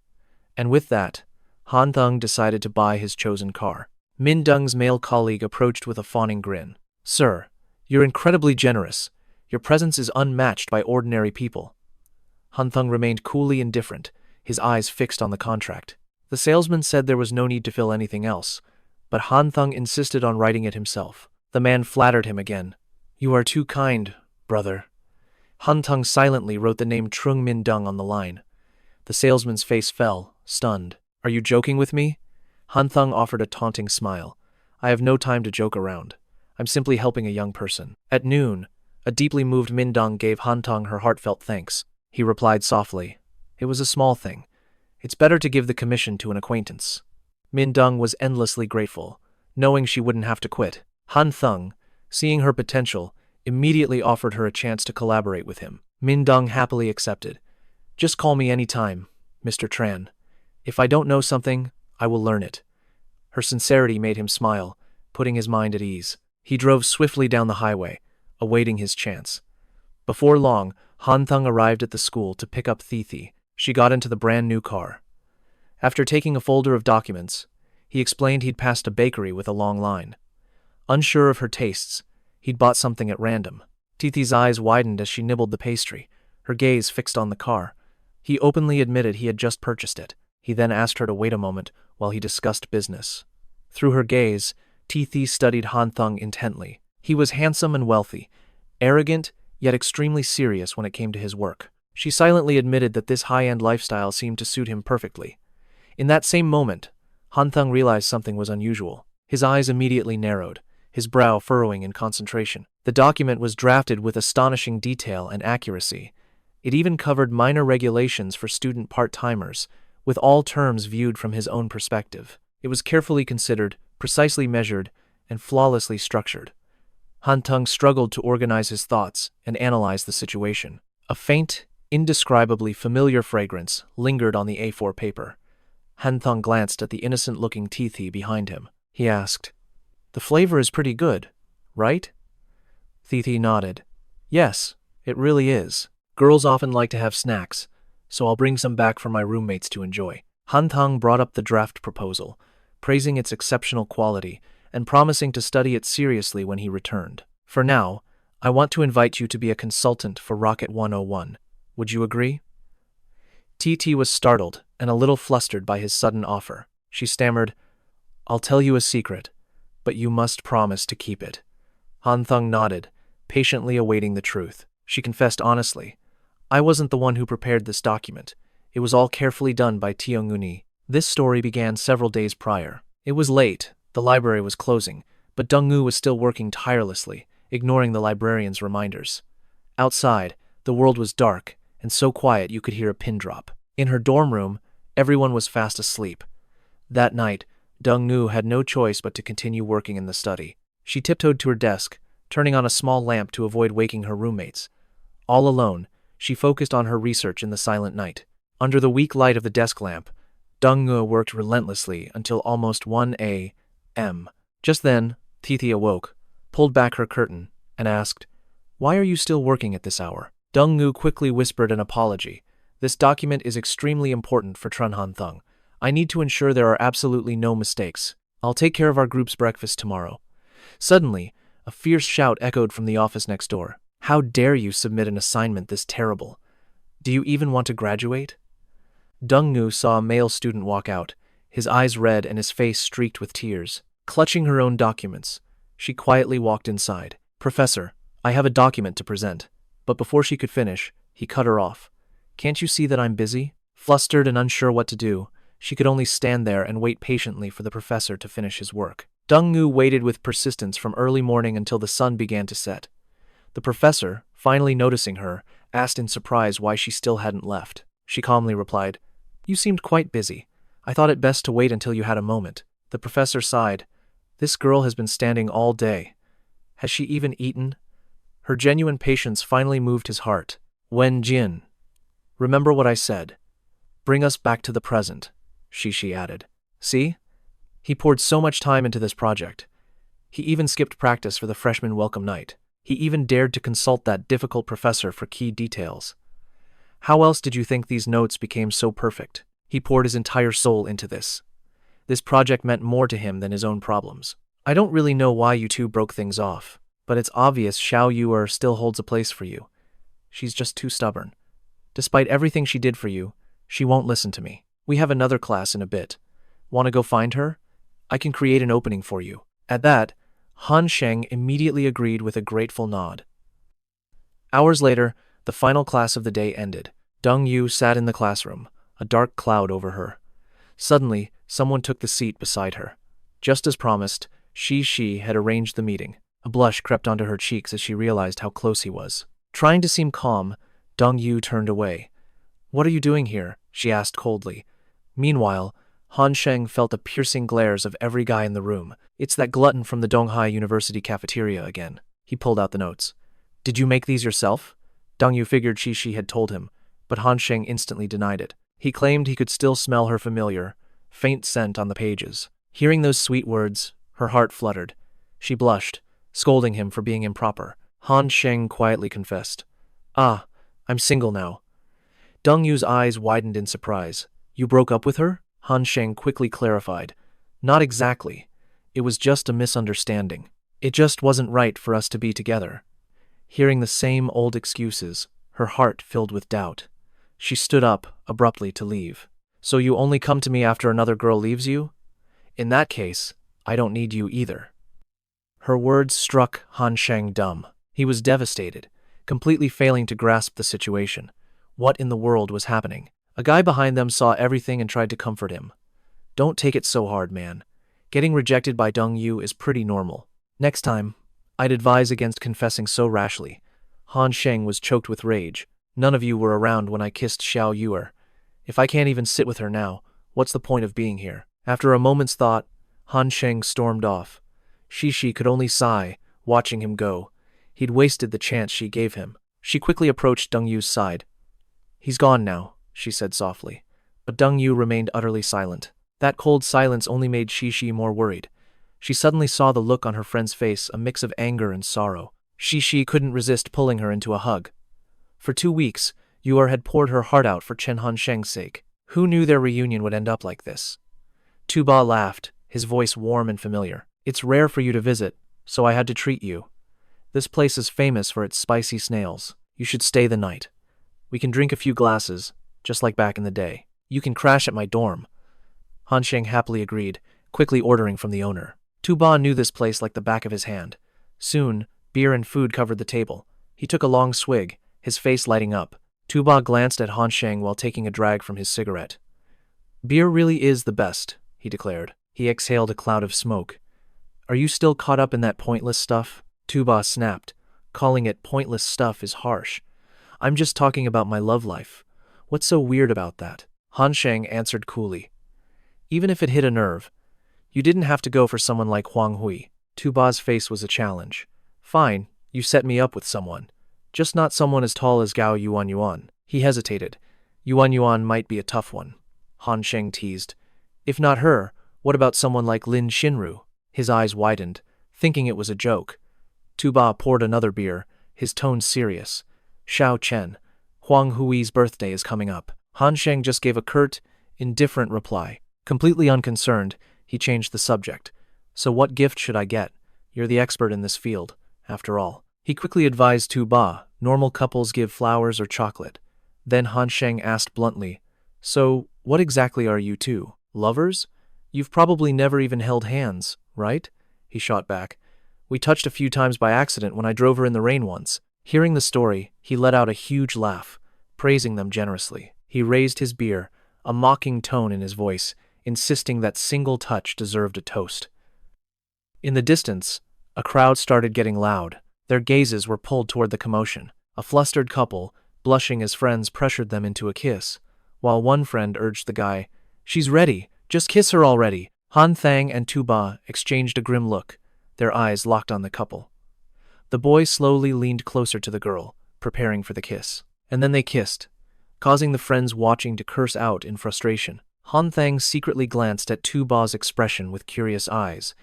And with that, Han Thang decided to buy his chosen car. Min Dong's male colleague approached with a fawning grin. "Sir, you're incredibly generous. Your presence is unmatched by ordinary people." Han Thang remained coolly indifferent, his eyes fixed on the contract. The salesman said there was no need to fill anything else, but Han Thang insisted on writing it himself. The man flattered him again. "You are too kind, brother." Han Thang silently wrote the name Trung Min Dong on the line. The salesman's face fell, stunned. "Are you joking with me?" Han Thang offered a taunting smile. "I have no time to joke around. I'm simply helping a young person." At noon, a deeply moved Min Dong gave Han Thang her heartfelt thanks. He replied softly, "It was a small thing. It's better to give the commission to an acquaintance." Min Dong was endlessly grateful, knowing she wouldn't have to quit. Han Thang, seeing her potential, immediately offered her a chance to collaborate with him. Min Dong happily accepted. Just call me any time, Mr. Tran. If I don't know something, I will learn it. Her sincerity made him smile, putting his mind at ease. He drove swiftly down the highway, awaiting his chance. Before long, Han Thang arrived at the school to pick up Thi. She got into the brand new car. After taking a folder of documents, he explained he'd passed a bakery with a long line. Unsure of her tastes, he'd bought something at random. Thi's eyes widened as she nibbled the pastry, her gaze fixed on the car. He openly admitted he had just purchased it. He then asked her to wait a moment while he discussed business. Through her gaze, Thi studied Han Thang intently. He was handsome and wealthy, arrogant, yet extremely serious when it came to his work. She silently admitted that this high-end lifestyle seemed to suit him perfectly. In that same moment, Han Thang realized something was unusual. His eyes immediately narrowed, his brow furrowing in concentration. The document was drafted with astonishing detail and accuracy. It even covered minor regulations for student part-timers, with all terms viewed from his own perspective. It was carefully considered, precisely measured, and flawlessly structured. Han Thang struggled to organize his thoughts and analyze the situation. A faint, indescribably familiar fragrance lingered on the A4 paper. Han Thang glanced at the innocent-looking Thi behind him. He asked, "The flavor is pretty good, right?" Thi nodded. "Yes, it really is. Girls often like to have snacks, so I'll bring some back for my roommates to enjoy." Han Thang brought up the draft proposal, praising its exceptional quality and promising to study it seriously when he returned. "For now, I want to invite you to be a consultant for Rocket 101. Would you agree?" T was startled and a little flustered by his sudden offer. She stammered, "I'll tell you a secret, but you must promise to keep it." Han Thang nodded, patiently awaiting the truth. She confessed honestly, "I wasn't the one who prepared this document. It was all carefully done by Tionguni." This story began several days prior. It was late, the library was closing, but Donggu was still working tirelessly, ignoring the librarian's reminders. Outside, the world was dark, and so quiet you could hear a pin drop. In her dorm room, everyone was fast asleep. That night, Donggu had no choice but to continue working in the study. She tiptoed to her desk, turning on a small lamp to avoid waking her roommates. All alone, she focused on her research in the silent night. Under the weak light of the desk lamp, Donggu worked relentlessly until almost 1 a.m. Just then, Thi awoke, pulled back her curtain, and asked, "Why are you still working at this hour?" Donggu quickly whispered an apology. "This document is extremely important for Tran Han Thang. I need to ensure there are absolutely no mistakes. I'll take care of our group's breakfast tomorrow." Suddenly, a fierce shout echoed from the office next door. "How dare you submit an assignment this terrible? Do you even want to graduate?" Donggu saw a male student walk out, his eyes red and his face streaked with tears. Clutching her own documents, she quietly walked inside. "Professor, I have a document to present." But before she could finish, he cut her off. "Can't you see that I'm busy?" Flustered and unsure what to do, she could only stand there and wait patiently for the professor to finish his work. Donggu waited with persistence from early morning until the sun began to set. The professor, finally noticing her, asked in surprise why she still hadn't left. She calmly replied, "You seemed quite busy. I thought it best to wait until you had a moment." The professor sighed. This girl has been standing all day. Has she even eaten? Her genuine patience finally moved his heart. "Wen Jin, remember what I said. Bring us back to the present," she added. "See? He poured so much time into this project. He even skipped practice for the freshman welcome night. He even dared to consult that difficult professor for key details. How else did you think these notes became so perfect? He poured his entire soul into this. This project meant more to him than his own problems. I don't really know why you two broke things off, but it's obvious Xiao Yuer still holds a place for you. She's just too stubborn. Despite everything she did for you, she won't listen to me. We have another class in a bit. Want to go find her? I can create an opening for you." At that, Han Sheng immediately agreed with a grateful nod. Hours later, the final class of the day ended. Dong Yu sat in the classroom, a dark cloud over her. Suddenly, someone took the seat beside her. Just as promised, Shi had arranged the meeting. A blush crept onto her cheeks as she realized how close he was. Trying to seem calm, Dong Yu turned away. "What are you doing here?" she asked coldly. Meanwhile, Han Sheng felt the piercing glares of every guy in the room. "It's that glutton from the Donghai University cafeteria again." He pulled out the notes. Did you make these yourself? Dong Yu figured Shi had told him, but Han Sheng instantly denied it. He claimed he could still smell her familiar, faint scent on the pages. Hearing those sweet words, her heart fluttered. She blushed, scolding him for being improper. Han Sheng quietly confessed. Ah, I'm single now. Dong Yu's eyes widened in surprise. You broke up with her? Han Sheng quickly clarified. Not exactly. It was just a misunderstanding. It just wasn't right for us to be together. Hearing the same old excuses, her heart filled with doubt. She stood up, abruptly, to leave. So you only come to me after another girl leaves you? In that case, I don't need you either. Her words struck Han Sheng dumb. He was devastated, completely failing to grasp the situation. What in the world was happening? A guy behind them saw everything and tried to comfort him. Don't take it so hard, man. Getting rejected by Dong Yu is pretty normal. Next time, I'd advise against confessing so rashly. Han Sheng was choked with rage. None of you were around when I kissed Xiao Yuer. If I can't even sit with her now, what's the point of being here? After a moment's thought, Han Sheng stormed off. Shi could only sigh, watching him go. He'd wasted the chance she gave him. She quickly approached Dong Yu's side. He's gone now, she said softly. But Dong Yu remained utterly silent. That cold silence only made Shi more worried. She suddenly saw the look on her friend's face, a mix of anger and sorrow. Shi couldn't resist pulling her into a hug. For 2 weeks, Yuer had poured her heart out for Chen Han Sheng's sake. Who knew their reunion would end up like this? Tu Ba laughed, his voice warm and familiar. It's rare for you to visit, so I had to treat you. This place is famous for its spicy snails. You should stay the night. We can drink a few glasses, just like back in the day. You can crash at my dorm. Han Sheng happily agreed, quickly ordering from the owner. Tu Ba knew this place like the back of his hand. Soon, beer and food covered the table. He took a long swig, his face lighting up. Tu Ba glanced at Han Sheng while taking a drag from his cigarette. Beer really is the best, he declared. He exhaled a cloud of smoke. Are you still caught up in that pointless stuff? Tu Ba snapped. Calling it pointless stuff is harsh. I'm just talking about my love life. What's so weird about that? Han Sheng answered coolly. Even if it hit a nerve, you didn't have to go for someone like Huang Hui. Tu Ba's face was a challenge. Fine, you set me up with someone. Just not someone as tall as Gao Yuan. He hesitated. Yuan might be a tough one. Han Sheng teased. If not her, what about someone like Lin Xinru? His eyes widened, thinking it was a joke. Tu Ba poured another beer, his tone serious. Xiao Chen, Huang Hui's birthday is coming up. Han Sheng just gave a curt, indifferent reply. Completely unconcerned, he changed the subject. So what gift should I get? You're the expert in this field, after all. He quickly advised Tu Ba, normal couples give flowers or chocolate. Then Han Sheng asked bluntly, so, what exactly are you two? Lovers? You've probably never even held hands, right? He shot back. We touched a few times by accident when I drove her in the rain once. Hearing the story, he let out a huge laugh, praising them generously. He raised his beer, a mocking tone in his voice, insisting that single touch deserved a toast. In the distance, a crowd started getting loud. Their gazes were pulled toward the commotion. A flustered couple, blushing as friends, pressured them into a kiss, while one friend urged the guy, She's ready, just kiss her already. Han Thang and Tu Ba exchanged a grim look, their eyes locked on the couple. The boy slowly leaned closer to the girl, preparing for the kiss. And then they kissed, causing the friends watching to curse out in frustration. Han Thang secretly glanced at Tu Ba's expression with curious eyes.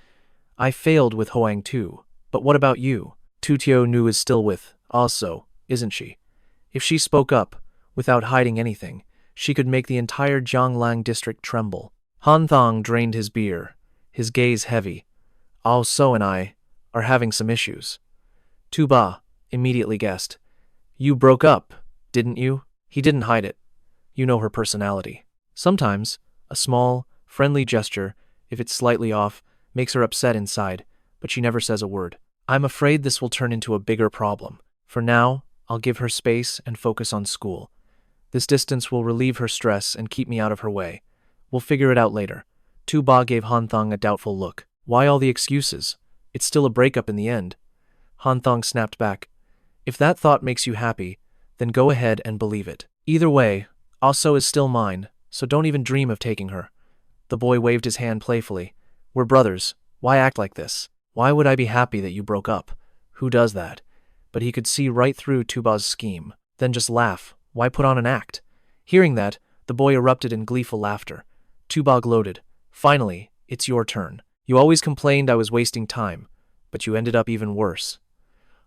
I failed with Hoang too, but what about you? Tu Tio Nu is still with, also, isn't she? If she spoke up, without hiding anything, she could make the entire Jianglang district tremble. Han Thang drained his beer, his gaze heavy. Ao So and I are having some issues. Tu Ba immediately guessed. You broke up, didn't you? He didn't hide it. You know her personality. Sometimes, a small, friendly gesture, if it's slightly off, makes her upset inside, but she never says a word. I'm afraid this will turn into a bigger problem. For now, I'll give her space and focus on school. This distance will relieve her stress and keep me out of her way. We'll figure it out later. Tu Ba gave Han Thang a doubtful look. Why all the excuses? It's still a breakup in the end. Han Thang snapped back. If that thought makes you happy, then go ahead and believe it. Either way, Also is still mine, so don't even dream of taking her. The boy waved his hand playfully. We're brothers. Why act like this? Why would I be happy that you broke up? Who does that? but he could see right through Tuba's scheme. Then just laugh. Why put on an act? Hearing that, the boy erupted in gleeful laughter. Tuba gloated. Finally, it's your turn. You always complained I was wasting time, but you ended up even worse.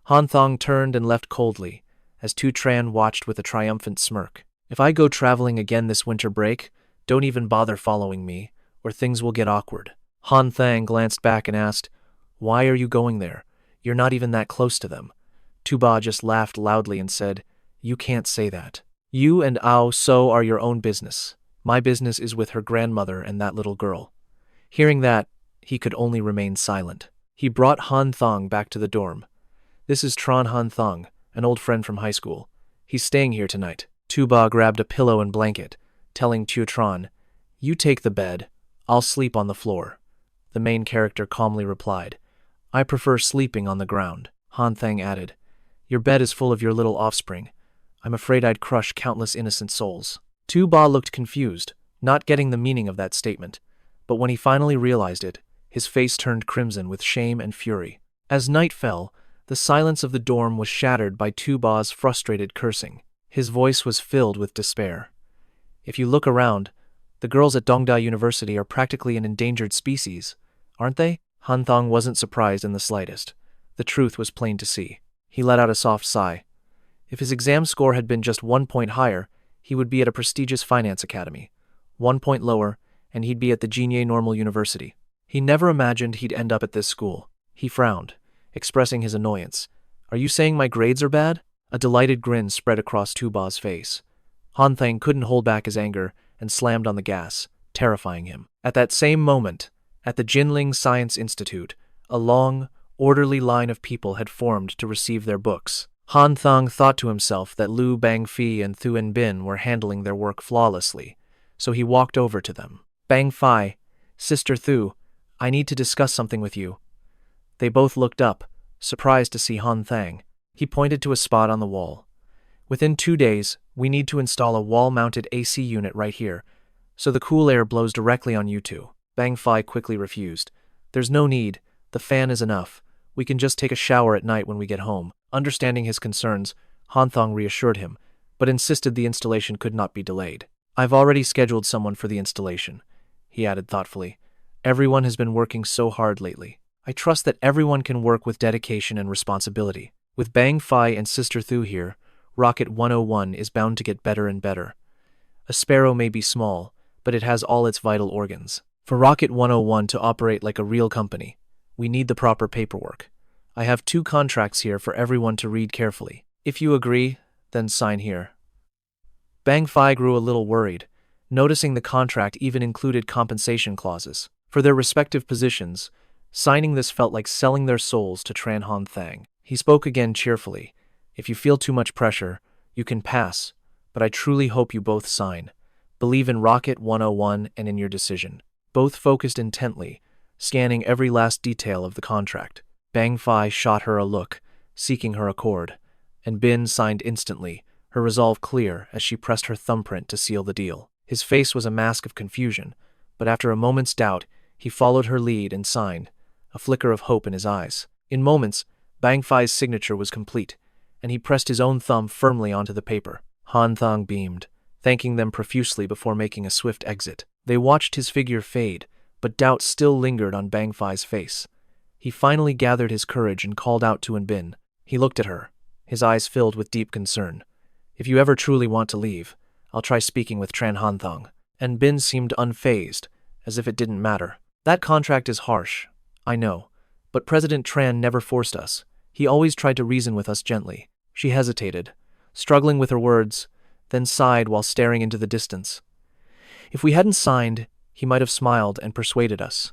Han Thang turned and left coldly, as Tran watched with a triumphant smirk. If I go traveling again this winter break, don't even bother following me, or things will get awkward. Han Thang glanced back and asked, Why are you going there? You're not even that close to them. Tuba just laughed loudly and said, You can't say that. You and Ao So are your own business. My business is with her grandmother and that little girl. Hearing that, he could only remain silent. He brought Han Thang back to the dorm. This is Tran Han Thang, an old friend from high school. He's staying here tonight. Tuba grabbed a pillow and blanket, telling Tran, You take the bed. I'll sleep on the floor. The main character calmly replied, I prefer sleeping on the ground. Han Thang added, Your bed is full of your little offspring. I'm afraid I'd crush countless innocent souls. Tuba looked confused, not getting the meaning of that statement, but when he finally realized it, his face turned crimson with shame and fury. As night fell, the silence of the dorm was shattered by Tuba's frustrated cursing. His voice was filled with despair. If you look around, the girls at Dongda University are practically an endangered species, aren't they? Han Thang wasn't surprised in the slightest. The truth was plain to see. He let out a soft sigh. If his exam score had been just 1 point higher, he would be at a prestigious finance academy. 1 point lower, and he'd be at the Jianye Normal University. He never imagined he'd end up at this school. He frowned, expressing his annoyance. Are you saying my grades are bad? A delighted grin spread across Tuba's face. Han Thang couldn't hold back his anger and slammed on the gas, terrifying him. At that same moment, at the Jinling Science Institute, a long, orderly line of people had formed to receive their books. Han Thang thought to himself that Liu Bangfi and Thuan Bin were handling their work flawlessly, so he walked over to them. Bangfi, Sister Thu, I need to discuss something with you. They both looked up, surprised to see Han Thang. He pointed to a spot on the wall. Within 2 days, we need to install a wall-mounted AC unit right here, so the cool air blows directly on you two. Bangfi quickly refused. There's no need. The fan is enough. We can just take a shower at night when we get home. Understanding his concerns, Han Thang reassured him, but insisted the installation could not be delayed. I've already scheduled someone for the installation, he added thoughtfully. Everyone has been working so hard lately. I trust that everyone can work with dedication and responsibility. With Bangfi and Sister Thu here, Rocket 101 is bound to get better and better. A sparrow may be small, but it has all its vital organs. For Rocket 101 to operate like a real company, we need the proper paperwork. I have 2 contracts here for everyone to read carefully. If you agree, then sign here. Bangfi grew a little worried, noticing the contract even included compensation clauses. For their respective positions, signing this felt like selling their souls to Tran Han Thang. He spoke again cheerfully. If you feel too much pressure, you can pass, but I truly hope you both sign. Believe in Rocket 101 and in your decision. Both focused intently, scanning every last detail of the contract. Bangfi shot her a look, seeking her accord, and Bin signed instantly, her resolve clear as she pressed her thumbprint to seal the deal. His face was a mask of confusion, but after a moment's doubt, he followed her lead and signed, a flicker of hope in his eyes. In moments, Bangfi's signature was complete, and he pressed his own thumb firmly onto the paper. Han Thang beamed, thanking them profusely before making a swift exit. They watched his figure fade, but doubt still lingered on Bangfi's face. He finally gathered his courage and called out to Bin. He looked at her, his eyes filled with deep concern. If you ever truly want to leave, I'll try speaking with Tran Han Thang. And Bin seemed unfazed, as if it didn't matter. That contract is harsh, I know, but President Tran never forced us. He always tried to reason with us gently. She hesitated, struggling with her words, then sighed while staring into the distance. If we hadn't signed, he might have smiled and persuaded us.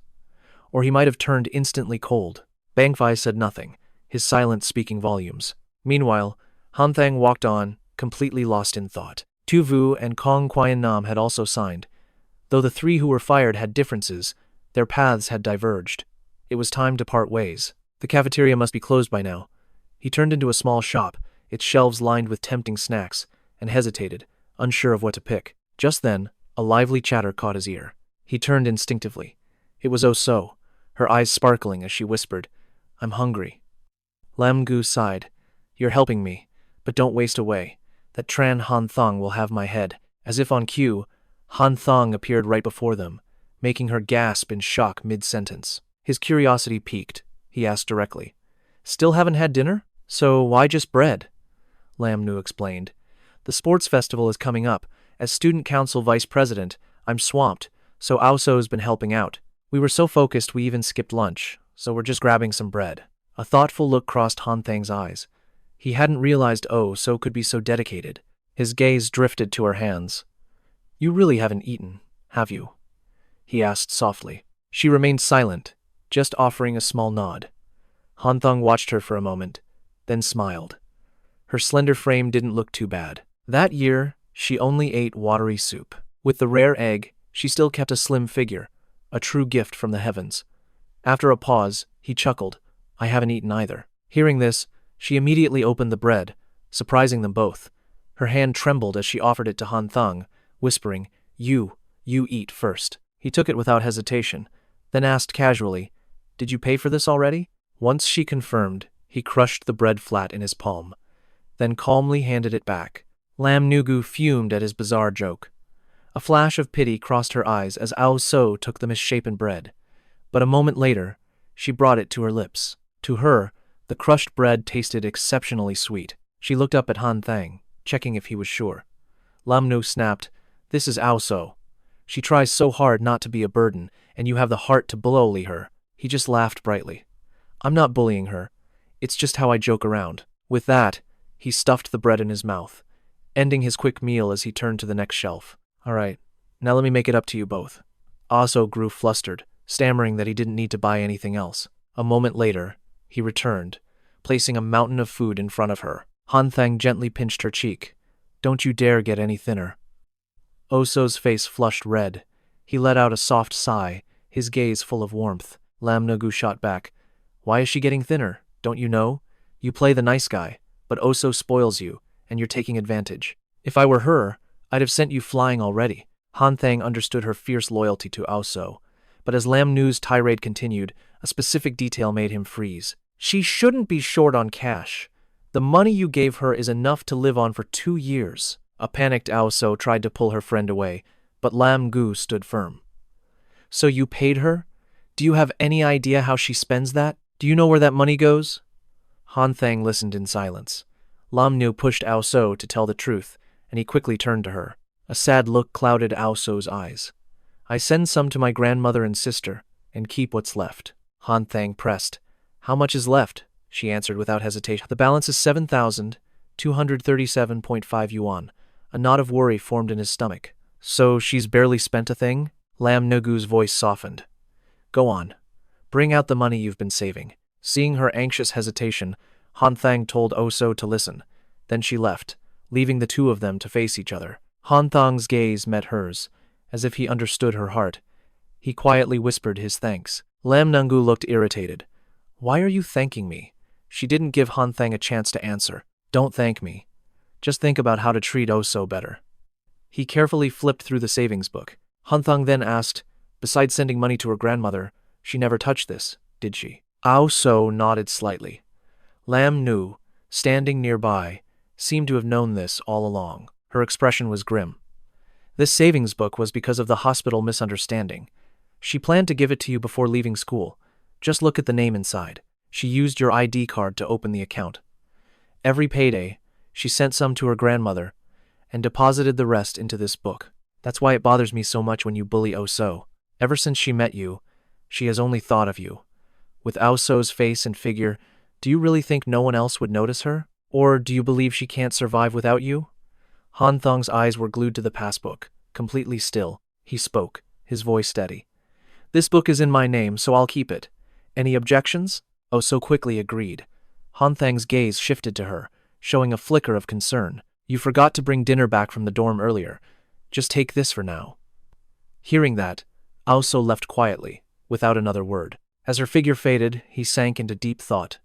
Or he might have turned instantly cold. Bangfi said nothing, his silence speaking volumes. Meanwhile, Han Thang walked on, completely lost in thought. Tu Vu and Kong Qian Nam had also signed. Though the 3 who were fired had differences, their paths had diverged. It was time to part ways. The cafeteria must be closed by now. He turned into a small shop, its shelves lined with tempting snacks, and hesitated, unsure of what to pick. Just then, a lively chatter caught his ear. He turned instinctively. It was Oh So, her eyes sparkling as she whispered, I'm hungry. Lam Gu sighed. You're helping me, but don't waste away. That Tran Han Thang will have my head. As if on cue, Han Thang appeared right before them, making her gasp in shock mid-sentence. His curiosity piqued. He asked directly, "Still haven't had dinner? So why just bread?" Lam Nu explained. "The sports festival is coming up. As student council vice president, I'm swamped, so Aoso's been helping out. We were so focused we even skipped lunch, so we're just grabbing some bread." A thoughtful look crossed Han Thang's eyes. He hadn't realized So could be so dedicated. His gaze drifted to her hands. "You really haven't eaten, have you?" he asked softly. She remained silent, just offering a small nod. Han Thang watched her for a moment, then smiled. Her slender frame didn't look too bad. That year, she only ate watery soup. With the rare egg, she still kept a slim figure, a true gift from the heavens. After a pause, he chuckled. "I haven't eaten either." Hearing this, she immediately opened the bread, surprising them both. Her hand trembled as she offered it to Han Thang, whispering, You eat first." He took it without hesitation, then asked casually, "Did you pay for this already?" Once she confirmed, he crushed the bread flat in his palm, then calmly handed it back. Lam Nugu fumed at his bizarre joke. A flash of pity crossed her eyes as So took the misshapen bread, but a moment later, she brought it to her lips. To her, the crushed bread tasted exceptionally sweet. She looked up at Han Thang, checking if he was sure. Lam Nu snapped, "This is So. She tries so hard not to be a burden, and you have the heart to bully her." He just laughed brightly. "I'm not bullying her. It's just how I joke around." With that, he stuffed the bread in his mouth, ending his quick meal as he turned to the next shelf. "All right, now let me make it up to you both." So grew flustered, stammering that he didn't need to buy anything else. A moment later, he returned, placing a mountain of food in front of her. Han Thang gently pinched her cheek. "Don't you dare get any thinner." So's face flushed red. He let out a soft sigh, his gaze full of warmth. Lam Nugu shot back. "Why is she getting thinner? Don't you know? You play the nice guy, but So spoils you, and you're taking advantage. If I were her, I'd have sent you flying already." Han Thang understood her fierce loyalty to So, but as Lam Nu's tirade continued, a specific detail made him freeze. "She shouldn't be short on cash. The money you gave her is enough to live on for 2 years. A panicked So tried to pull her friend away, but Lam Gu stood firm. "So you paid her? Do you have any idea how she spends that? Do you know where that money goes?" Han Thang listened in silence. Lam Nu pushed So to tell the truth, and he quickly turned to her. A sad look clouded So's eyes. "I send some to my grandmother and sister, and keep what's left." Han Thang pressed. "How much is left?" She answered without hesitation. "The balance is 7,237.5 yuan. A knot of worry formed in his stomach. "So she's barely spent a thing?" Lam Nugu's voice softened. "Go on. Bring out the money you've been saving." Seeing her anxious hesitation, Han Thang told So to listen. Then she left, leaving the two of them to face each other. Han Thang's gaze met hers, as if he understood her heart. He quietly whispered his thanks. Lam Nungu looked irritated. "Why are you thanking me?" She didn't give Han Thang a chance to answer. "Don't thank me. Just think about how to treat So better." He carefully flipped through the savings book. Han Thang then asked, "Besides sending money to her grandmother, she never touched this, did she?" So nodded slightly. Lam Nu, standing nearby, seemed to have known this all along. Her expression was grim. "This savings book was because of the hospital misunderstanding. She planned to give it to you before leaving school. Just look at the name inside. She used your ID card to open the account. Every payday, she sent some to her grandmother and deposited the rest into this book. That's why it bothers me so much when you bully So. Ever since she met you, she has only thought of you. With So's face and figure, do you really think no one else would notice her? Or do you believe she can't survive without you?" Han Thang's eyes were glued to the passbook, completely still. He spoke, his voice steady. "This book is in my name, so I'll keep it. Any objections?" So quickly agreed. Han Thang's gaze shifted to her, showing a flicker of concern. "You forgot to bring dinner back from the dorm earlier. Just take this for now." Hearing that, So left quietly, without another word. As her figure faded, he sank into deep thought,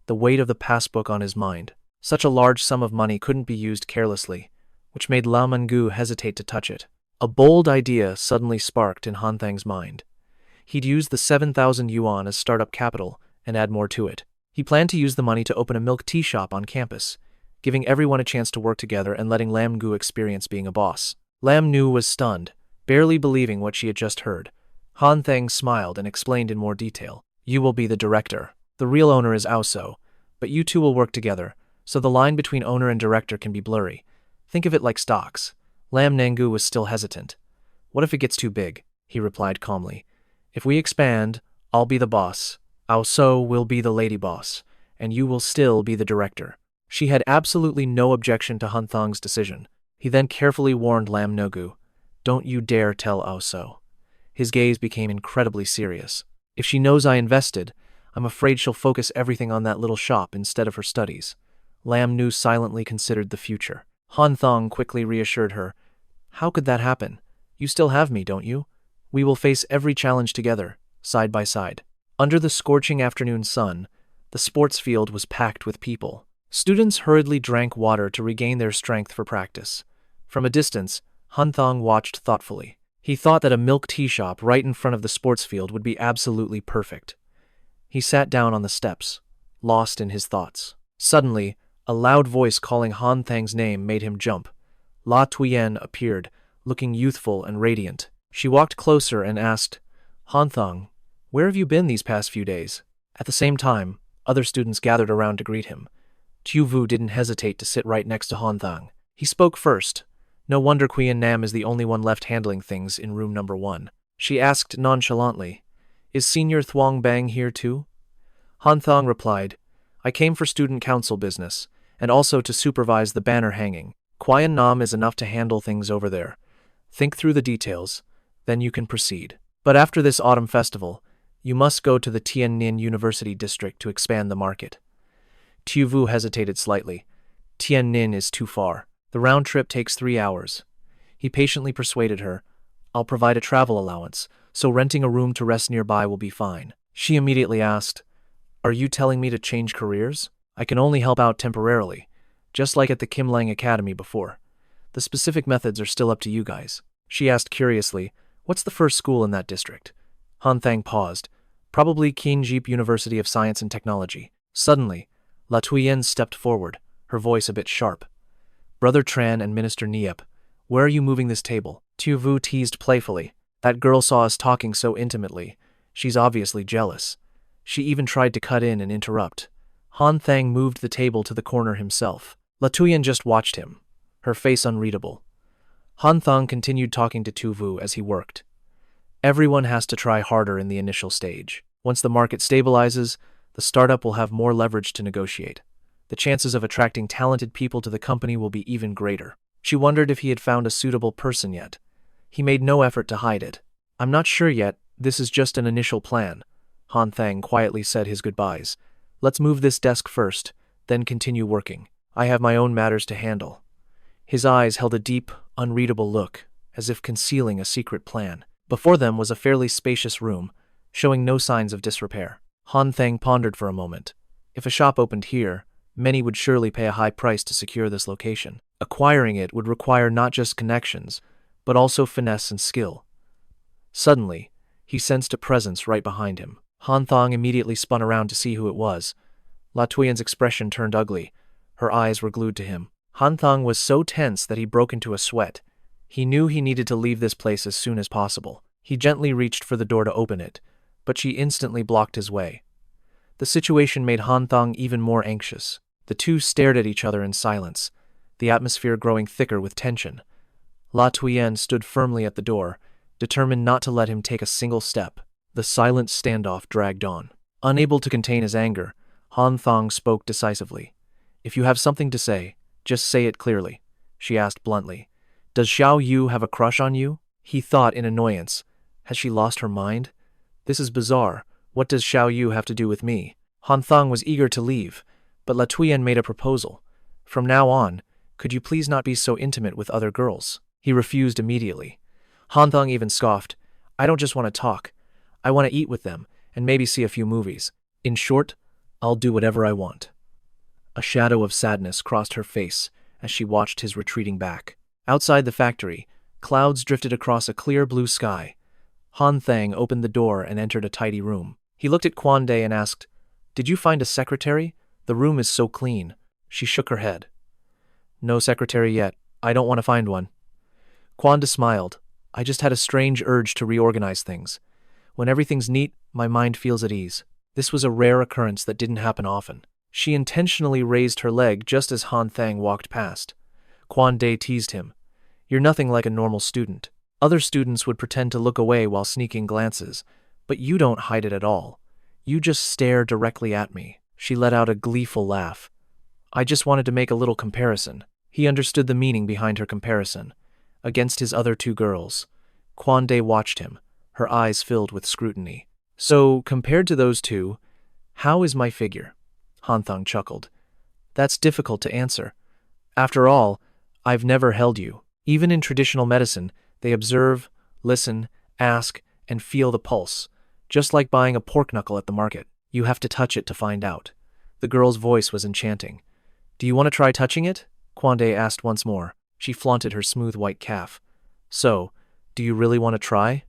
the weight of the passbook on his mind. Such a large sum of money couldn't be used carelessly, which made Lam Ngu hesitate to touch it. A bold idea suddenly sparked in Han Thang's mind. He'd use the 7,000 yuan as startup capital and add more to it. He planned to use the money to open a milk tea shop on campus, giving everyone a chance to work together and letting Lam Gu experience being a boss. Lam Nu was stunned, barely believing what she had just heard. Han Thang smiled and explained in more detail. You will be the director. The real owner is Aoso, but you two will work together, so the line between owner and director can be blurry. Think of it like stocks. Lam Nangu was still hesitant. What if it gets too big? He replied calmly. If we expand, I'll be the boss. Aoso will be the lady boss, and you will still be the director. She had absolutely no objection to Han Thang's decision. He then carefully warned Lam Nogu, don't you dare tell Aoso. His gaze became incredibly serious. If she knows I invested, I'm afraid she'll focus everything on that little shop instead of her studies. Lam Nu silently considered the future. Han Thang quickly reassured her. How could that happen? You still have me, don't you? We will face every challenge together, side by side. Under the scorching afternoon sun, the sports field was packed with people. Students hurriedly drank water to regain their strength for practice. From a distance, Han Thang watched thoughtfully. He thought that a milk tea shop right in front of the sports field would be absolutely perfect. He sat down on the steps, lost in his thoughts. Suddenly, a loud voice calling Han Thang's name made him jump. La Tuyen appeared, looking youthful and radiant. She walked closer and asked, Han Thang, where have you been these past few days? At the same time, other students gathered around to greet him. Tu Vu didn't hesitate to sit right next to Han Thang. He spoke first. No wonder Qian Nam is the only one left handling things in room number 1. She asked nonchalantly, Is Senior Thuong Bang here too? Han Thang replied, I came for student council business, and also to supervise the banner hanging. Qian Nam is enough to handle things over there. Think through the details, then you can proceed. But after this autumn festival, you must go to the Tien Ninh University district to expand the market. Tu Vu hesitated slightly. Tien Ninh is too far. The round trip takes 3 hours. He patiently persuaded her, I'll provide a travel allowance, so renting a room to rest nearby will be fine. She immediately asked, Are you telling me to change careers? I can only help out temporarily, just like at the Kim Lang Academy before. The specific methods are still up to you guys. She asked curiously, What's the first school in that district? Han Thang paused. Probably Kinjip University of Science and Technology. Suddenly, La Tuyen stepped forward, her voice a bit sharp. Brother Tran and Minister Niep, where are you moving this table? Tu Vu teased playfully. That girl saw us talking so intimately. She's obviously jealous. She even tried to cut in and interrupt. Han Thang moved the table to the corner himself. La Tuyen just watched him, her face unreadable. Han Thang continued talking to Tu Vu as he worked. Everyone has to try harder in the initial stage. Once the market stabilizes, the startup will have more leverage to negotiate. The chances of attracting talented people to the company will be even greater. She wondered if he had found a suitable person yet. He made no effort to hide it. I'm not sure yet, this is just an initial plan. Han Thang quietly said his goodbyes. Let's move this desk first, then continue working. I have my own matters to handle. His eyes held a deep, unreadable look, as if concealing a secret plan. Before them was a fairly spacious room, showing no signs of disrepair. Han Thang pondered for a moment. If a shop opened here, many would surely pay a high price to secure this location. Acquiring it would require not just connections, but also finesse and skill. Suddenly, he sensed a presence right behind him. Han Thang immediately spun around to see who it was. La Tuyen's expression turned ugly. Her eyes were glued to him. Han Thang was so tense that he broke into a sweat. He knew he needed to leave this place as soon as possible. He gently reached for the door to open it, but she instantly blocked his way. The situation made Han Thang even more anxious. The two stared at each other in silence, the atmosphere growing thicker with tension. La Tuyen stood firmly at the door, determined not to let him take a single step. The silent standoff dragged on. Unable to contain his anger, Han Thang spoke decisively. If you have something to say, just say it clearly, she asked bluntly. Does Xiao Yu have a crush on you? He thought in annoyance. Has she lost her mind? This is bizarre. What does Xiao Yu have to do with me? Han Thang was eager to leave, but La Tuyen made a proposal. From now on, could you please not be so intimate with other girls? He refused immediately. Han Thang even scoffed. I don't just want to talk. I want to eat with them, and maybe see a few movies. In short, I'll do whatever I want. A shadow of sadness crossed her face as she watched his retreating back. Outside the factory, clouds drifted across a clear blue sky. Han Thang opened the door and entered a tidy room. He looked at Quan Day and asked, Did you find a secretary? The room is so clean. She shook her head. No secretary yet. I don't want to find one. Kwanda smiled. I just had a strange urge to reorganize things. When everything's neat, my mind feels at ease. This was a rare occurrence that didn't happen often. She intentionally raised her leg just as Han Thang walked past. Kwanda teased him. You're nothing like a normal student. Other students would pretend to look away while sneaking glances, but you don't hide it at all. You just stare directly at me. She let out a gleeful laugh. I just wanted to make a little comparison. He understood the meaning behind her comparison. Against his other two girls. Kwanda watched him, her eyes filled with scrutiny. So, compared to those two, how is my figure? Han Thang chuckled. That's difficult to answer. After all, I've never held you. Even in traditional medicine, they observe, listen, ask, and feel the pulse. Just like buying a pork knuckle at the market. You have to touch it to find out. The girl's voice was enchanting. Do you want to try touching it? Kwanda asked once more. She flaunted her smooth white calf. So, do you really want to try?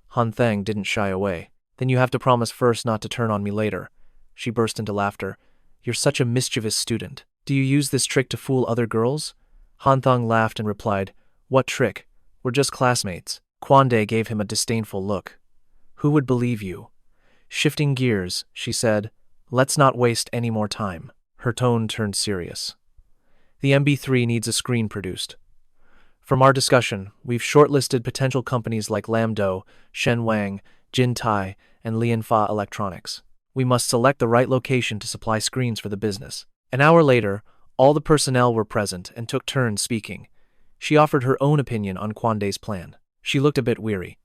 Han Thang didn't shy away. Then you have to promise first not to turn on me later. She burst into laughter. You're such a mischievous student. Do you use this trick to fool other girls? Han Thang laughed and replied, What trick? We're just classmates. Kwanda gave him a disdainful look. Who would believe you? Shifting gears, she said, Let's not waste any more time. Her tone turned serious. The MB3 needs a screen produced. From our discussion, we've shortlisted potential companies like Lamdo, Shen Wang, Jin Tai, and Lianfa Electronics. We must select the right location to supply screens for the business. An hour later, all the personnel were present and took turns speaking. She offered her own opinion on Kwanda's plan. She looked a bit weary.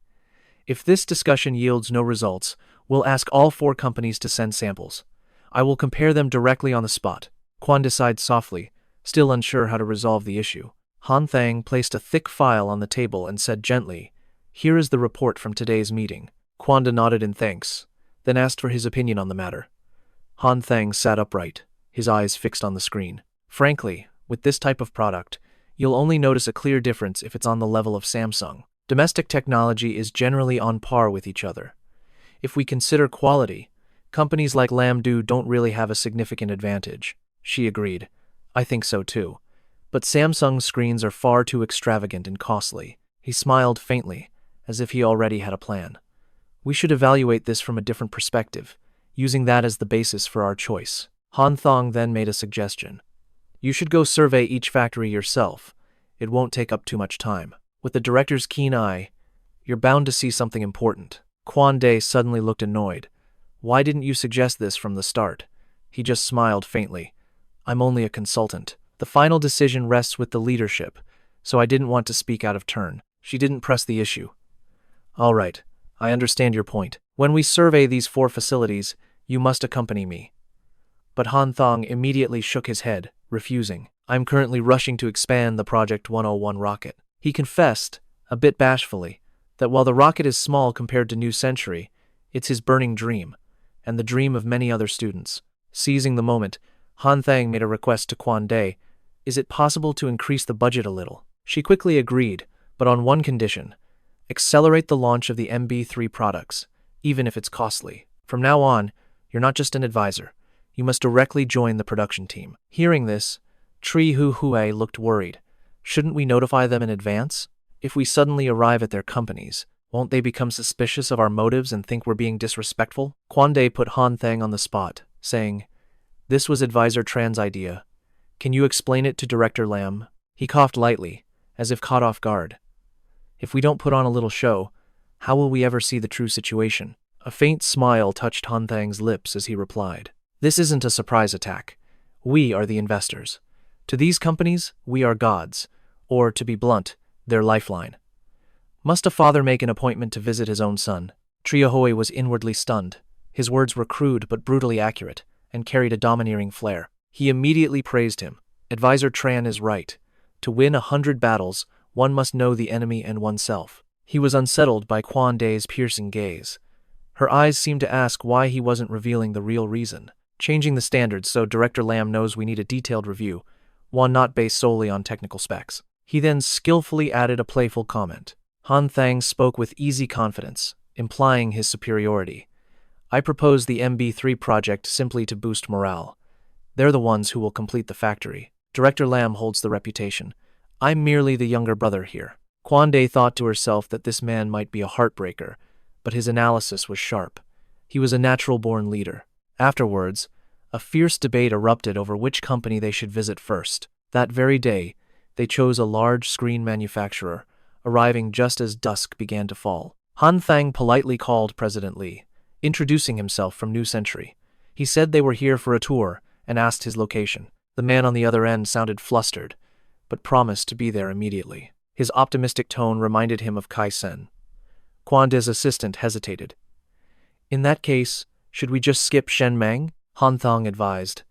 If this discussion yields no results, we'll ask all 4 companies to send samples. I will compare them directly on the spot. Kwanda sighed softly, still unsure how to resolve the issue. Han Thang placed a thick file on the table and said gently, Here is the report from today's meeting. Kwanda nodded in thanks, then asked for his opinion on the matter. Han Thang sat upright, his eyes fixed on the screen. Frankly, with this type of product, you'll only notice a clear difference if it's on the level of Samsung. Domestic technology is generally on par with each other. If we consider quality, companies like Lamdo don't really have a significant advantage. She agreed. I think so too. But Samsung's screens are far too extravagant and costly. He smiled faintly, as if he already had a plan. We should evaluate this from a different perspective, using that as the basis for our choice. Han Thang then made a suggestion. You should go survey each factory yourself. It won't take up too much time. With the director's keen eye, you're bound to see something important. Kwanda suddenly looked annoyed. Why didn't you suggest this from the start? He just smiled faintly. I'm only a consultant. The final decision rests with the leadership, so I didn't want to speak out of turn. She didn't press the issue. All right, I understand your point. When we survey these 4 facilities, you must accompany me. But Han Thang immediately shook his head, refusing. I'm currently rushing to expand the Project 101 rocket. He confessed, a bit bashfully, that while the rocket is small compared to New Century, it's his burning dream, and the dream of many other students. Seizing the moment, Han Thang made a request to Kwanda. Is it possible to increase the budget a little? She quickly agreed, but on one condition. Accelerate the launch of the MB3 products, even if it's costly. From now on, you're not just an advisor. You must directly join the production team. Hearing this, Tri Hu Hue looked worried. Shouldn't we notify them in advance? If we suddenly arrive at their companies, won't they become suspicious of our motives and think we're being disrespectful? Kwanda put Han Thang on the spot, saying, This was Advisor Tran's idea. Can you explain it to Director Lam? He coughed lightly, as if caught off guard. If we don't put on a little show, how will we ever see the true situation? A faint smile touched Han Thang's lips as he replied. This isn't a surprise attack. We are the investors. To these companies, we are gods, or, to be blunt, their lifeline. Must a father make an appointment to visit his own son? Triahoe was inwardly stunned. His words were crude but brutally accurate, and carried a domineering flair. He immediately praised him. Advisor Tran is right. To win 100 battles, one must know the enemy and oneself. He was unsettled by Kwanda's piercing gaze. Her eyes seemed to ask why he wasn't revealing the real reason. Changing the standards so Director Lam knows we need a detailed review, one not based solely on technical specs. He then skillfully added a playful comment. Han Thang spoke with easy confidence, implying his superiority. I propose the MB3 project simply to boost morale. They're the ones who will complete the factory. Director Lam holds the reputation. I'm merely the younger brother here. Kwande thought to herself that this man might be a heartbreaker, but his analysis was sharp. He was a natural-born leader. Afterwards, a fierce debate erupted over which company they should visit first. That very day, they chose a large screen manufacturer, arriving just as dusk began to fall. Han Thang politely called President Lee, introducing himself from New Century. He said they were here for a tour and asked his location. The man on the other end sounded flustered, but promised to be there immediately. His optimistic tone reminded him of Kai Sen. Kwanda's assistant hesitated. In that case, should we just skip Shen Meng? Han Thang advised.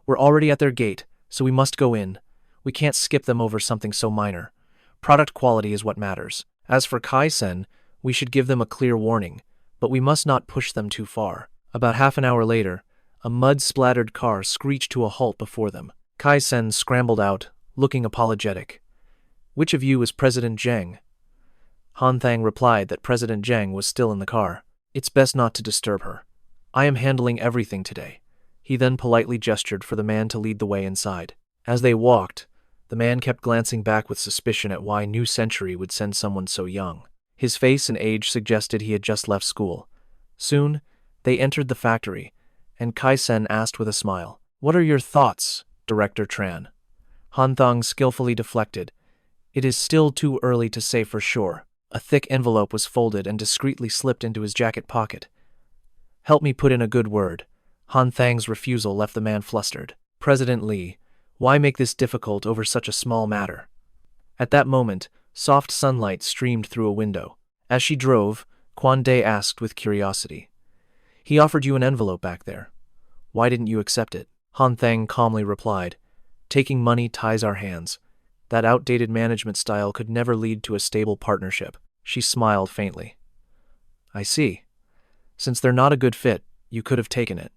We're already at their gate, so we must go in. We can't skip them over something so minor. Product quality is what matters. As for Kai Sen, we should give them a clear warning, but we must not push them too far. About half an hour later, a mud-splattered car screeched to a halt before them. Kai Sen scrambled out, looking apologetic. Which of you is President Zheng? Han Thang replied that President Zheng was still in the car. It's best not to disturb her. I am handling everything today. He then politely gestured for the man to lead the way inside. As they walked, the man kept glancing back with suspicion at why New Century would send someone so young. His face and age suggested he had just left school. Soon, they entered the factory, and Kai Sen asked with a smile, "What are your thoughts, Director Tran?" Han Thang skillfully deflected. "It is still too early to say for sure." A thick envelope was folded and discreetly slipped into his jacket pocket. "Help me put in a good word." Han Thang's refusal left the man flustered. "President Lee, why make this difficult over such a small matter?" At that moment, soft sunlight streamed through a window. As she drove, Kwande asked with curiosity, "He offered you an envelope back there. Why didn't you accept it?" Han Thang calmly replied, "Taking money ties our hands. That outdated management style could never lead to a stable partnership." She smiled faintly. "I see. Since they're not a good fit, you could have taken it.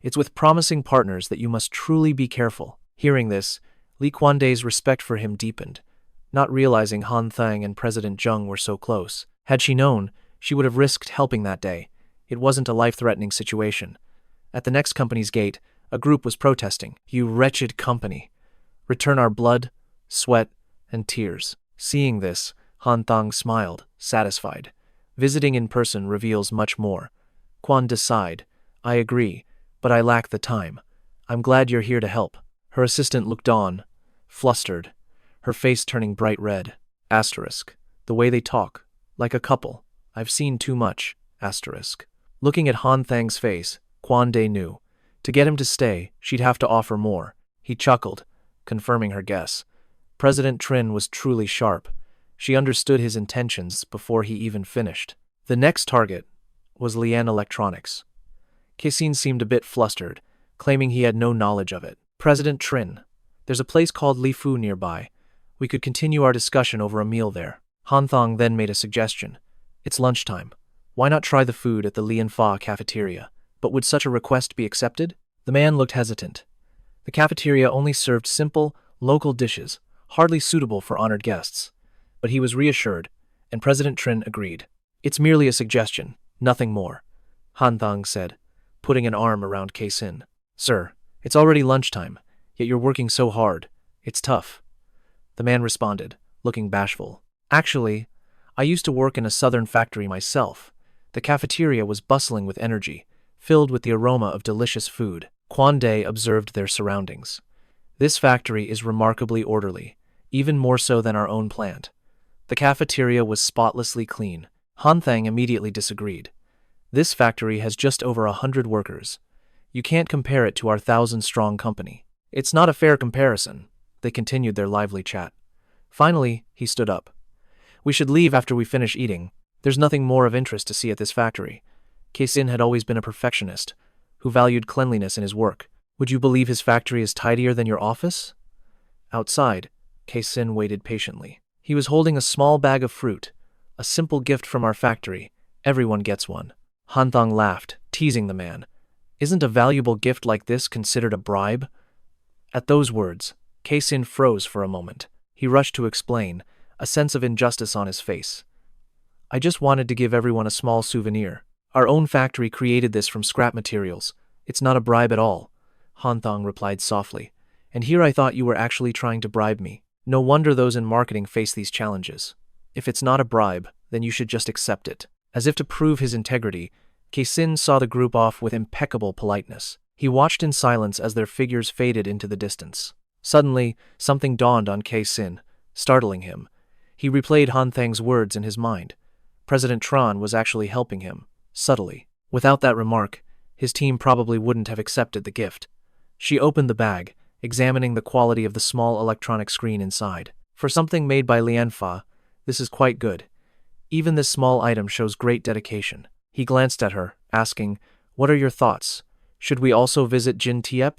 It's with promising partners that you must truly be careful." Hearing this, Li Kwande's respect for him deepened, not realizing Han Thang and President Zheng were so close. Had she known, she would have risked helping that day. It wasn't a life-threatening situation. At the next company's gate, a group was protesting. "You wretched company. Return our blood, sweat, and tears." Seeing this, Han Thang smiled, satisfied. Visiting in person reveals much more. Kwande sighed. "I agree, but I lack the time. I'm glad you're here to help." Her assistant looked on, flustered, her face turning bright red. Asterisk. The way they talk, like a couple. I've seen too much. Asterisk. Looking at Han Thang's face, Kwande knew. To get him to stay, she'd have to offer more. He chuckled, confirming her guess. President Trin was truly sharp. She understood his intentions before he even finished. The next target was Lian Electronics. Cassine seemed a bit flustered, claiming he had no knowledge of it. "President Trin, there's a place called Li Fu nearby. We could continue our discussion over a meal there." Han Thang then made a suggestion. "It's lunchtime. Why not try the food at the Lian Fa cafeteria?" But would such a request be accepted? The man looked hesitant. The cafeteria only served simple, local dishes, hardly suitable for honored guests. But he was reassured, and President Trin agreed. "It's merely a suggestion, nothing more," Han Thang said, putting an arm around Cassine. "Sir, it's already lunchtime, yet you're working so hard. It's tough." The man responded, looking bashful. "Actually, I used to work in a southern factory myself. The cafeteria was bustling with energy, filled with the aroma of delicious food." Kwande observed their surroundings. "This factory is remarkably orderly, even more so than our own plant." The cafeteria was spotlessly clean. Han Thang immediately disagreed. "This factory has just over 100 workers. You can't compare it to our 1,000-strong company." "It's not a fair comparison." They continued their lively chat. Finally, he stood up. "We should leave after we finish eating. There's nothing more of interest to see at this factory." Cassine had always been a perfectionist, who valued cleanliness in his work. "Would you believe his factory is tidier than your office?" Outside, Cassine waited patiently. He was holding a small bag of fruit, a simple gift from our factory. Everyone gets one. Han Thang laughed, teasing the man. "Isn't a valuable gift like this considered a bribe?" At those words, Cassine froze for a moment. He rushed to explain, a sense of injustice on his face. "I just wanted to give everyone a small souvenir." Our own factory created this from scrap materials. It's not a bribe at all, Han Thang replied softly. And here I thought you were actually trying to bribe me. No wonder those in marketing face these challenges. If it's not a bribe, then you should just accept it. As if to prove his integrity, Kei-sin saw the group off with impeccable politeness. He watched in silence as their figures faded into the distance. Suddenly, something dawned on Kei-sin, startling him. He replayed Han Thang's words in his mind. President Tran was actually helping him, subtly. Without that remark, his team probably wouldn't have accepted the gift. She opened the bag, examining the quality of the small electronic screen inside. For something made by Lianfa, this is quite good. Even this small item shows great dedication. He glanced at her, asking, "What are your thoughts? Should we also visit Jin Tiep?"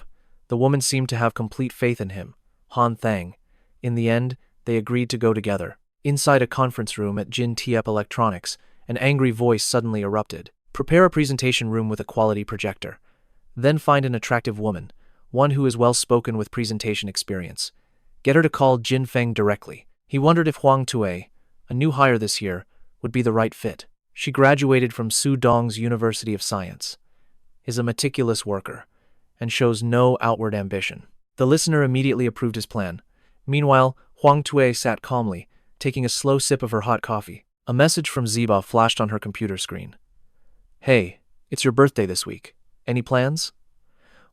The woman seemed to have complete faith in him. Han Thang. In the end, they agreed to go together. Inside a conference room at Jin Tiep Electronics, an angry voice suddenly erupted. Prepare a presentation room with a quality projector. Then find an attractive woman, one who is well-spoken with presentation experience. Get her to call Jin Feng directly. He wondered if Huang Tue, a new hire this year, would be the right fit. She graduated from Sudong's University of Science, is a meticulous worker, and shows no outward ambition. The listener immediately approved his plan. Meanwhile, Huang Tue sat calmly, taking a slow sip of her hot coffee. A message from Ziba flashed on her computer screen. "Hey, it's your birthday this week. Any plans?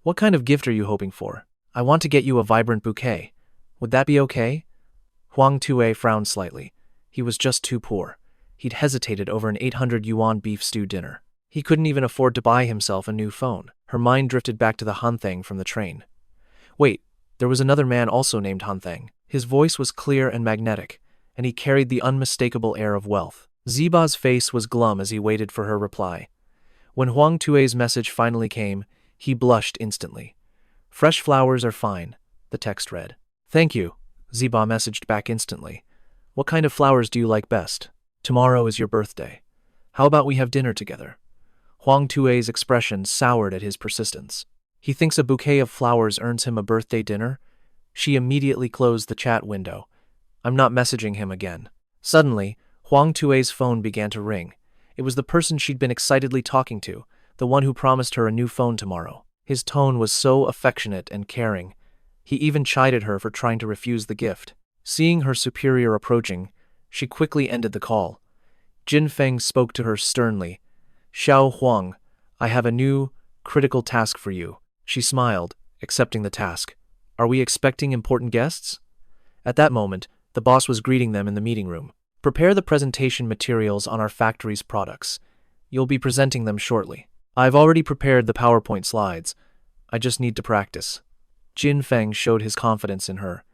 What kind of gift are you hoping for? I want to get you a vibrant bouquet. Would that be okay?" Huang Tue frowned slightly. He was just too poor. He'd hesitated over an 800 yuan beef stew dinner. He couldn't even afford to buy himself a new phone. Her mind drifted back to the Han Thang from the train. Wait, there was another man also named Han Thang. His voice was clear and magnetic, and he carried the unmistakable air of wealth. Ziba's face was glum as he waited for her reply. When Huang Tue's message finally came, he blushed instantly. "Fresh flowers are fine," the text read. "Thank you," Ziba messaged back instantly. "What kind of flowers do you like best? Tomorrow is your birthday. How about we have dinner together?" Huang Tue's expression soured at his persistence. He thinks a bouquet of flowers earns him a birthday dinner? She immediately closed the chat window. I'm not messaging him again. Suddenly, Huang Tue's phone began to ring. It was the person she'd been excitedly talking to, the one who promised her a new phone tomorrow. His tone was so affectionate and caring. He even chided her for trying to refuse the gift. Seeing her superior approaching, she quickly ended the call. Jin Feng spoke to her sternly. "Xiao Huang, I have a new, critical task for you." She smiled, accepting the task. "Are we expecting important guests?" At that moment, the boss was greeting them in the meeting room. "Prepare the presentation materials on our factory's products. You'll be presenting them shortly. I've already prepared the PowerPoint slides. I just need to practice." Jin Feng showed his confidence in her.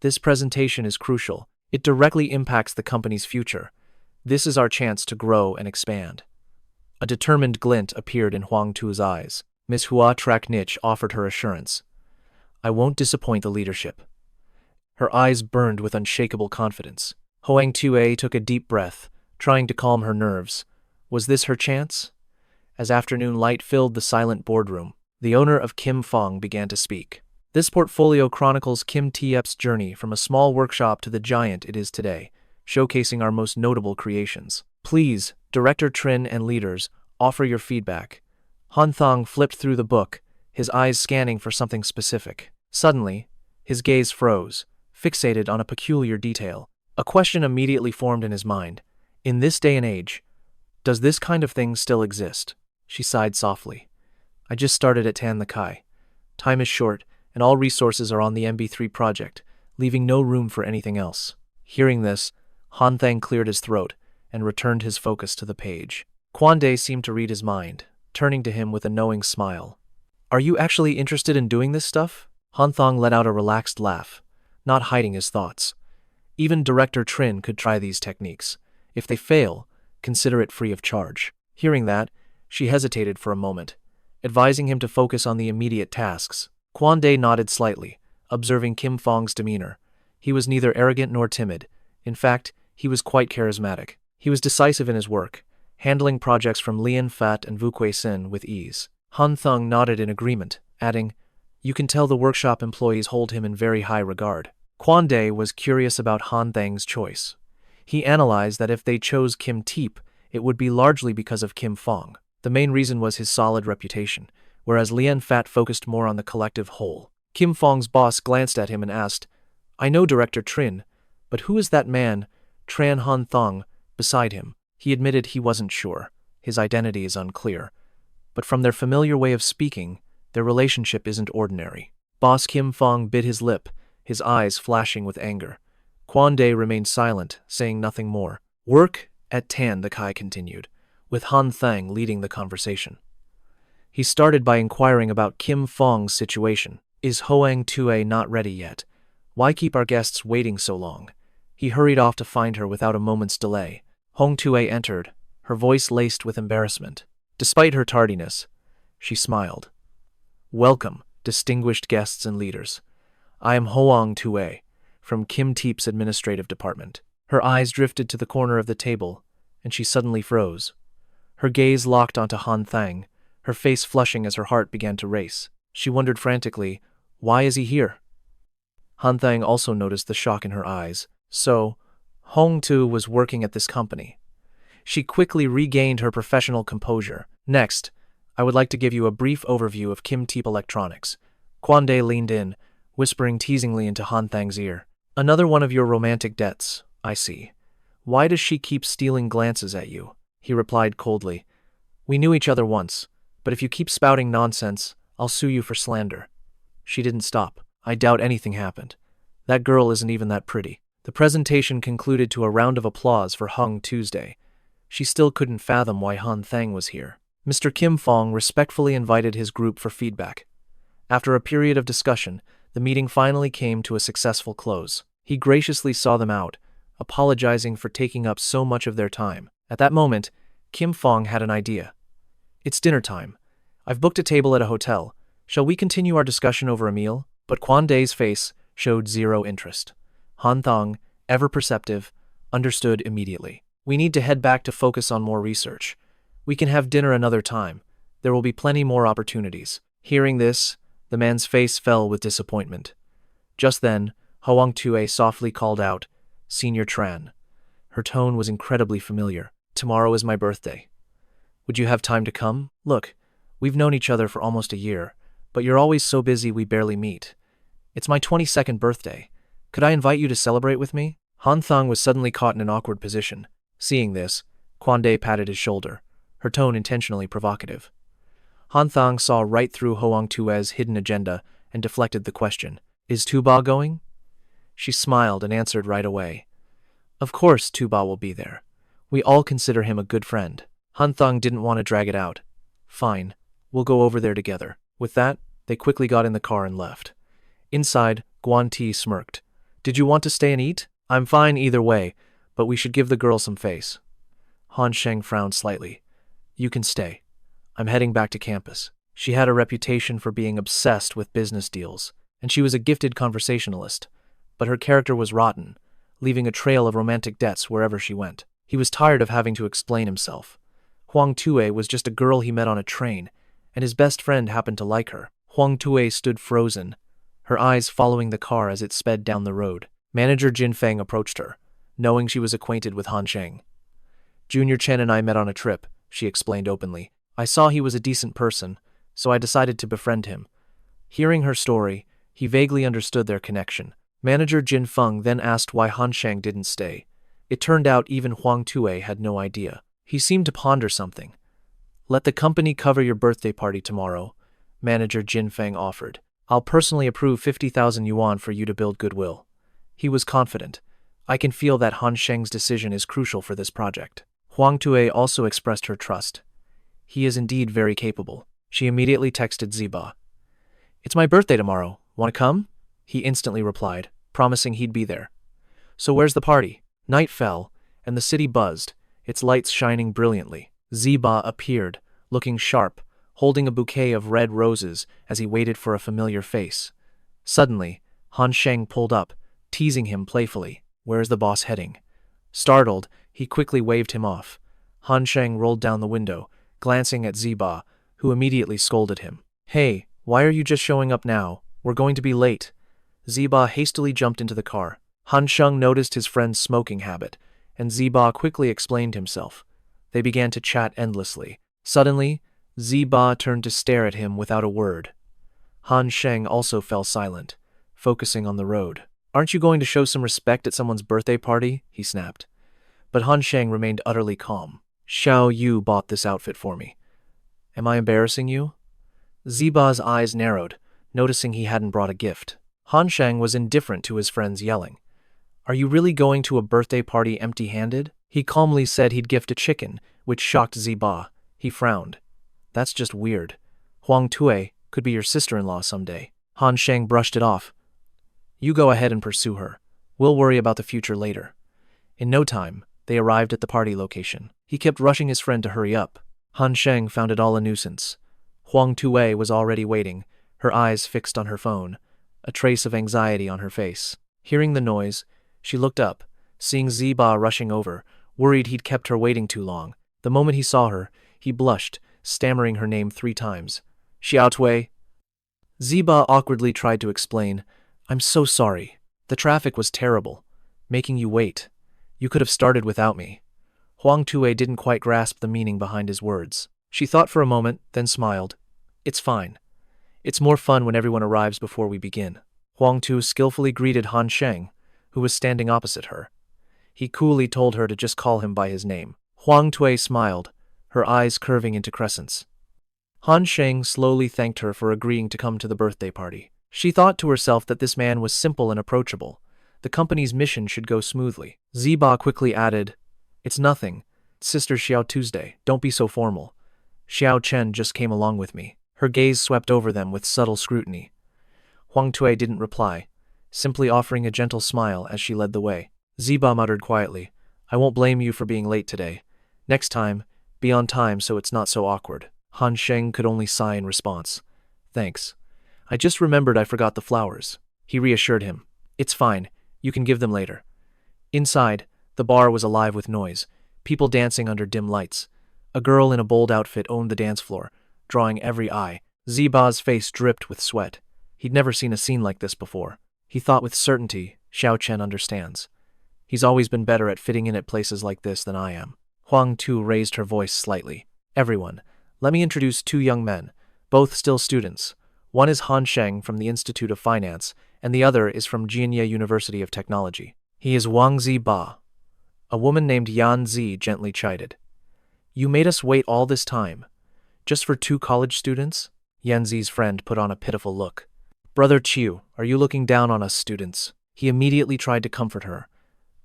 "This presentation is crucial. It directly impacts the company's future. This is our chance to grow and expand." A determined glint appeared in Huang Tu's eyes. Miss Hua Traknich offered her assurance. "I won't disappoint the leadership." Her eyes burned with unshakable confidence. Huang Tue took a deep breath, trying to calm her nerves. Was this her chance? As afternoon light filled the silent boardroom, the owner of Kim Fong began to speak. This portfolio chronicles Kim Tiep's journey from a small workshop to the giant it is today, showcasing our most notable creations. Please, Director Trin and leaders, offer your feedback. Han Thang flipped through the book, his eyes scanning for something specific. Suddenly, his gaze froze, fixated on a peculiar detail. A question immediately formed in his mind. In this day and age, does this kind of thing still exist? She sighed softly. "I just started at Tan the Kai. Time is short, and all resources are on the MB3 project, leaving no room for anything else." Hearing this, Han Thang cleared his throat and returned his focus to the page. Quan Day seemed to read his mind, turning to him with a knowing smile. "Are you actually interested in doing this stuff?" Han Thang let out a relaxed laugh, not hiding his thoughts. Even Director Trin could try these techniques. If they fail, consider it free of charge. Hearing that, she hesitated for a moment, advising him to focus on the immediate tasks. Quan Day nodded slightly, observing Kim Fong's demeanor. He was neither arrogant nor timid. In fact, he was quite charismatic. He was decisive in his work, handling projects from Lian Fat and Vu Kui Sin with ease. Han Thang nodded in agreement, adding, "You can tell the workshop employees hold him in very high regard." Quan Day was curious about Han Thang's choice. He analyzed that if they chose Kim Teep, it would be largely because of Kim Fong. The main reason was his solid reputation, whereas Lian Fat focused more on the collective whole. Kim Fong's boss glanced at him and asked, "I know Director Trin, but who is that man, Tran Han Thang, beside him?" He admitted he wasn't sure. His identity is unclear. But from their familiar way of speaking, their relationship isn't ordinary. Boss Kim Fong bit his lip, his eyes flashing with anger. Quan Day remained silent, saying nothing more. "Work at Tan," the Kai continued, with Han Thang leading the conversation. He started by inquiring about Kim Fong's situation. "Is Hoang Tue not ready yet? Why keep our guests waiting so long?" He hurried off to find her without a moment's delay. Hong Tue entered, her voice laced with embarrassment. Despite her tardiness, she smiled. "Welcome, distinguished guests and leaders. I am Hoang Tue, from Kim Teep's administrative department." Her eyes drifted to the corner of the table, and she suddenly froze. Her gaze locked onto Han Thang, her face flushing as her heart began to race. She wondered frantically, why is he here? Han Thang also noticed the shock in her eyes. So, Hong Tu was working at this company. She quickly regained her professional composure. "Next, I would like to give you a brief overview of Kim Teep Electronics." Quan Day leaned in, whispering teasingly into Han Thang's ear. "Another one of your romantic debts, I see. Why does she keep stealing glances at you?" He replied coldly. "We knew each other once, but if you keep spouting nonsense, I'll sue you for slander." She didn't stop. "I doubt anything happened. That girl isn't even that pretty." The presentation concluded to a round of applause for Hung Tuesday. She still couldn't fathom why Han Thang was here. Mr. Kim Fong respectfully invited his group for feedback. After a period of discussion, the meeting finally came to a successful close. He graciously saw them out, apologizing for taking up so much of their time. At that moment, Kim Fong had an idea. "It's dinner time. I've booked a table at a hotel. Shall we continue our discussion over a meal?" But Quan Day's face showed zero interest. Han Thang, ever perceptive, understood immediately. "We need to head back to focus on more research. We can have dinner another time. There will be plenty more opportunities." Hearing this, the man's face fell with disappointment. Just then, Hoang Tue softly called out, "Senior Tran." Her tone was incredibly familiar. "Tomorrow is my birthday. Would you have time to come? Look, we've known each other for almost a year, but you're always so busy we barely meet. It's my 22nd birthday. Could I invite you to celebrate with me?" Han Thang was suddenly caught in an awkward position. Seeing this, Quan Day patted his shoulder, her tone intentionally provocative. Han Thang saw right through Hoang Tue's hidden agenda and deflected the question. "Is Tuba going?" She smiled and answered right away. "Of course Tuba will be there. We all consider him a good friend." Han Thang didn't want to drag it out. "Fine, we'll go over there together." With that, they quickly got in the car and left. Inside, Guan Ti smirked. "Did you want to stay and eat?" "I'm fine either way, but we should give the girl some face." Han Sheng frowned slightly. "You can stay. I'm heading back to campus." She had a reputation for being obsessed with business deals, and she was a gifted conversationalist, but her character was rotten, leaving a trail of romantic debts wherever she went. He was tired of having to explain himself. Hoang Tue was just a girl he met on a train, and his best friend happened to like her. Hoang Tue stood frozen, her eyes following the car as it sped down the road. Manager Jin Feng approached her, knowing she was acquainted with Han Sheng. "Junior Chen and I met on a trip," she explained openly. "I saw he was a decent person, so I decided to befriend him." Hearing her story, he vaguely understood their connection. Manager Jin Feng then asked why Han Sheng didn't stay. It turned out even Hoang Tue had no idea. He seemed to ponder something. "Let the company cover your birthday party tomorrow," Manager Jin Feng offered. "I'll personally approve 50,000 yuan for you to build goodwill." He was confident. "I can feel that Han Sheng's decision is crucial for this project." Hoang Tue also expressed her trust. "He is indeed very capable." She immediately texted Ziba. "It's my birthday tomorrow. Want to come?" He instantly replied, promising he'd be there. "So where's the party?" Night fell, and the city buzzed, its lights shining brilliantly. Ziba appeared, looking sharp, holding a bouquet of red roses as he waited for a familiar face. Suddenly, Han Sheng pulled up, teasing him playfully. "Where's the boss heading?" Startled, he quickly waved him off. Han Sheng rolled down the window, glancing at Ziba, who immediately scolded him. "Hey, why are you just showing up now? We're going to be late." Ziba hastily jumped into the car. Han Sheng noticed his friend's smoking habit, and Ziba quickly explained himself. They began to chat endlessly. Suddenly, Ziba turned to stare at him without a word. Han Sheng also fell silent, focusing on the road. Aren't you going to show some respect at someone's birthday party? He snapped. But Han Sheng remained utterly calm. Xiao Yu bought this outfit for me. Am I embarrassing you? Ziba's eyes narrowed, noticing he hadn't brought a gift. Han Sheng was indifferent to his friends yelling. Are you really going to a birthday party empty-handed? He calmly said he'd gift a chicken, which shocked Ziba. He frowned. That's just weird. Huang Tue could be your sister-in-law someday. Han Sheng brushed it off. You go ahead and pursue her. We'll worry about the future later. In no time, they arrived at the party location. He kept rushing his friend to hurry up. Han Sheng found it all a nuisance. Huang Tue was already waiting, her eyes fixed on her phone, a trace of anxiety on her face. Hearing the noise, she looked up, seeing Ziba rushing over, worried he'd kept her waiting too long. The moment he saw her, he blushed, stammering her name 3 times. Xiao Tui. Ziba awkwardly tried to explain, I'm so sorry. The traffic was terrible, making you wait. You could have started without me. Huang Tue didn't quite grasp the meaning behind his words. She thought for a moment, then smiled. It's fine. It's more fun when everyone arrives before we begin. Huang Tu skillfully greeted Han Sheng, who was standing opposite her. He coolly told her to just call him by his name. Huang Tui smiled, her eyes curving into crescents. Han Sheng slowly thanked her for agreeing to come to the birthday party. She thought to herself that this man was simple and approachable. The company's mission should go smoothly. Ziba quickly added, It's nothing. Sister Xiao Tuesday, don't be so formal. Xiao Chen just came along with me. Her gaze swept over them with subtle scrutiny. Huang Tui didn't reply, simply offering a gentle smile as she led the way. Ziba muttered quietly, I won't blame you for being late today. Next time, be on time so it's not so awkward. Han Sheng could only sigh in response. Thanks. I just remembered I forgot the flowers. He reassured him. It's fine. You can give them later. Inside, the bar was alive with noise, people dancing under dim lights. A girl in a bold outfit owned the dance floor, drawing every eye. Ziba's face dripped with sweat. He'd never seen a scene like this before. He thought with certainty, Xiao Chen understands. He's always been better at fitting in at places like this than I am. Huang Tu raised her voice slightly. Everyone, let me introduce 2 young men, both still students. One is Han Sheng from the Institute of Finance, and the other is from Jianye University of Technology. He is Wang Ziba. A woman named Yan Zi gently chided. You made us wait all this time. Just for 2 college students? Yan Zi's friend put on a pitiful look. Brother Chiu, are you looking down on us students? He immediately tried to comfort her.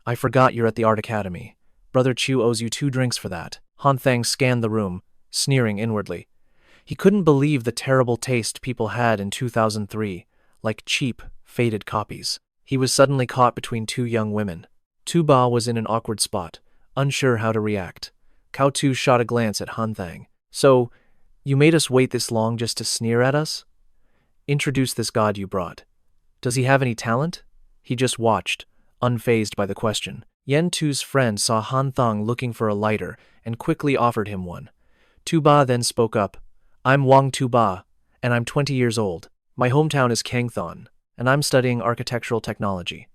I forgot you're at the Art Academy. Brother Chiu owes you 2 drinks for that. Han Thang scanned the room, sneering inwardly. He couldn't believe the terrible taste people had in 2003, like cheap, faded copies. He was suddenly caught between 2 young women. Tu Ba was in an awkward spot, unsure how to react. Cao Tu shot a glance at Han Thang. So, you made us wait this long just to sneer at us? Introduce this god you brought. Does he have any talent? He just watched, unfazed by the question. Yen Tu's friend saw Han Thang looking for a lighter and quickly offered him one. Tu Ba then spoke up. I'm Wang Tu Ba, and I'm 20 years old. My hometown is Kangthon, and I'm studying architectural technology.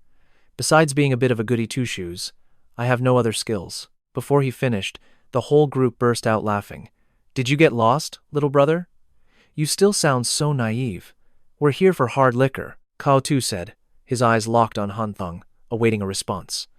Besides being a bit of a goody two-shoes, I have no other skills. Before he finished, the whole group burst out laughing. Did you get lost, little brother? You still sound so naive. We're here for hard liquor, Cao Tu said, his eyes locked on Han Thang, awaiting a response.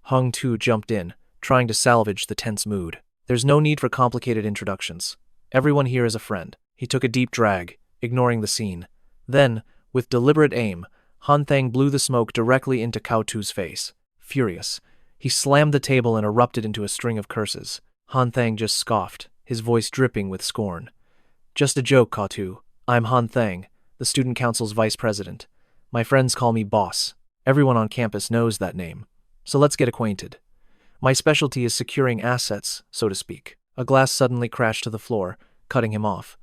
Hung Tu jumped in, trying to salvage the tense mood. There's no need for complicated introductions. Everyone here is a friend. He took a deep drag, ignoring the scene. Then, with deliberate aim, Han Thang blew the smoke directly into Cao Tu's face. Furious, he slammed the table and erupted into a string of curses. Han Thang just scoffed, his voice dripping with scorn. Just a joke, Cao Tu. I'm Han Thang, the student council's vice president. My friends call me boss. Everyone on campus knows that name. So let's get acquainted. My specialty is securing assets, so to speak. A glass suddenly crashed to the floor, cutting him off.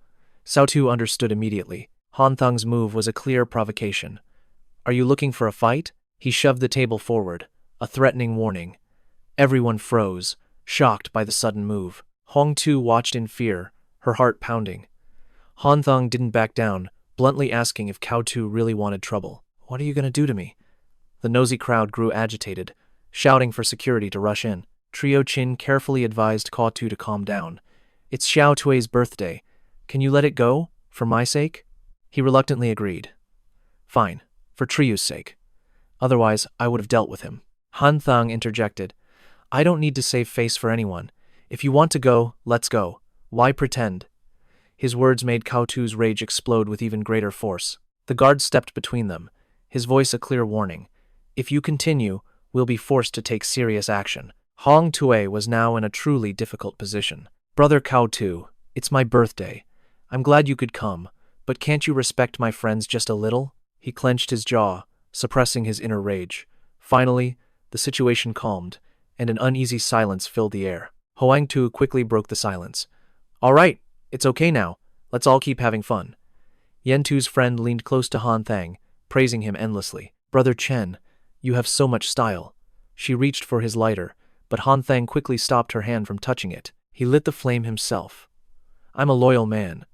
Cao Tu understood immediately. Han Thang's move was a clear provocation. Are you looking for a fight? He shoved the table forward, a threatening warning. Everyone froze, shocked by the sudden move. Hong Tu watched in fear, her heart pounding. Han Thang didn't back down, bluntly asking if Cao Tu really wanted trouble. What are you going to do to me? The nosy crowd grew agitated, shouting for security to rush in. Trio Chin carefully advised Cao Tu to calm down. It's Xiao Tui's birthday. Can you let it go? For my sake? He reluctantly agreed. Fine, for Triu's sake. Otherwise, I would have dealt with him. Han Thang interjected. I don't need to save face for anyone. If you want to go, let's go. Why pretend? His words made Cao Tu's rage explode with even greater force. The guard stepped between them, his voice a clear warning. If you continue, we'll be forced to take serious action. Hong Tue was now in a truly difficult position. Brother Cao Tu, it's my birthday. I'm glad you could come, but can't you respect my friends just a little? He clenched his jaw, suppressing his inner rage. Finally, the situation calmed, and an uneasy silence filled the air. Hoang Tu quickly broke the silence. All right, it's okay now. Let's all keep having fun. Yen Tu's friend leaned close to Han Thang, praising him endlessly. Brother Chen, you have so much style. She reached for his lighter, but Han Thang quickly stopped her hand from touching it. He lit the flame himself. I'm a loyal man.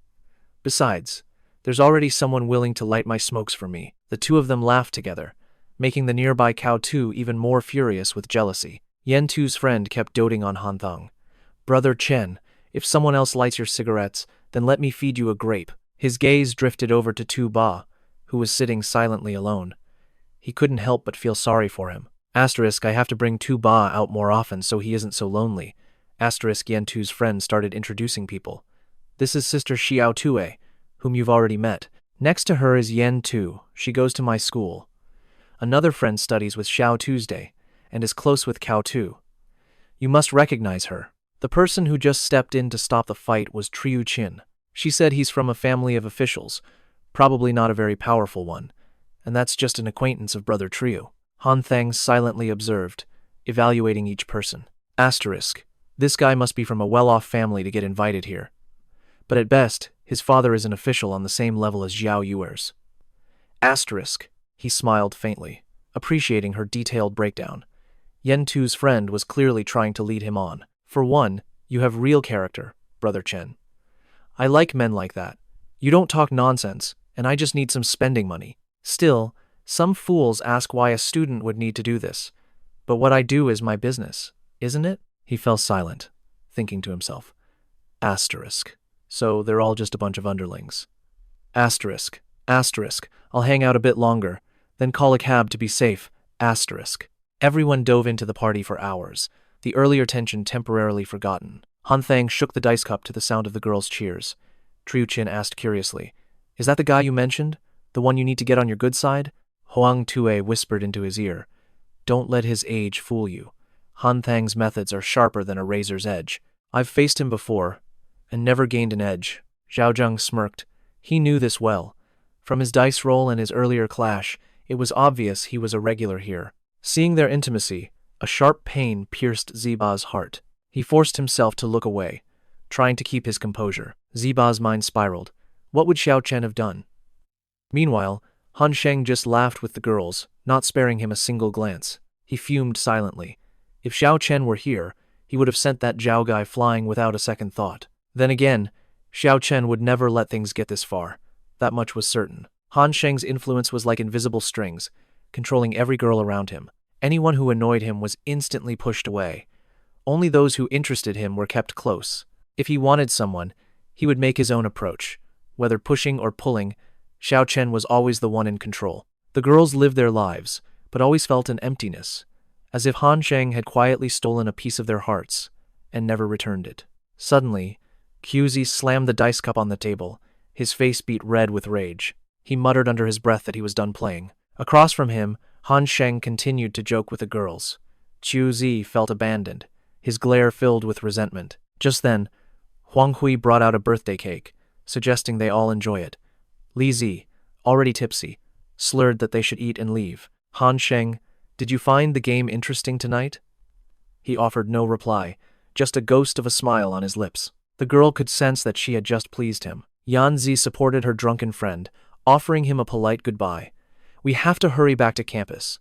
Besides, there's already someone willing to light my smokes for me. The two of them laughed together, making the nearby Cao Tu even more furious with jealousy. Yen Tu's friend kept doting on Han Thang. Brother Chen, if someone else lights your cigarettes, then let me feed you a grape. His gaze drifted over to Tu Ba, who was sitting silently alone. He couldn't help but feel sorry for him. I have to bring Tu Ba out more often so he isn't so lonely. Yen Tu's friend started introducing people. This is Sister Xiao Tue, whom you've already met. Next to her is Yen Tu. She goes to my school. Another friend studies with Xiao Tuesday, and is close with Cao Tu. You must recognize her. The person who just stepped in to stop the fight was Triu Qin. She said he's from a family of officials, probably not a very powerful one, and that's just an acquaintance of Brother Triu. Han Thang silently observed, evaluating each person. This guy must be from a well-off family to get invited here. But at best, his father is an official on the same level as Zhao Yuer's. He smiled faintly, appreciating her detailed breakdown. Yen Tu's friend was clearly trying to lead him on. For one, you have real character, Brother Chen. I like men like that. You don't talk nonsense, and I just need some spending money. Still, some fools ask why a student would need to do this. But what I do is my business, isn't it? He fell silent, thinking to himself. So they're all just a bunch of underlings. I'll hang out a bit longer, then call a cab to be safe. Everyone dove into the party for hours, the earlier tension temporarily forgotten. Han Thang shook the dice cup to the sound of the girls' cheers. Triu Qin asked curiously, Is that the guy you mentioned? The one you need to get on your good side? Hoang Tue whispered into his ear. Don't let his age fool you. Han Thang's methods are sharper than a razor's edge. I've faced him before, and never gained an edge. Zhao Zheng smirked. He knew this well. From his dice roll and his earlier clash, it was obvious he was a regular here. Seeing their intimacy, a sharp pain pierced Ziba's heart. He forced himself to look away, trying to keep his composure. Ziba's mind spiraled. What would Xiao Chen have done? Meanwhile, Han Sheng just laughed with the girls, not sparing him a single glance. He fumed silently. If Xiao Chen were here, he would have sent that Zhao guy flying without a second thought. Then again, Xiao Chen would never let things get this far. That much was certain. Han Sheng's influence was like invisible strings, controlling every girl around him. Anyone who annoyed him was instantly pushed away. Only those who interested him were kept close. If he wanted someone, he would make his own approach. Whether pushing or pulling, Xiao Chen was always the one in control. The girls lived their lives, but always felt an emptiness, as if Han Sheng had quietly stolen a piece of their hearts and never returned it. Suddenly, QZ slammed the dice cup on the table. His face beat red with rage. He muttered under his breath that he was done playing. Across from him, Han Sheng continued to joke with the girls. Qiu Zi felt abandoned, his glare filled with resentment. Just then, Huang Hui brought out a birthday cake, suggesting they all enjoy it. Li Zi, already tipsy, slurred that they should eat and leave. Han Sheng, did you find the game interesting tonight? He offered no reply, just a ghost of a smile on his lips. The girl could sense that she had just pleased him. Yan Zi supported her drunken friend, offering him a polite goodbye. We have to hurry back to campus.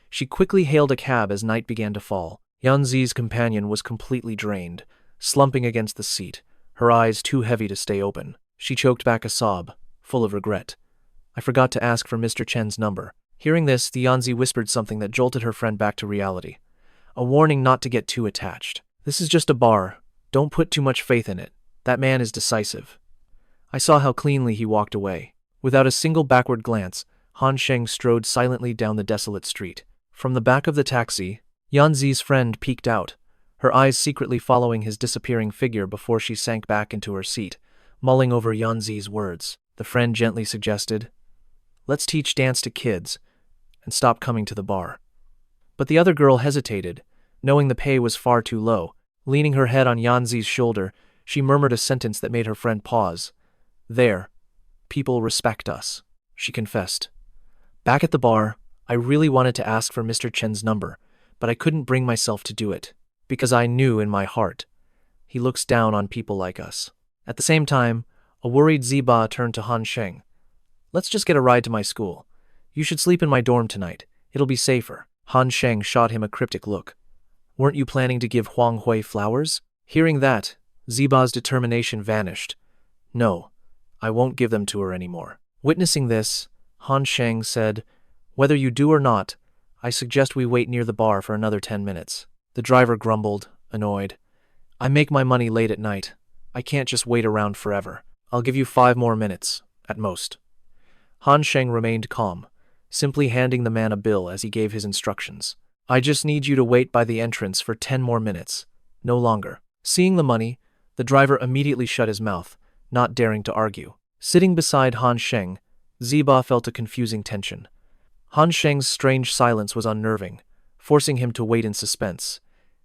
She quickly hailed a cab as night began to fall. Yan Zi's companion was completely drained, slumping against the seat, her eyes too heavy to stay open. She choked back a sob, full of regret. I forgot to ask for Mr. Chen's number. Hearing this, the Yanzi whispered something that jolted her friend back to reality. A warning not to get too attached. This is just a bar. Don't put too much faith in it. That man is decisive. I saw how cleanly he walked away. Without a single backward glance, Han Sheng strode silently down the desolate street. From the back of the taxi, Yanzi's friend peeked out, her eyes secretly following his disappearing figure before she sank back into her seat, mulling over Yanzi's words. The friend gently suggested, "Let's teach dance to kids, and stop coming to the bar." But the other girl hesitated, knowing the pay was far too low. Leaning her head on Yanzi's shoulder, she murmured a sentence that made her friend pause. "There. People respect us," she confessed. Back at the bar, I really wanted to ask for Mr. Chen's number, but I couldn't bring myself to do it, because I knew in my heart, he looks down on people like us. At the same time, a worried Ziba turned to Han Sheng. "Let's just get a ride to my school. You should sleep in my dorm tonight. It'll be safer." Han Sheng shot him a cryptic look. "Weren't you planning to give Huang Hui flowers?" Hearing that, Ziba's determination vanished. "No, I won't give them to her anymore." Witnessing this, Han Sheng said, "Whether you do or not, I suggest we wait near the bar for another 10 minutes. The driver grumbled, annoyed. "I make my money late at night. I can't just wait around forever. I'll give you 5 more minutes, at most." Han Sheng remained calm, simply handing the man a bill as he gave his instructions. "I just need you to wait by the entrance for 10 more minutes, no longer." Seeing the money, the driver immediately shut his mouth, not daring to argue. Sitting beside Han Sheng, Ziba felt a confusing tension. Han Sheng's strange silence was unnerving, forcing him to wait in suspense.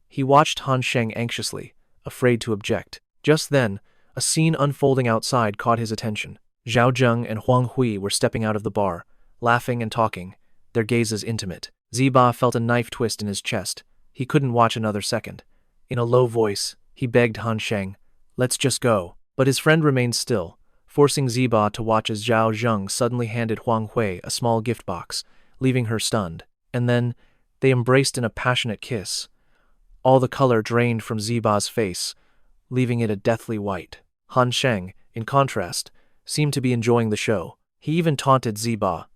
He watched Han Sheng anxiously, afraid to object. Just then, a scene unfolding outside caught his attention. Zhao Zheng and Huang Hui were stepping out of the bar, laughing and talking, their gazes intimate. Ziba felt a knife twist in his chest. He couldn't watch another second. In a low voice, he begged Han Sheng, "Let's just go." But his friend remained still, forcing Ziba to watch as Zhao Zheng suddenly handed Huang Hui a small gift box, leaving her stunned. And then, they embraced in a passionate kiss. All the color drained from Ziba's face, leaving it a deathly white. Han Sheng, in contrast, seemed to be enjoying the show. He even taunted Ziba.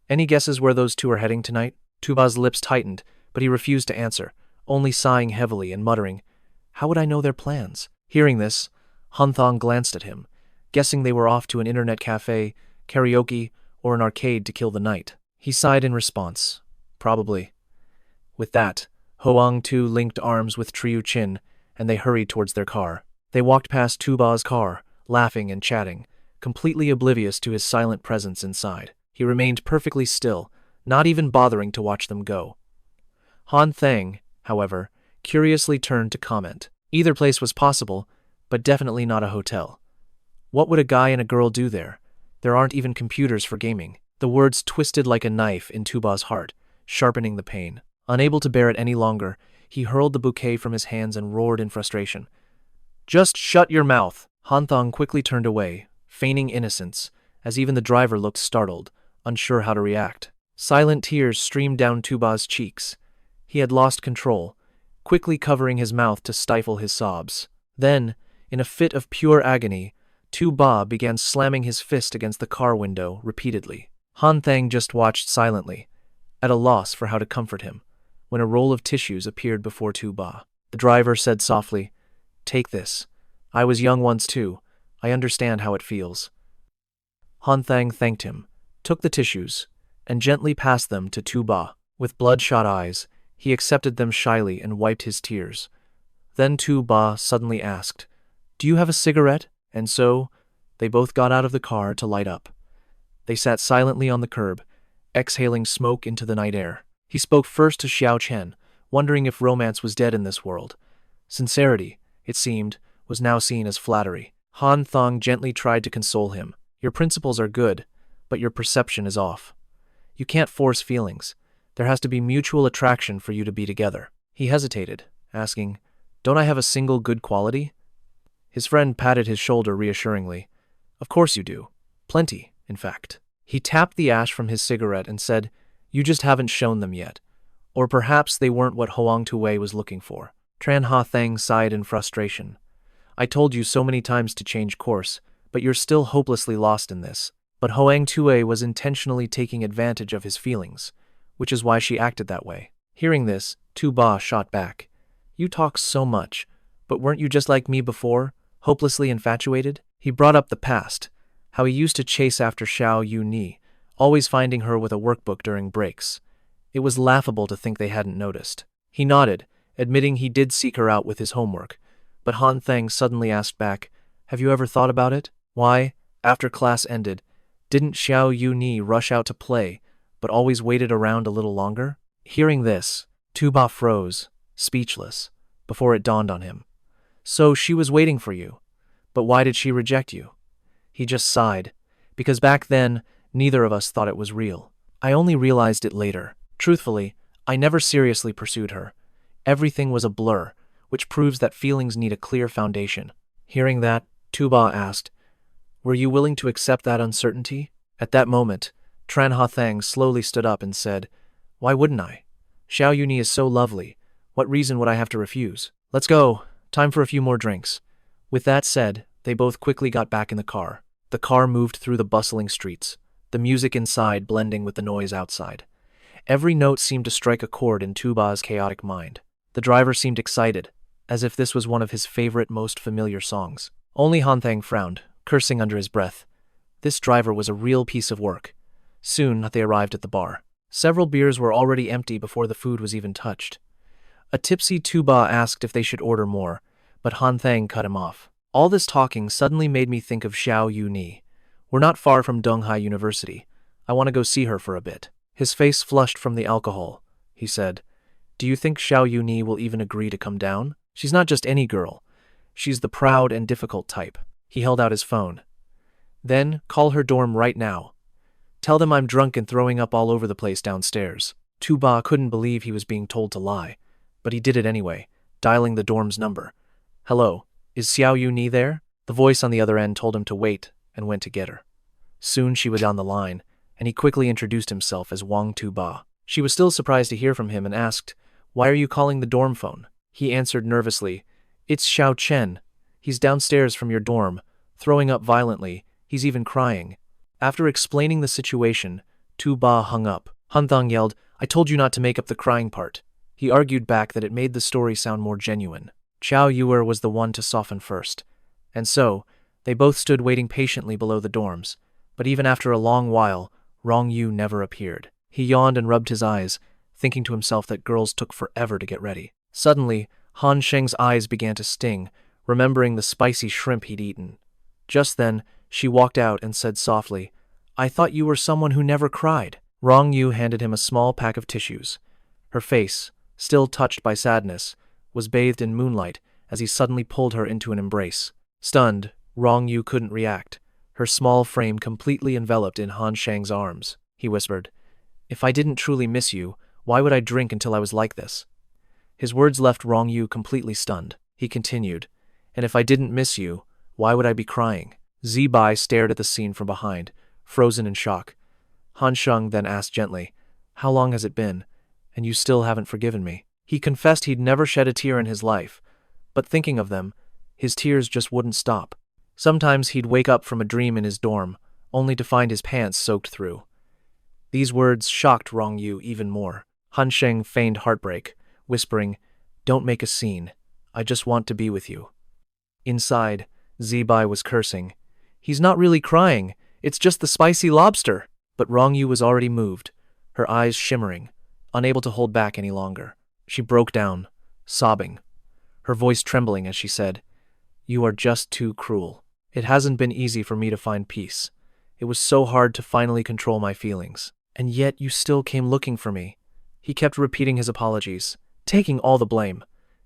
"Any guesses where those two are heading tonight?" Tuba's lips tightened, but he refused to answer, only sighing heavily and muttering, "How would I know their plans?" Hearing this, Han Thang glanced at him, guessing they were off to an internet cafe, karaoke, or an arcade to kill the night. He sighed in response. "Probably." With that, Hoang Tu linked arms with Triu Chin, and they hurried towards their car. They walked past Tuba's car, laughing and chatting, completely oblivious to his silent presence inside. He remained perfectly still, not even bothering to watch them go. Han Thang, however, curiously turned to comment. Either place was possible, but definitely not a hotel. What would a guy and a girl do there? There aren't even computers for gaming. The words twisted like a knife in Tuba's heart, sharpening the pain. Unable to bear it any longer, he hurled the bouquet from his hands and roared in frustration. "Just shut your mouth!" Han Thang quickly turned away, feigning innocence, as even the driver looked startled, unsure how to react. Silent tears streamed down Tuba's cheeks. He had lost control, quickly covering his mouth to stifle his sobs. Then, in a fit of pure agony, Tuba began slamming his fist against the car window repeatedly. Han Thang just watched silently, at a loss for how to comfort him, when a roll of tissues appeared before Tuba. The driver said softly, "Take this. I was young once too. I understand how it feels." Han Thang thanked him, took the tissues, and gently passed them to Tuba. With bloodshot eyes, he accepted them shyly and wiped his tears. Then Tuba suddenly asked, "Do you have a cigarette?" And so, they both got out of the car to light up. They sat silently on the curb, exhaling smoke into the night air. He spoke first to Xiao Chen, wondering if romance was dead in this world. Sincerity, it seemed, was now seen as flattery. Han Thang gently tried to console him. "Your principles are good, but your perception is off. You can't force feelings. There has to be mutual attraction for you to be together." He hesitated, asking, "Don't I have a single good quality?" His friend patted his shoulder reassuringly. "Of course you do. Plenty, in fact." He tapped the ash from his cigarette and said, "You just haven't shown them yet. Or perhaps they weren't what Hoang Tuwei was looking for." Tran Han Thang sighed in frustration. "I told you so many times to change course, but you're still hopelessly lost in this." But Hoang Tuwei was intentionally taking advantage of his feelings, which is why she acted that way. Hearing this, Tuba shot back. "You talk so much, but weren't you just like me before? Hopelessly infatuated? He brought up the past, how he used to chase after Xiao Yu-ni, always finding her with a workbook during breaks. It was laughable to think they hadn't noticed. He nodded, admitting he did seek her out with his homework, but Han Thang suddenly asked back, "Have you ever thought about it? Why, after class ended, didn't Xiao Yu-ni rush out to play, but always waited around a little longer?" Hearing this, Tu-ba froze, speechless, before it dawned on him. "So she was waiting for you. But why did she reject you?" He just sighed, because back then, neither of us thought it was real. I only realized it later. Truthfully, I never seriously pursued her. Everything was a blur, which proves that feelings need a clear foundation. Hearing that, Tu-ba asked, "Were you willing to accept that uncertainty?" At that moment, Tran Han Thang slowly stood up and said, "Why wouldn't I? Xiao Yu-ni is so lovely. What reason would I have to refuse? Let's go. Time for a few more drinks." With that said, they both quickly got back in the car. The car moved through the bustling streets, the music inside blending with the noise outside. Every note seemed to strike a chord in Tu-ba's chaotic mind. The driver seemed excited, as if this was one of his favorite, most familiar songs. Only Han Thang frowned, cursing under his breath. This driver was a real piece of work. Soon they arrived at the bar. Several beers were already empty before the food was even touched. A tipsy Tu-ba asked if they should order more, but Han Thang cut him off. All this talking suddenly made me think of Xiao Yu-ni. We're not far from Donghai University. I want to go see her for a bit. His face flushed from the alcohol. He said, "Do you think Xiao Yu-ni will even agree to come down? She's not just any girl. She's the proud and difficult type." He held out his phone. "Then, call her dorm right now. Tell them I'm drunk and throwing up all over the place downstairs." Tu-ba couldn't believe he was being told to lie, but he did it anyway, dialing the dorm's number. "Hello, is Xiao Yu-ni there?" The voice on the other end told him to wait and went to get her. Soon she was on the line, and he quickly introduced himself as Wang Tu-ba. She was still surprised to hear from him and asked, "Why are you calling the dorm phone?" He answered nervously, "It's Xiao Chen. He's downstairs from your dorm, throwing up violently. He's even crying." After explaining the situation, Tu-ba hung up. Han Thang yelled, "I told you not to make up the crying part." He argued back that it made the story sound more genuine. Chao Yuer was the one to soften first. And so, they both stood waiting patiently below the dorms. But even after a long while, Rong Yu never appeared. He yawned and rubbed his eyes, thinking to himself that girls took forever to get ready. Suddenly, Han Sheng's eyes began to sting, remembering the spicy shrimp he'd eaten. Just then, she walked out and said softly, "I thought you were someone who never cried." Rong Yu handed him a small pack of tissues. Her face, still touched by sadness, was bathed in moonlight as he suddenly pulled her into an embrace. Stunned, Rong Yu couldn't react, her small frame completely enveloped in Han Sheng's arms. He whispered, "If I didn't truly miss you, why would I drink until I was like this?" His words left Rong Yu completely stunned. He continued, "And if I didn't miss you, why would I be crying?" Zibai stared at the scene from behind, frozen in shock. Han Sheng then asked gently, "How long has it been? And you still haven't forgiven me?" He confessed he'd never shed a tear in his life, but thinking of them, his tears just wouldn't stop. Sometimes he'd wake up from a dream in his dorm, only to find his pants soaked through. These words shocked Rong Yu even more. Han Sheng feigned heartbreak, whispering, "Don't make a scene. I just want to be with you." Inside, Zibai was cursing. "He's not really crying. It's just the spicy lobster." But Rong Yu was already moved, her eyes shimmering, unable to hold back any longer. She broke down, sobbing, her voice trembling as she said, "You are just too cruel. It hasn't been easy for me to find peace. It was so hard to finally control my feelings. And yet you still came looking for me." He kept repeating his apologies, taking all the blame.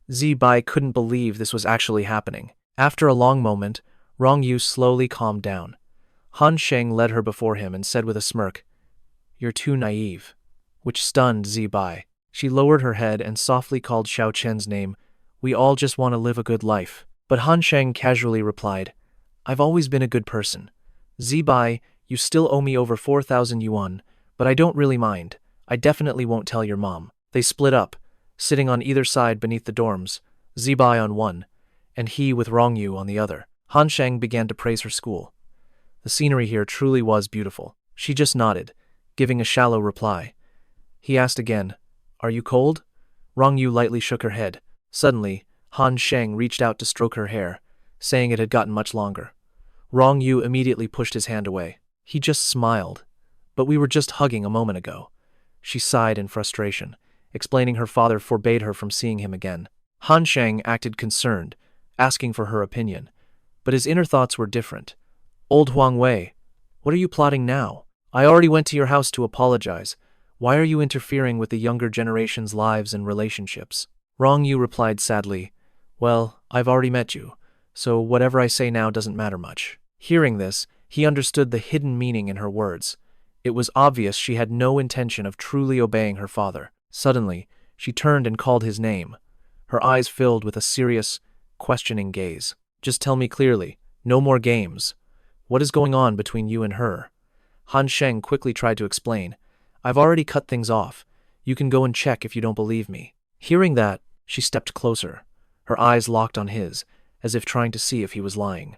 Zibai couldn't believe this was actually happening. After a long moment, Rong Yu slowly calmed down. Han Sheng led her before him and said with a smirk, "You're too naive," which stunned Zibai. She lowered her head and softly called Xiao Chen's name. "We all just want to live a good life." But Han Sheng casually replied, "I've always been a good person. Zibai, you still owe me over 4,000 yuan, but I don't really mind. I definitely won't tell your mom." They split up, sitting on either side beneath the dorms, Zibai on one, and he with Rong Yu on the other. Han Sheng began to praise her school. The scenery here truly was beautiful. She just nodded, giving a shallow reply. He asked again, "Are you cold?" Rong Yu lightly shook her head. Suddenly, Han Sheng reached out to stroke her hair, saying it had gotten much longer. Rong Yu immediately pushed his hand away. He just smiled. But we were just hugging a moment ago. She sighed in frustration, explaining her father forbade her from seeing him again. Han Sheng acted concerned, asking for her opinion. But his inner thoughts were different. Old Huang Wei, what are you plotting now? I already went to your house to apologize. Why are you interfering with the younger generation's lives and relationships? Rong Yu replied sadly, well, I've already met you, so whatever I say now doesn't matter much. Hearing this, he understood the hidden meaning in her words. It was obvious she had no intention of truly obeying her father. Suddenly, she turned and called his name. Her eyes filled with a serious, questioning gaze. Just tell me clearly, no more games. What is going on between you and her? Han Sheng quickly tried to explain. I've already cut things off. You can go and check if you don't believe me. Hearing that, she stepped closer. Her eyes locked on his, as if trying to see if he was lying.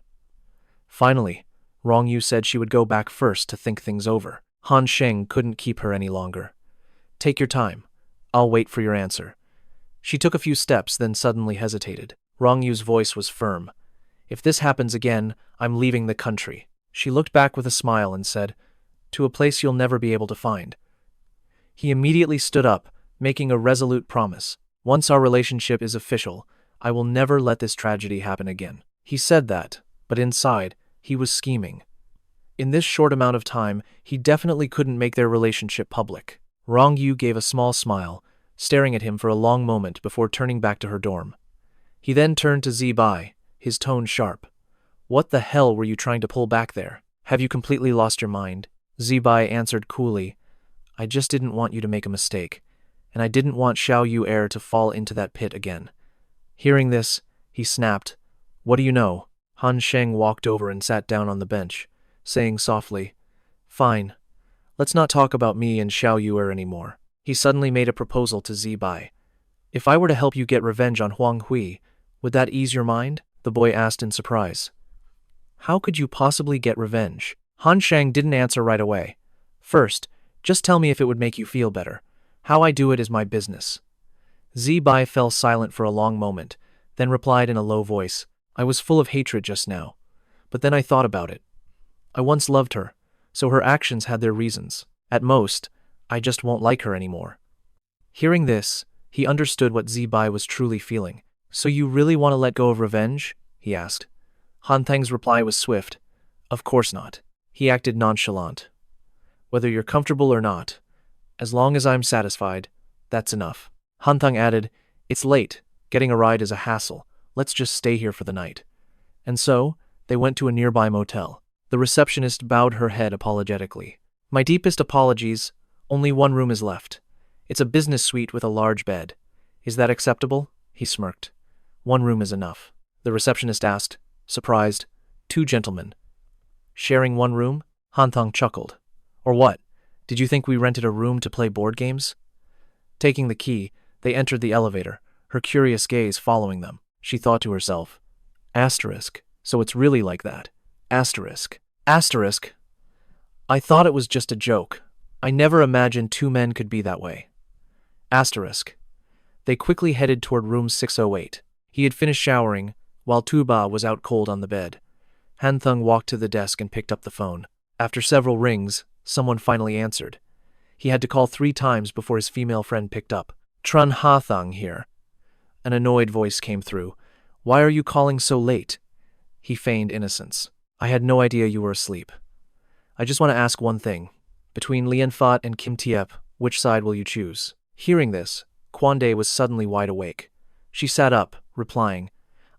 Finally, Rong Yu said she would go back first to think things over. Han Sheng couldn't keep her any longer. Take your time. I'll wait for your answer. She took a few steps, then suddenly hesitated. Rong Yu's voice was firm. If this happens again, I'm leaving the country. She looked back with a smile and said, to a place you'll never be able to find. He immediately stood up, making a resolute promise. Once our relationship is official, I will never let this tragedy happen again. He said that, but inside, he was scheming. In this short amount of time, he definitely couldn't make their relationship public. Rong Yu gave a small smile, staring at him for a long moment before turning back to her dorm. He then turned to Zibai, his tone sharp. What the hell were you trying to pull back there? Have you completely lost your mind? Zibai answered coolly. I just didn't want you to make a mistake, and I didn't want Xiao Yu heir to fall into that pit again. Hearing this, he snapped. What do you know? Han Sheng walked over and sat down on the bench, saying softly, Fine. Let's not talk about me and Xiao Yuer anymore. He suddenly made a proposal to Zibai. If I were to help you get revenge on Huang Hui, would that ease your mind? The boy asked in surprise. How could you possibly get revenge? Han Sheng didn't answer right away. First, just tell me if it would make you feel better. How I do it is my business. Zibai fell silent for a long moment, then replied in a low voice, I was full of hatred just now. But then I thought about it. I once loved her, so her actions had their reasons. At most, I just won't like her anymore. Hearing this, he understood what Zibai was truly feeling. So you really want to let go of revenge? He asked. Han Thang's reply was swift. Of course not. He acted nonchalant. Whether you're comfortable or not, as long as I'm satisfied, that's enough. Han Thang added, It's late. Getting a ride is a hassle. Let's just stay here for the night. And so, they went to a nearby motel. The receptionist bowed her head apologetically. My deepest apologies. Only one room is left. It's a business suite with a large bed. Is that acceptable? He smirked. One room is enough. The receptionist asked, surprised. Two gentlemen. Sharing one room? Han Thang chuckled. Or what? Did you think we rented a room to play board games? Taking the key, they entered the elevator, her curious gaze following them. She thought to herself, Asterisk, so it's really like that. Asterisk. Asterisk. I thought it was just a joke. I never imagined two men could be that way. Asterisk. They quickly headed toward room 608. He had finished showering, while Tuba was out cold on the bed. Han Thang walked to the desk and picked up the phone. After several rings, someone finally answered. He had to call 3 times before his female friend picked up. Tran Han Thang here. An annoyed voice came through. Why are you calling so late? He feigned innocence. I had no idea you were asleep. I just want to ask one thing. Between Lian Fat and Kim Tiep, which side will you choose? Hearing this, Kwande was suddenly wide awake. She sat up, replying,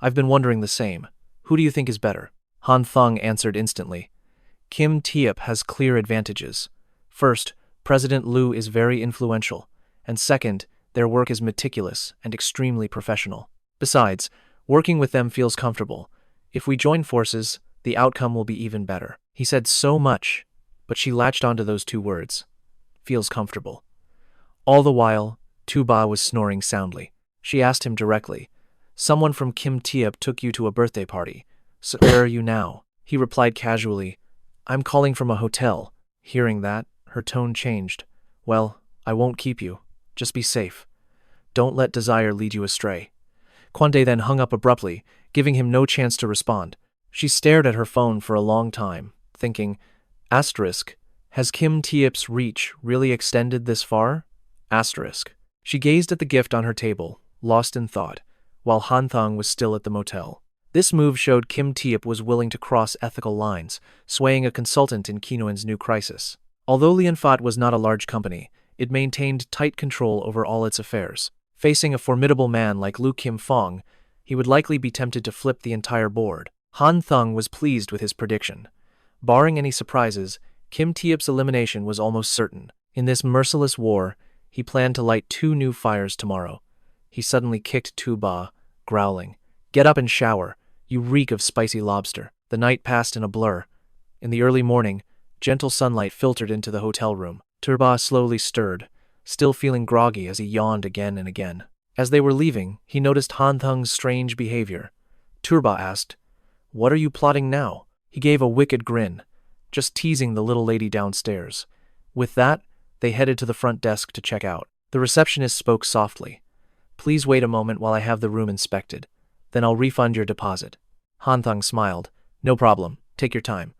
I've been wondering the same. Who do you think is better? Han Thang answered instantly. Kim Tiep has clear advantages. First, President Liu is very influential, and second, their work is meticulous and extremely professional. Besides, working with them feels comfortable. If we join forces, the outcome will be even better. He said so much, but she latched onto those 2 words. Feels comfortable. All the while, Tuba was snoring soundly. She asked him directly, Someone from Kim Tiep took you to a birthday party. So where are you now? He replied casually, I'm calling from a hotel. Hearing that, her tone changed. Well, I won't keep you. Just be safe. Don't let desire lead you astray. Kwande then hung up abruptly, giving him no chance to respond. She stared at her phone for a long time, thinking, asterisk, has Kim Taep's reach really extended this far? Asterisk. She gazed at the gift on her table, lost in thought, while Han Thang was still at the motel. This move showed Kim Taep was willing to cross ethical lines, swaying a consultant in Kinoan's new crisis. Although Lianfat was not a large company, it maintained tight control over all its affairs. Facing a formidable man like Lu Kim Fong, he would likely be tempted to flip the entire board. Han Thang was pleased with his prediction. Barring any surprises, Kim Taep's elimination was almost certain. In this merciless war, he planned to light 2 new fires tomorrow. He suddenly kicked Tu Ba, growling, "Get up and shower. You reek of spicy lobster." The night passed in a blur. In the early morning, gentle sunlight filtered into the hotel room. Tu Ba slowly stirred, still feeling groggy as he yawned again and again. As they were leaving, he noticed Han Thang's strange behavior. Tu Ba asked, "What are you plotting now?" He gave a wicked grin, just teasing the little lady downstairs. With that, they headed to the front desk to check out. The receptionist spoke softly. "Please wait a moment while I have the room inspected. Then I'll refund your deposit." Han Thang smiled. "No problem. Take your time."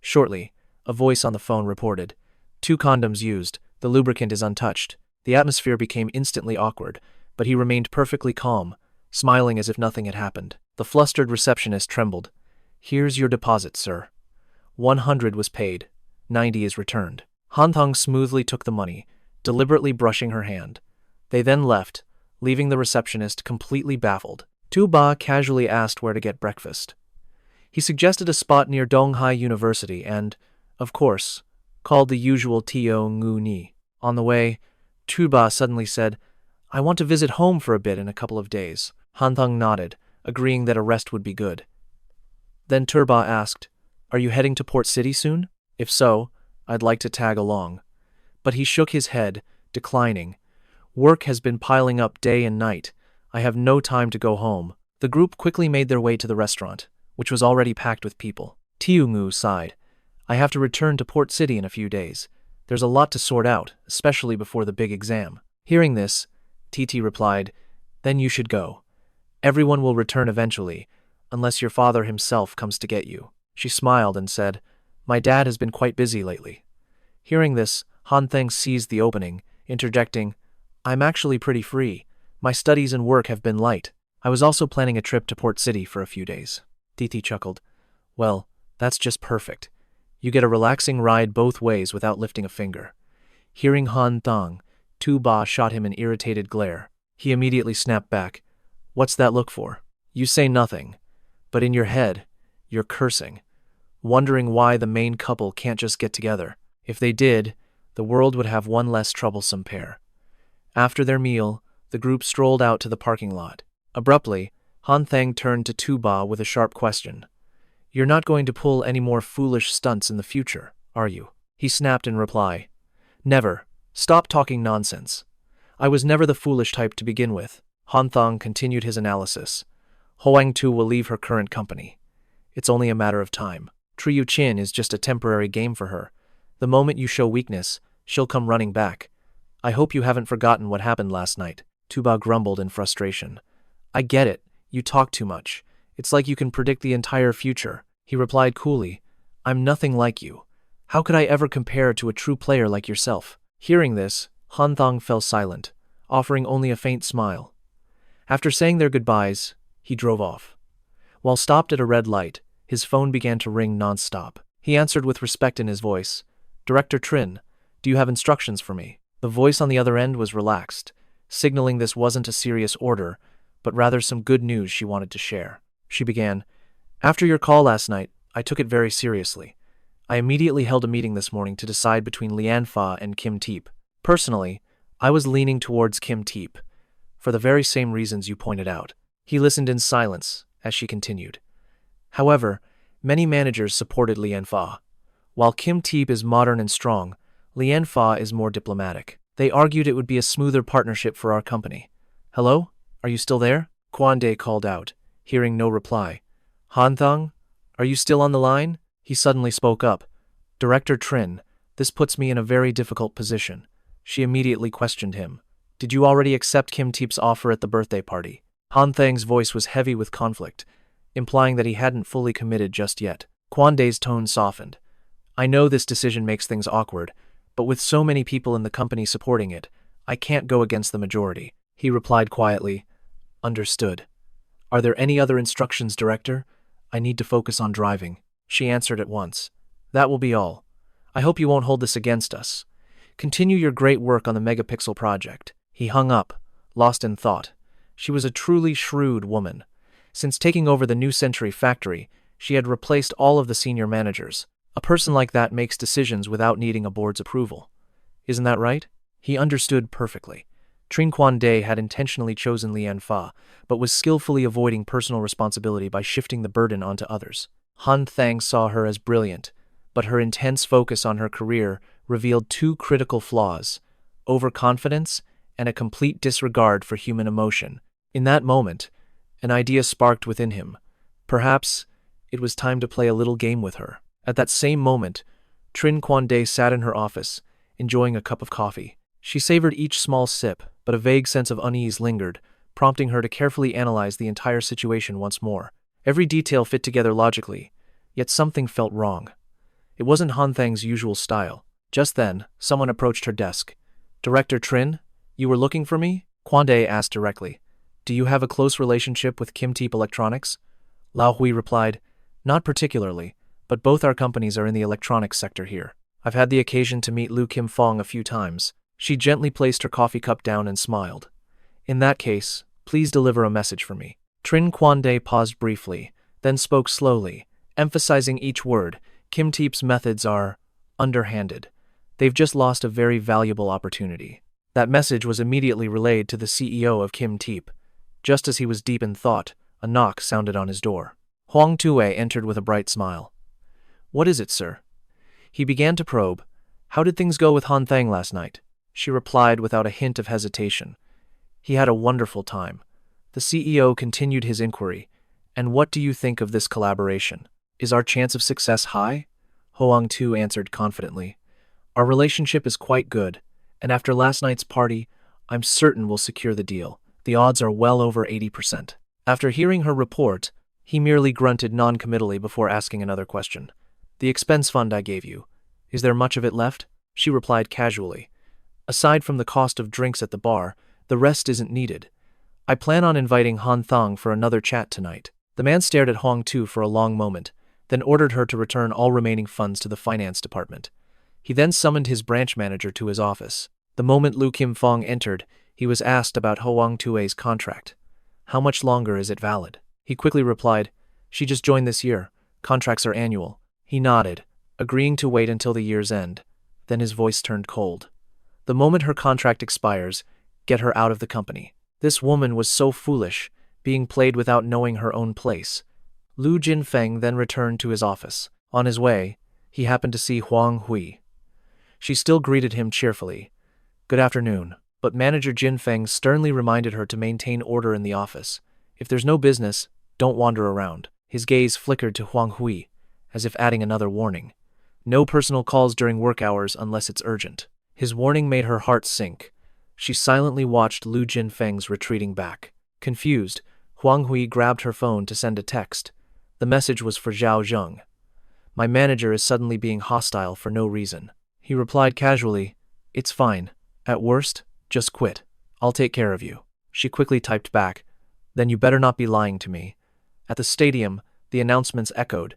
Shortly, a voice on the phone reported, "2 condoms used. The lubricant is untouched." The atmosphere became instantly awkward, but he remained perfectly calm, smiling as if nothing had happened. The flustered receptionist trembled. "Here's your deposit, sir. 100 was paid. 90 is returned." Han Thang smoothly took the money, deliberately brushing her hand. They then left, leaving the receptionist completely baffled. Tu Ba casually asked where to get breakfast. He suggested a spot near Donghai University and, of course, called the usual Tio Ngu Ni. On the way, Tu Ba suddenly said, "I want to visit home for a bit in a couple of days." Han Thang nodded, agreeing that a rest would be good. Then Tu Ba asked, "Are you heading to Port City soon? If so, I'd like to tag along." But he shook his head, declining. "Work has been piling up day and night. I have no time to go home." The group quickly made their way to the restaurant, which was already packed with people. Tiu Ngu sighed. "I have to return to Port City in a few days. There's a lot to sort out, especially before the big exam." Hearing this, Titi replied, "Then you should go. Everyone will return eventually, unless your father himself comes to get you." She smiled and said, "My dad has been quite busy lately." Hearing this, Han Thang seized the opening, interjecting, "I'm actually pretty free. My studies and work have been light. I was also planning a trip to Port City for a few days." Titi chuckled. "Well, that's just perfect. You get a relaxing ride both ways without lifting a finger." Hearing Han Thang, Tu Ba shot him an irritated glare. He immediately snapped back. "What's that look for? You say nothing, but in your head, you're cursing, wondering why the main couple can't just get together. If they did, the world would have one less troublesome pair." After their meal, the group strolled out to the parking lot. Abruptly, Han Thang turned to Tu Ba with a sharp question. "You're not going to pull any more foolish stunts in the future, are you?" He snapped in reply. "Never. Stop talking nonsense. I was never the foolish type to begin with." Han Thang continued his analysis. "Hoang Tu will leave her current company. It's only a matter of time. Triyu Chin is just a temporary game for her. The moment you show weakness, she'll come running back. I hope you haven't forgotten what happened last night." Tu Ba grumbled in frustration. "I get it. You talk too much. It's like you can predict the entire future." He replied coolly, "I'm nothing like you. How could I ever compare to a true player like yourself?" Hearing this, Han Thang fell silent, offering only a faint smile. After saying their goodbyes, he drove off. While stopped at a red light, his phone began to ring non-stop. He answered with respect in his voice, "Director Trin, do you have instructions for me?" The voice on the other end was relaxed, signaling this wasn't a serious order, but rather some good news she wanted to share. She began, "After your call last night, I took it very seriously. I immediately held a meeting this morning to decide between Lian Fa and Kim Taep. Personally, I was leaning towards Kim Taep, for the very same reasons you pointed out." He listened in silence as she continued. "However, many managers supported Lian Fa. While Kim Taep is modern and strong, Lian Fa is more diplomatic. They argued it would be a smoother partnership for our company." "Hello? Are you still there?" Quan De called out, hearing no reply. "Han Thang, are you still on the line?" He suddenly spoke up. "Director Trin, this puts me in a very difficult position." She immediately questioned him. "Did you already accept Kim Taep's offer at the birthday party?" Han Thang's voice was heavy with conflict. implying that he hadn't fully committed just yet. Quan Day's tone softened. I know this decision makes things awkward, but with so many people in the company supporting it, I can't go against the majority. He replied quietly, Understood. Are there any other instructions, Director? I need to focus on driving. She answered at once. That will be all. I hope you won't hold this against us. Continue your great work on the megapixel project. He hung up, lost in thought. She was a truly shrewd woman. Since taking over the New Century factory, she had replaced all of the senior managers. A person like that makes decisions without needing a board's approval. Isn't that right? He understood perfectly. Tran Han Thang had intentionally chosen Lian Fa, but was skillfully avoiding personal responsibility by shifting the burden onto others. Han Thang saw her as brilliant, but her intense focus on her career revealed two critical flaws: overconfidence and a complete disregard for human emotion. In that moment, an idea sparked within him. Perhaps it was time to play a little game with her. At that same moment, Tran Han Thang sat in her office, enjoying a cup of coffee. She savored each small sip, but a vague sense of unease lingered, prompting her to carefully analyze the entire situation once more. Every detail fit together logically, yet something felt wrong. It wasn't Han Thang's usual style. Just then, someone approached her desk. Director Tran, you were looking for me? Quan Day asked directly. Do you have a close relationship with Kim Teep Electronics? Lao Hui replied, Not particularly, but both our companies are in the electronics sector here. I've had the occasion to meet Lu Kim Fong a few times. She gently placed her coffee cup down and smiled. In that case, please deliver a message for me. Tran Han Thang paused briefly, then spoke slowly, emphasizing each word. Kim Teep's methods are underhanded. They've just lost a very valuable opportunity. That message was immediately relayed to the CEO of Kim Teep. Just as he was deep in thought, a knock sounded on his door. Huang Tue entered with a bright smile. What is it, sir? He began to probe. How did things go with Han Thang last night? She replied without a hint of hesitation. He had a wonderful time. The CEO continued his inquiry. And what do you think of this collaboration? Is our chance of success high? Huang Tu answered confidently. Our relationship is quite good, and after last night's party, I'm certain we'll secure the deal. The odds are well over 80%. After hearing her report, he merely grunted non-committally before asking another question. The expense fund I gave you, is there much of it left? She replied casually. Aside from the cost of drinks at the bar, the rest isn't needed. I plan on inviting Han Thang for another chat tonight. The man stared at Huang Tu for a long moment, then ordered her to return all remaining funds to the finance department. He then summoned his branch manager to his office. The moment Lu Kim Fong entered, he was asked about Huang Tue's contract. How much longer is it valid? He quickly replied, She just joined this year. Contracts are annual. He nodded, agreeing to wait until the year's end. Then his voice turned cold. The moment her contract expires, get her out of the company. This woman was so foolish, being played without knowing her own place. Lu Jinfeng then returned to his office. On his way, he happened to see Huang Hui. She still greeted him cheerfully. Good afternoon. But manager Jinfeng sternly reminded her to maintain order in the office. If there's no business, don't wander around. His gaze flickered to Huang Hui, as if adding another warning. No personal calls during work hours unless it's urgent. His warning made her heart sink. She silently watched Lu Jinfeng's retreating back. Confused, Huang Hui grabbed her phone to send a text. The message was for Zhao Zheng. My manager is suddenly being hostile for no reason. He replied casually, It's fine. At worst, just quit. I'll take care of you. She quickly typed back, Then you better not be lying to me. At the stadium, the announcements echoed.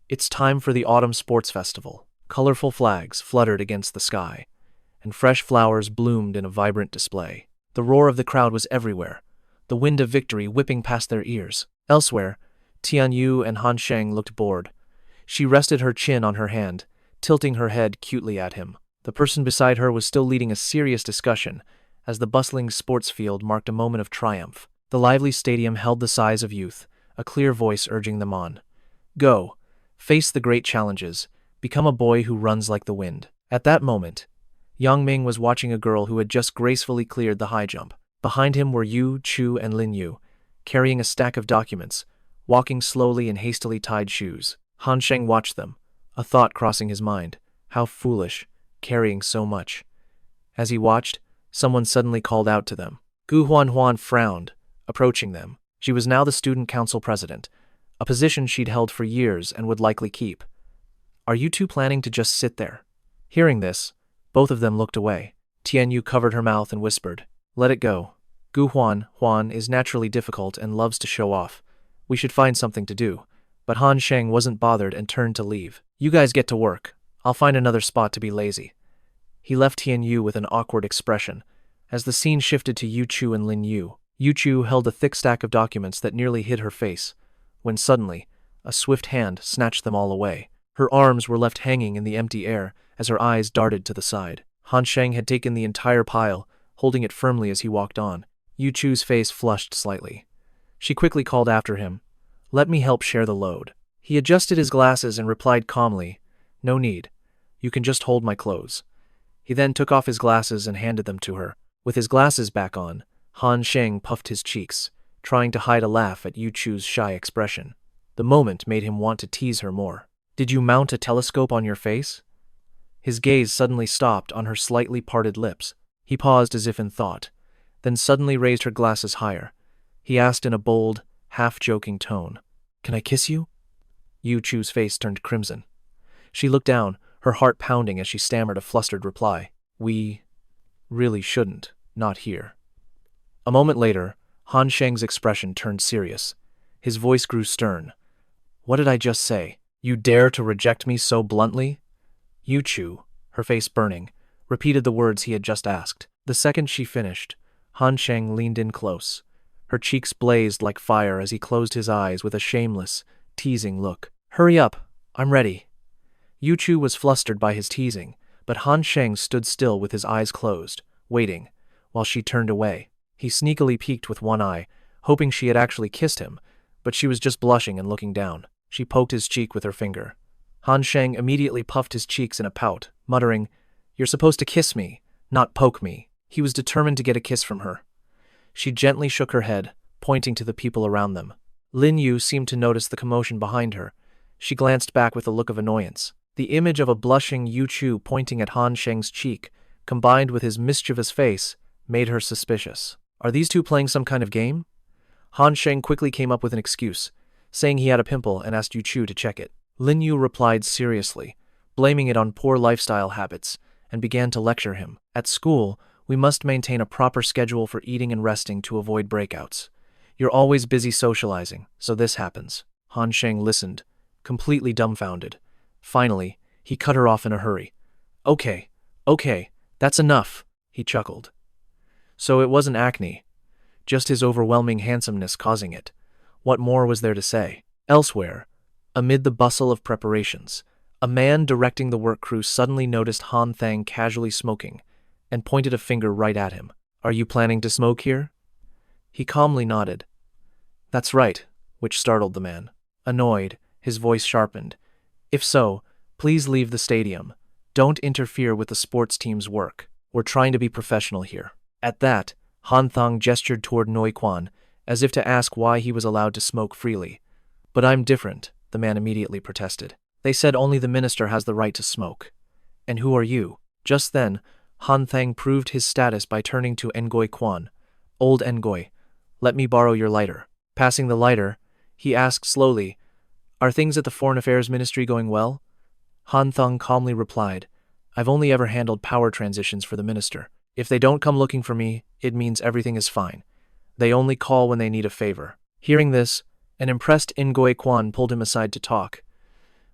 It's time for the Autumn Sports Festival. Colorful flags fluttered against the sky, and fresh flowers bloomed in a vibrant display. The roar of the crowd was everywhere, the wind of victory whipping past their ears. Elsewhere, Tian Yu and Han Sheng looked bored. She rested her chin on her hand, tilting her head cutely at him. The person beside her was still leading a serious discussion, as the bustling sports field marked a moment of triumph. The lively stadium held the sighs of youth, a clear voice urging them on. Go, face the great challenges, become a boy who runs like the wind. At that moment, Yang Ming was watching a girl who had just gracefully cleared the high jump. Behind him were Yu, Chu, and Lin Yu, carrying a stack of documents, walking slowly in hastily tied shoes. Han Sheng watched them, a thought crossing his mind. How foolish, carrying so much. As he watched, someone suddenly called out to them. Gu Huan frowned, approaching them. She was now the student council president, a position she'd held for years and would likely keep. Are you two planning to just sit there? Hearing this, both of them looked away. Tianyu covered her mouth and whispered, "Let it go. Huan is naturally difficult and loves to show off. We should find something to do." But Han Sheng wasn't bothered and turned to leave. "You guys get to work. I'll find another spot to be lazy." He left Tianyu with an awkward expression. As the scene shifted to Yu Chu and Lin Yu, Yu Chu held a thick stack of documents that nearly hid her face, when suddenly, a swift hand snatched them all away. Her arms were left hanging in the empty air as her eyes darted to the side. Han Sheng had taken the entire pile, holding it firmly as he walked on. Yu Chu's face flushed slightly. She quickly called after him, "Let me help share the load." He adjusted his glasses and replied calmly, "No need. You can just hold my clothes." He then took off his glasses and handed them to her. With his glasses back on, Han Sheng puffed his cheeks, trying to hide a laugh at Yu Chu's shy expression. The moment made him want to tease her more. "Did you mount a telescope on your face?" His gaze suddenly stopped on her slightly parted lips. He paused as if in thought, then suddenly raised her glasses higher. He asked in a bold, half-joking tone, "Can I kiss you?" Yu Chu's face turned crimson. She looked down, her heart pounding as she stammered a flustered reply. "We really shouldn't, not here." A moment later, Han Sheng's expression turned serious. His voice grew stern. "What did I just say? You dare to reject me so bluntly?" Yu Chu, her face burning, repeated the words he had just asked. The second she finished, Han Sheng leaned in close. Her cheeks blazed like fire as he closed his eyes with a shameless, teasing look. "Hurry up, I'm ready." Yu Chu was flustered by his teasing, but Han Sheng stood still with his eyes closed, waiting, while she turned away. He sneakily peeked with one eye, hoping she had actually kissed him, but she was just blushing and looking down. She poked his cheek with her finger. Han Sheng immediately puffed his cheeks in a pout, muttering, "You're supposed to kiss me, not poke me." He was determined to get a kiss from her. She gently shook her head, pointing to the people around them. Lin Yu seemed to notice the commotion behind her. She glanced back with a look of annoyance. The image of a blushing Yu Chu pointing at Han Sheng's cheek, combined with his mischievous face, made her suspicious. Are these two playing some kind of game? Han Sheng quickly came up with an excuse, saying he had a pimple and asked Yu Chu to check it. Lin Yu replied seriously, blaming it on poor lifestyle habits, and began to lecture him. "At school, we must maintain a proper schedule for eating and resting to avoid breakouts. You're always busy socializing, so this happens." Han Sheng listened, completely dumbfounded. Finally, he cut her off in a hurry. Okay, that's enough," he chuckled. So it wasn't acne, just his overwhelming handsomeness causing it. What more was there to say? Elsewhere, amid the bustle of preparations, a man directing the work crew suddenly noticed Han Thang casually smoking and pointed a finger right at him. "Are you planning to smoke here?" He calmly nodded. "That's right," which startled the man. Annoyed, his voice sharpened. "If so, please leave the stadium. Don't interfere with the sports team's work. We're trying to be professional here." At that, Han Thang gestured toward Noi Quan, as if to ask why he was allowed to smoke freely. "But I'm different," the man immediately protested. "They said only the minister has the right to smoke. And who are you?" Just then, Han Thang proved his status by turning to Ngoi Quan. "Old Ngoi, let me borrow your lighter." Passing the lighter, he asked slowly, "Are things at the Foreign Affairs Ministry going well?" Han Thang calmly replied, "I've only ever handled power transitions for the minister. If they don't come looking for me, it means everything is fine. They only call when they need a favor." Hearing this, an impressed Ngoi Quan pulled him aside to talk.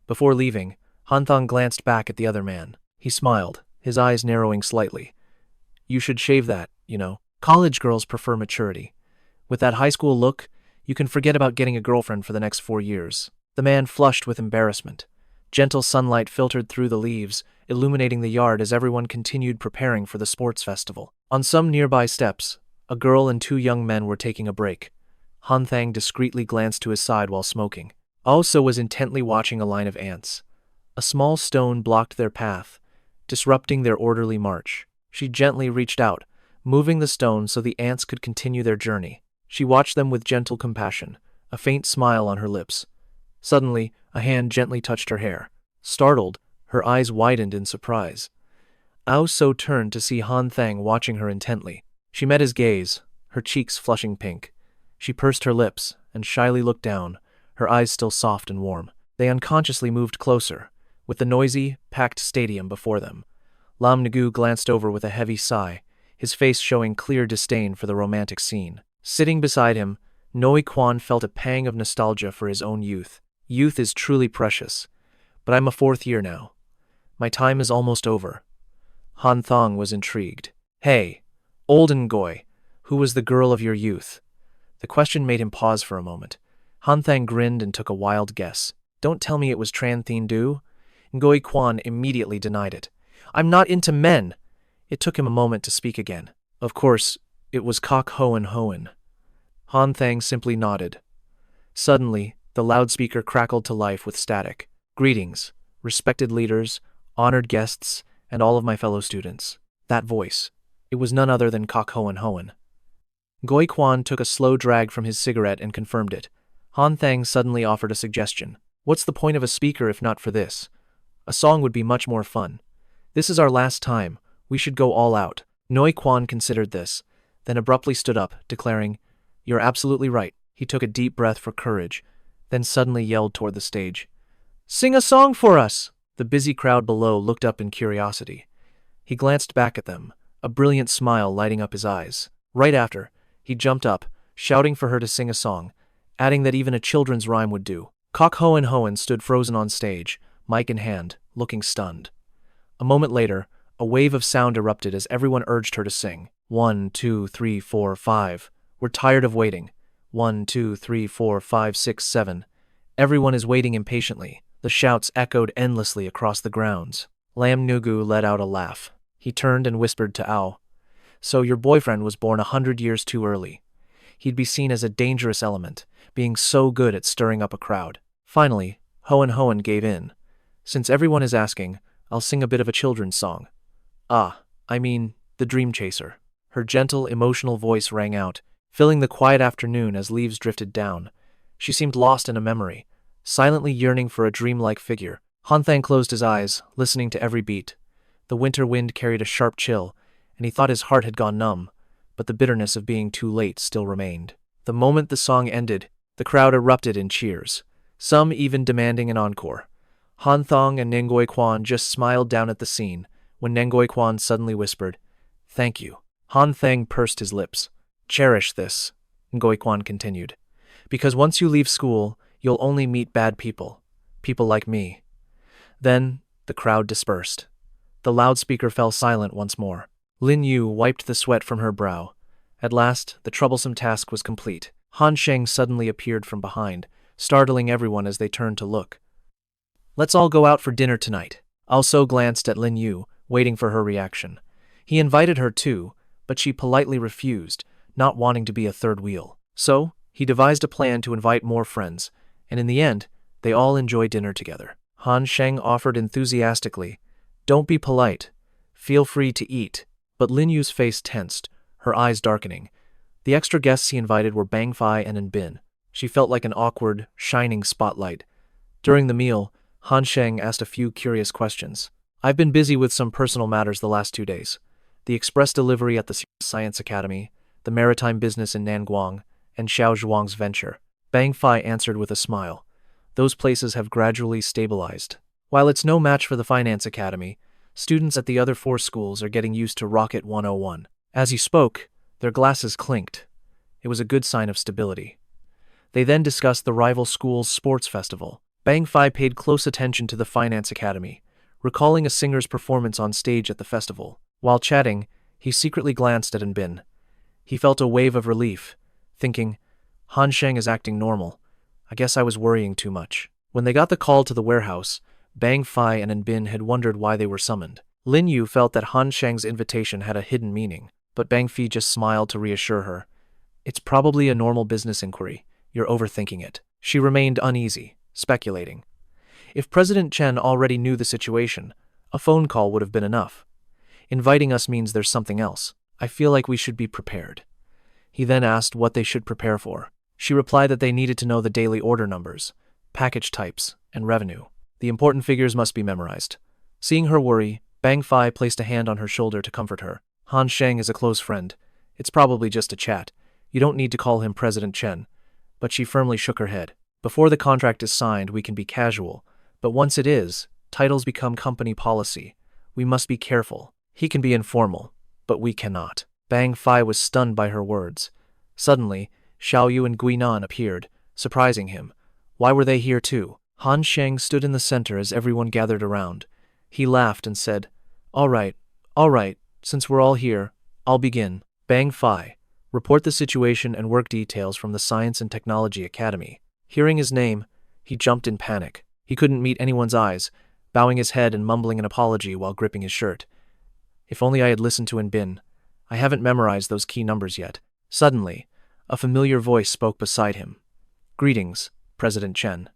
Before leaving, Han Thang glanced back at the other man. He smiled, his eyes narrowing slightly. "You should shave that, you know. College girls prefer maturity. With that high school look, you can forget about getting a girlfriend for the next 4 years." The man flushed with embarrassment. Gentle sunlight filtered through the leaves, illuminating the yard as everyone continued preparing for the sports festival. On some nearby steps, a girl and 2 young men were taking a break. Han Thang discreetly glanced to his side while smoking. Also was intently watching a line of ants. A small stone blocked their path, disrupting their orderly march. She gently reached out, moving the stone so the ants could continue their journey. She watched them with gentle compassion, a faint smile on her lips. Suddenly, a hand gently touched her hair. Startled, her eyes widened in surprise. Ao So turned to see Han Thang watching her intently. She met his gaze, her cheeks flushing pink. She pursed her lips and shyly looked down, her eyes still soft and warm. They unconsciously moved closer, with the noisy, packed stadium before them. Lam Nagu glanced over with a heavy sigh, his face showing clear disdain for the romantic scene. Sitting beside him, Noi Quan felt a pang of nostalgia for his own youth. Youth is truly precious, but I'm a fourth year now. My time is almost over. Han Thang was intrigued. Hey, old Ngoy, who was the girl of your youth? The question made him pause for a moment. Han Thang grinned and took a wild guess. Don't tell me it was Tran Han Thang. Ngoy Quan immediately denied it. I'm not into men. It took him a moment to speak again. Of course, it was Kok Hoen Hoen. Han Thang simply nodded. Suddenly, the loudspeaker crackled to life with static. Greetings, respected leaders, honored guests, and all of my fellow students. That voice. It was none other than Kok Hoen Hoen. Ngoy Quan took a slow drag from his cigarette and confirmed it. Han Thang suddenly offered a suggestion. What's the point of a speaker if not for this? A song would be much more fun. This is our last time. We should go all out. Ngoy Quan considered this, then abruptly stood up, declaring, You're absolutely right. He took a deep breath for courage, then suddenly yelled toward the stage. Sing a song for us! The busy crowd below looked up in curiosity. He glanced back at them, a brilliant smile lighting up his eyes. Right after, he jumped up, shouting for her to sing a song, adding that even a children's rhyme would do. Kok Hoen Hoen stood frozen on stage, mic in hand, looking stunned. A moment later, a wave of sound erupted as everyone urged her to sing. 1, 2, 3, 4, 5. We're tired of waiting. 1, 2, 3, 4, 5, 6, 7. Everyone is waiting impatiently. The shouts echoed endlessly across the grounds. Lam Nugu let out a laugh. He turned and whispered to Ao. So your boyfriend was born 100 years too early. He'd be seen as a dangerous element, being so good at stirring up a crowd. Finally, Hoen Hoen gave in. Since everyone is asking, I'll sing a bit of a children's song. The Dream Chaser. Her gentle, emotional voice rang out, filling the quiet afternoon as leaves drifted down. She seemed lost in a memory, silently yearning for a dreamlike figure. Han Thang closed his eyes, listening to every beat. The winter wind carried a sharp chill, and he thought his heart had gone numb, but the bitterness of being too late still remained. The moment the song ended, the crowd erupted in cheers, some even demanding an encore. Han Thang and Ngoy Quan just smiled down at the scene, when Ngoy Quan suddenly whispered, Thank you. Han Thang pursed his lips. Cherish this, Ngoy Quan continued, because once you leave school, you'll only meet bad people, people like me. Then, the crowd dispersed. The loudspeaker fell silent once more. Lin Yu wiped the sweat from her brow. At last, the troublesome task was complete. Han Sheng suddenly appeared from behind, startling everyone as they turned to look. Let's all go out for dinner tonight. Also glanced at Lin Yu, waiting for her reaction. He invited her too, but she politely refused, not wanting to be a third wheel. So, he devised a plan to invite more friends, and in the end, they all enjoyed dinner together. Han Sheng offered enthusiastically, Don't be polite. Feel free to eat. But Lin Yu's face tensed, her eyes darkening. The extra guests he invited were Bang Fai and En Bin. She felt like an awkward, shining spotlight. During the meal, Han Sheng asked a few curious questions. I've been busy with some personal matters the last 2 days. The express delivery at the Science Academy, the maritime business in Nanguang, and Xiao Zhuang's venture. Bang Fai answered with a smile. Those places have gradually stabilized. While it's no match for the Finance Academy, students at the other 4 schools are getting used to Rocket 101. As he spoke, their glasses clinked. It was a good sign of stability. They then discussed the rival school's sports festival. Bang Fai paid close attention to the Finance Academy, recalling a singer's performance on stage at the festival. While chatting, he secretly glanced at En Bin. He felt a wave of relief, thinking, Han Sheng is acting normal. I guess I was worrying too much. When they got the call to the warehouse, Bang Fai and En Bin had wondered why they were summoned. Lin Yu felt that Han Sheng's invitation had a hidden meaning, but Bang Fai just smiled to reassure her. It's probably a normal business inquiry. You're overthinking it. She remained uneasy, speculating. If President Chen already knew the situation, a phone call would have been enough. Inviting us means there's something else. I feel like we should be prepared. He then asked what they should prepare for. She replied that they needed to know the daily order numbers, package types, and revenue. The important figures must be memorized. Seeing her worry, Bang Fai placed a hand on her shoulder to comfort her. Han Sheng is a close friend. It's probably just a chat. You don't need to call him President Chen. But she firmly shook her head. Before the contract is signed, we can be casual, but once it is, titles become company policy. We must be careful. He can be informal, but we cannot. Bang Fai was stunned by her words. Suddenly, Xiao Yu and Guinan appeared, surprising him. Why were they here too? Han Sheng stood in the center as everyone gathered around. He laughed and said, all right, since we're all here, I'll begin. Bang Fai, report the situation and work details from the Science and Technology Academy. Hearing his name, he jumped in panic. He couldn't meet anyone's eyes, bowing his head and mumbling an apology while gripping his shirt. If only I had listened to Bin. I haven't memorized those key numbers yet. Suddenly, a familiar voice spoke beside him. Greetings, President Chen.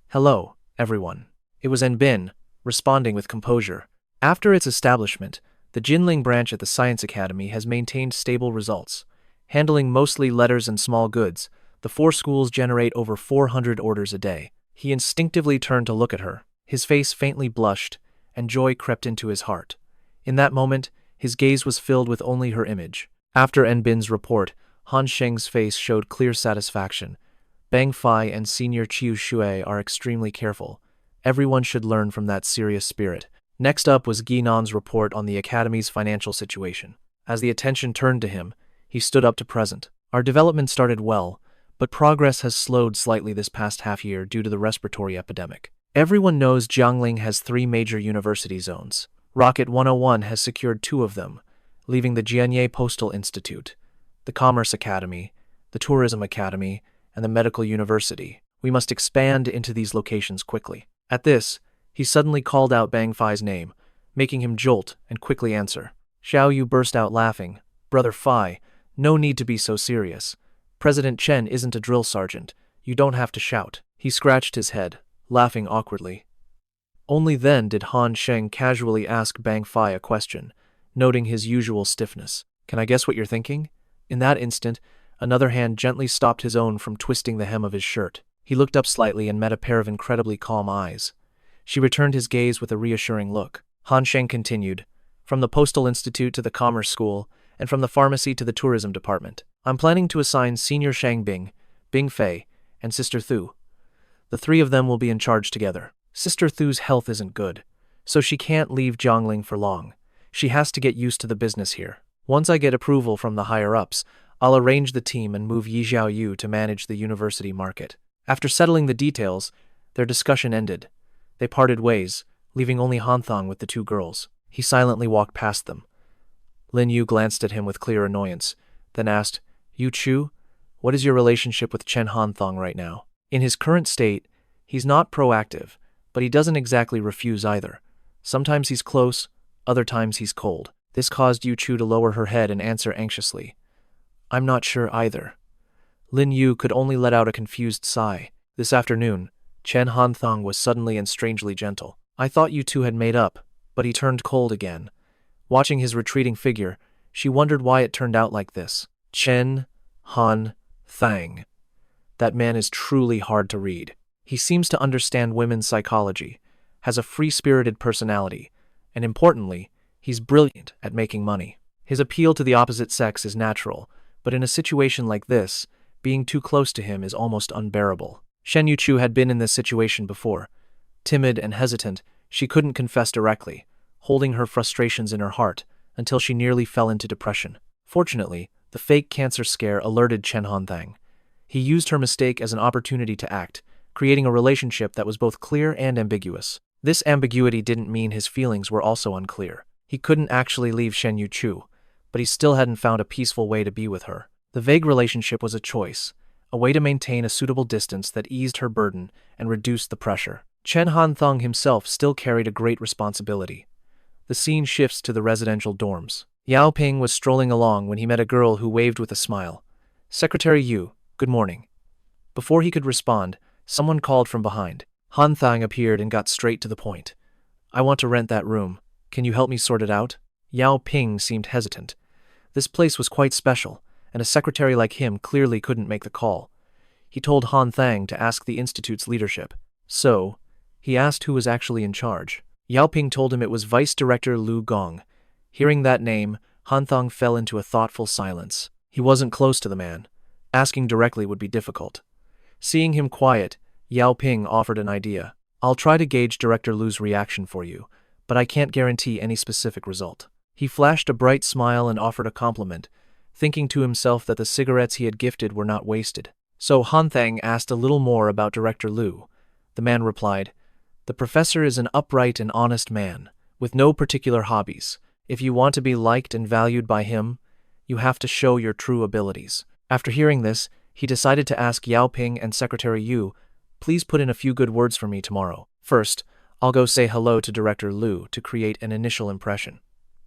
Hello, everyone. It was Bin, responding with composure. After its establishment, the Jinling branch at the Science Academy has maintained stable results. Handling mostly letters and small goods, the 4 schools generate over 400 orders a day. He instinctively turned to look at her. His face faintly blushed, and joy crept into his heart. In that moment, his gaze was filled with only her image. After Bin's report, Han Sheng's face showed clear satisfaction. Bang Fai and Senior Chiu Shui are extremely careful. Everyone should learn from that serious spirit. Next up was Guinan's report on the Academy's financial situation. As the attention turned to him, he stood up to present. Our development started well, but progress has slowed slightly this past half year due to the respiratory epidemic. Everyone knows Jiangling has 3 major university zones. Rocket 101 has secured 2 of them, leaving the Jianye Postal Institute, the Commerce Academy, the Tourism Academy, and the Medical University. We must expand into these locations quickly. At this, he suddenly called out Bang Fai's name, making him jolt and quickly answer. Xiao Yu burst out laughing. Brother Fai, no need to be so serious. President Chen isn't a drill sergeant. You don't have to shout. He scratched his head, laughing awkwardly. Only then did Han Sheng casually ask Bang Fai a question, noting his usual stiffness. Can I guess what you're thinking? In that instant, another hand gently stopped his own from twisting the hem of his shirt. He looked up slightly and met a pair of incredibly calm eyes. She returned his gaze with a reassuring look. Han Sheng continued, from the Postal Institute to the Commerce School, and from the Pharmacy to the Tourism Department. I'm planning to assign Senior Shang Bing, Bing Fei, and Sister Thu. The 3 of them will be in charge together. Sister Thu's health isn't good, so she can't leave Jiangling for long. She has to get used to the business here. Once I get approval from the higher-ups, I'll arrange the team and move Yi Xiao Yu to manage the university market. After settling the details, their discussion ended. They parted ways, leaving only Han Thang with the 2 girls. He silently walked past them. Lin Yu glanced at him with clear annoyance, then asked, Yu Chu, what is your relationship with Chen Han Thang right now? In his current state, he's not proactive, but he doesn't exactly refuse either. Sometimes he's close, other times he's cold. This caused Yu Chu to lower her head and answer anxiously. I'm not sure either. Lin Yu could only let out a confused sigh. This afternoon, Chen Han Thang was suddenly and strangely gentle. I thought you 2 had made up, but he turned cold again. Watching his retreating figure, she wondered why it turned out like this. Chen Han Thang. That man is truly hard to read. He seems to understand women's psychology, has a free-spirited personality, and importantly, he's brilliant at making money. His appeal to the opposite sex is natural, but in a situation like this, being too close to him is almost unbearable. Shen Yuchu had been in this situation before. Timid and hesitant, she couldn't confess directly, holding her frustrations in her heart until she nearly fell into depression. Fortunately, the fake cancer scare alerted Chen Han Thang. He used her mistake as an opportunity to act, creating a relationship that was both clear and ambiguous. This ambiguity didn't mean his feelings were also unclear. He couldn't actually leave Shen Yuchu, but he still hadn't found a peaceful way to be with her. The vague relationship was a choice, a way to maintain a suitable distance that eased her burden and reduced the pressure. Chen Han Thang himself still carried a great responsibility. The scene shifts to the residential dorms. Yao Ping was strolling along when he met a girl who waved with a smile. Secretary Yu, good morning. Before he could respond, someone called from behind. Han Thang appeared and got straight to the point. I want to rent that room. Can you help me sort it out? Yao Ping seemed hesitant. This place was quite special, and a secretary like him clearly couldn't make the call. He told Han Thang to ask the institute's leadership. So, he asked who was actually in charge. Yao Ping told him it was Vice Director Lu Gong. Hearing that name, Han Thang fell into a thoughtful silence. He wasn't close to the man. Asking directly would be difficult. Seeing him quiet, Yao Ping offered an idea. I'll try to gauge Director Lu's reaction for you, but I can't guarantee any specific result. He flashed a bright smile and offered a compliment, thinking to himself that the cigarettes he had gifted were not wasted. So Han Thang asked a little more about Director Lu. The man replied, "The professor is an upright and honest man, with no particular hobbies. If you want to be liked and valued by him, you have to show your true abilities." After hearing this, he decided to ask Yao Ping and Secretary Yu, "Please put in a few good words for me tomorrow. First, I'll go say hello to Director Lu to create an initial impression."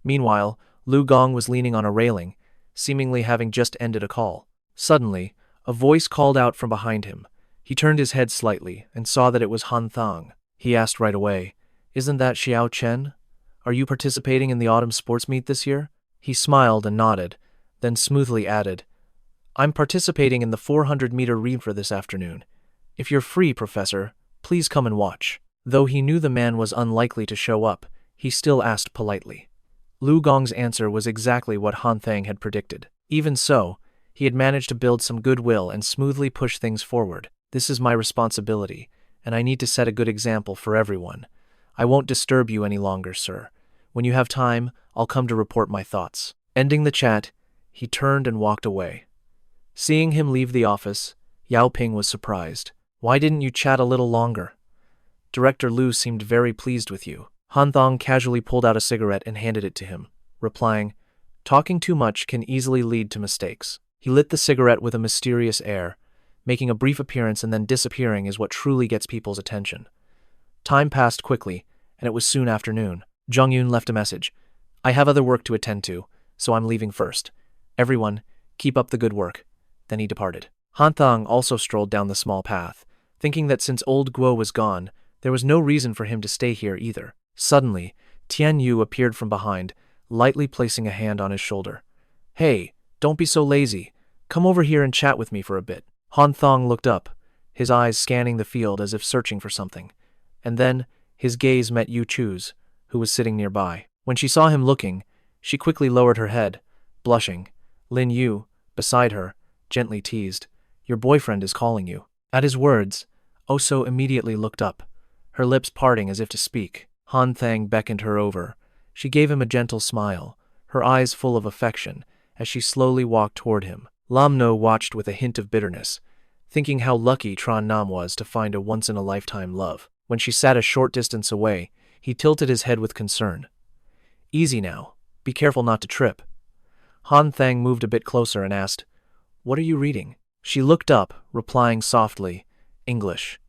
Meanwhile, Lu Gong was leaning on a railing, seemingly having just ended a call. Suddenly, a voice called out from behind him. He turned his head slightly and saw that it was Han Thang. He asked right away, "Isn't that Xiao Chen? Are you participating in the autumn sports meet this year?" He smiled and nodded, then smoothly added, "I'm participating in the 400-meter relay this afternoon. If you're free, Professor, please come and watch." Though he knew the man was unlikely to show up, he still asked politely. Lu Gong's answer was exactly what Han Thang had predicted. Even so, he had managed to build some goodwill and smoothly push things forward. "This is my responsibility, and I need to set a good example for everyone. I won't disturb you any longer, sir. When you have time, I'll come to report my thoughts." Ending the chat, he turned and walked away. Seeing him leave the office, Yao Ping was surprised. "Why didn't you chat a little longer? Director Lu seemed very pleased with you." Han Thang casually pulled out a cigarette and handed it to him, replying, "Talking too much can easily lead to mistakes." He lit the cigarette with a mysterious air, making a brief appearance and then disappearing is what truly gets people's attention. Time passed quickly, and it was soon afternoon. Zhang Yun left a message. "I have other work to attend to, so I'm leaving first. Everyone, keep up the good work." Then he departed. Han Thang also strolled down the small path, thinking that since old Guo was gone, there was no reason for him to stay here either. Suddenly, Tian Yu appeared from behind, lightly placing a hand on his shoulder. "Hey, don't be so lazy. Come over here and chat with me for a bit." Han Thang looked up, his eyes scanning the field as if searching for something. And then, his gaze met Yu Chu's, who was sitting nearby. When she saw him looking, she quickly lowered her head, blushing. Lin Yu, beside her, gently teased, "Your boyfriend is calling you." At his words, Oso immediately looked up, her lips parting as if to speak. Han Thang beckoned her over. She gave him a gentle smile, her eyes full of affection, as she slowly walked toward him. Lam No watched with a hint of bitterness, thinking how lucky Tran Nam was to find a once-in-a-lifetime love. When she sat a short distance away, he tilted his head with concern. "Easy now. Be careful not to trip." Han Thang moved a bit closer and asked, "What are you reading?" She looked up, replying softly, "English."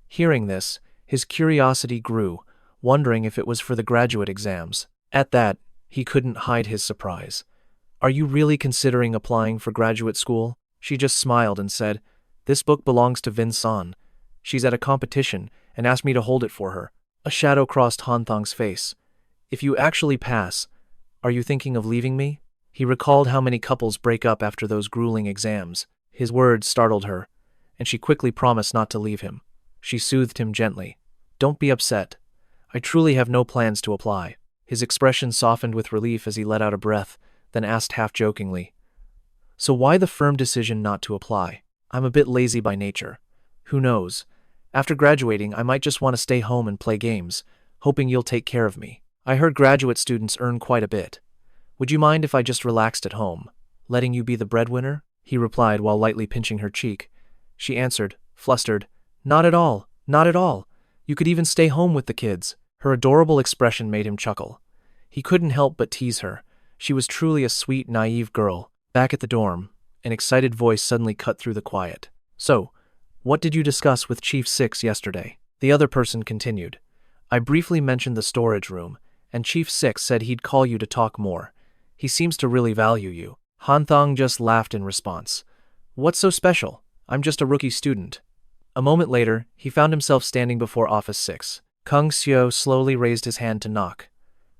Hearing this, his curiosity grew, wondering if it was for the graduate exams. At that, he couldn't hide his surprise. "Are you really considering applying for graduate school?" She just smiled and said, "This book belongs to Vin San. She's at a competition and asked me to hold it for her." A shadow crossed Han Thang's face. "If you actually pass, are you thinking of leaving me?" He recalled how many couples break up after those grueling exams. His words startled her, and she quickly promised not to leave him. She soothed him gently. "Don't be upset. I truly have no plans to apply." His expression softened with relief as he let out a breath, then asked half-jokingly, "So why the firm decision not to apply?" "I'm a bit lazy by nature. Who knows? After graduating, I might just want to stay home and play games, hoping you'll take care of me. I heard graduate students earn quite a bit. Would you mind if I just relaxed at home, letting you be the breadwinner?" He replied while lightly pinching her cheek. She answered, flustered, "Not at all, not at all. You could even stay home with the kids." Her adorable expression made him chuckle. He couldn't help but tease her. She was truly a sweet, naive girl. Back at the dorm, an excited voice suddenly cut through the quiet. "So, what did you discuss with Chief 6 yesterday?" The other person continued. "I briefly mentioned the storage room, and Chief 6 said he'd call you to talk more. He seems to really value you." Han Thang just laughed in response. "What's so special? I'm just a rookie student." A moment later, he found himself standing before Office 6. Kung Xiu slowly raised his hand to knock.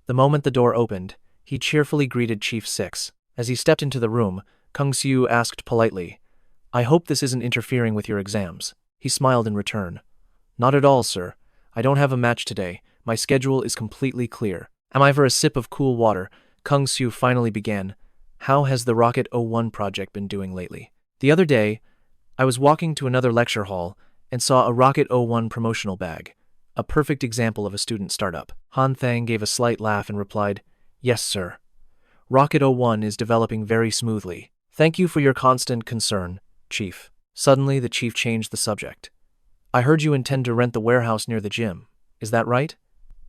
The moment the door opened, he cheerfully greeted Chief 6. As he stepped into the room, Kung Xiu asked politely, "I hope this isn't interfering with your exams." He smiled in return. "Not at all, sir. I don't have a match today. My schedule is completely clear." "Am I for a sip of cool water?" Kung Xiu finally began. "How has the Rocket 01 project been doing lately?" "The other day, I was walking to another lecture hall, and saw a Rocket 01 promotional bag, a perfect example of a student startup. Han Thang gave a slight laugh and replied, "Yes, sir. Rocket 01 is developing very smoothly. Thank you for your constant concern, Chief." Suddenly, the chief changed the subject. "I heard you intend to rent the warehouse near the gym. Is that right?"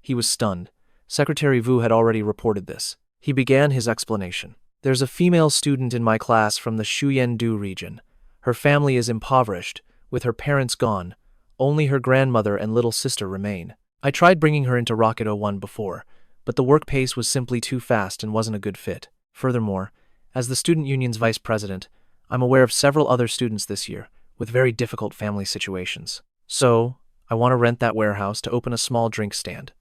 He was stunned. Secretary Vu had already reported this. He began his explanation. "There's a female student in my class from the Shuyan-du region. Her family is impoverished, with her parents gone. Only her grandmother and little sister remain. I tried bringing her into Rocket 01 before, but the work pace was simply too fast and wasn't a good fit. Furthermore, as the student union's vice president, I'm aware of several other students this year with very difficult family situations. So, I want to rent that warehouse to open a small drink stand.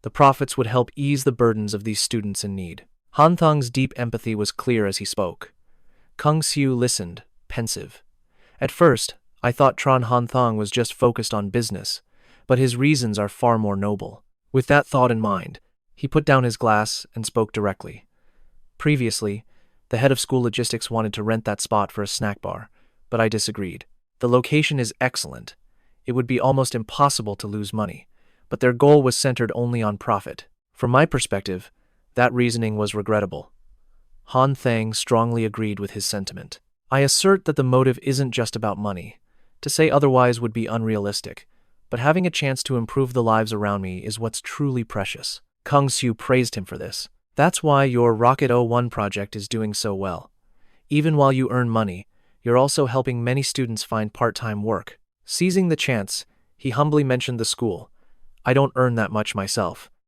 The profits would help ease the burdens of these students in need." Han Thang's deep empathy was clear as he spoke. Kung Siu listened, pensive. "At first, I thought Tran Han Thang was just focused on business, but his reasons are far more noble." With that thought in mind, he put down his glass and spoke directly. "Previously, the head of school logistics wanted to rent that spot for a snack bar, but I disagreed. The location is excellent. It would be almost impossible to lose money, but their goal was centered only on profit. From my perspective, that reasoning was regrettable." Han Thang strongly agreed with his sentiment. "I assert that the motive isn't just about money. To say otherwise would be unrealistic, but having a chance to improve the lives around me is what's truly precious." Kung Siu praised him for this. "That's why your Rocket 01 project is doing so well. Even while you earn money, you're also helping many students find part-time work." Seizing the chance, he humbly mentioned the school. "I don't earn that much myself,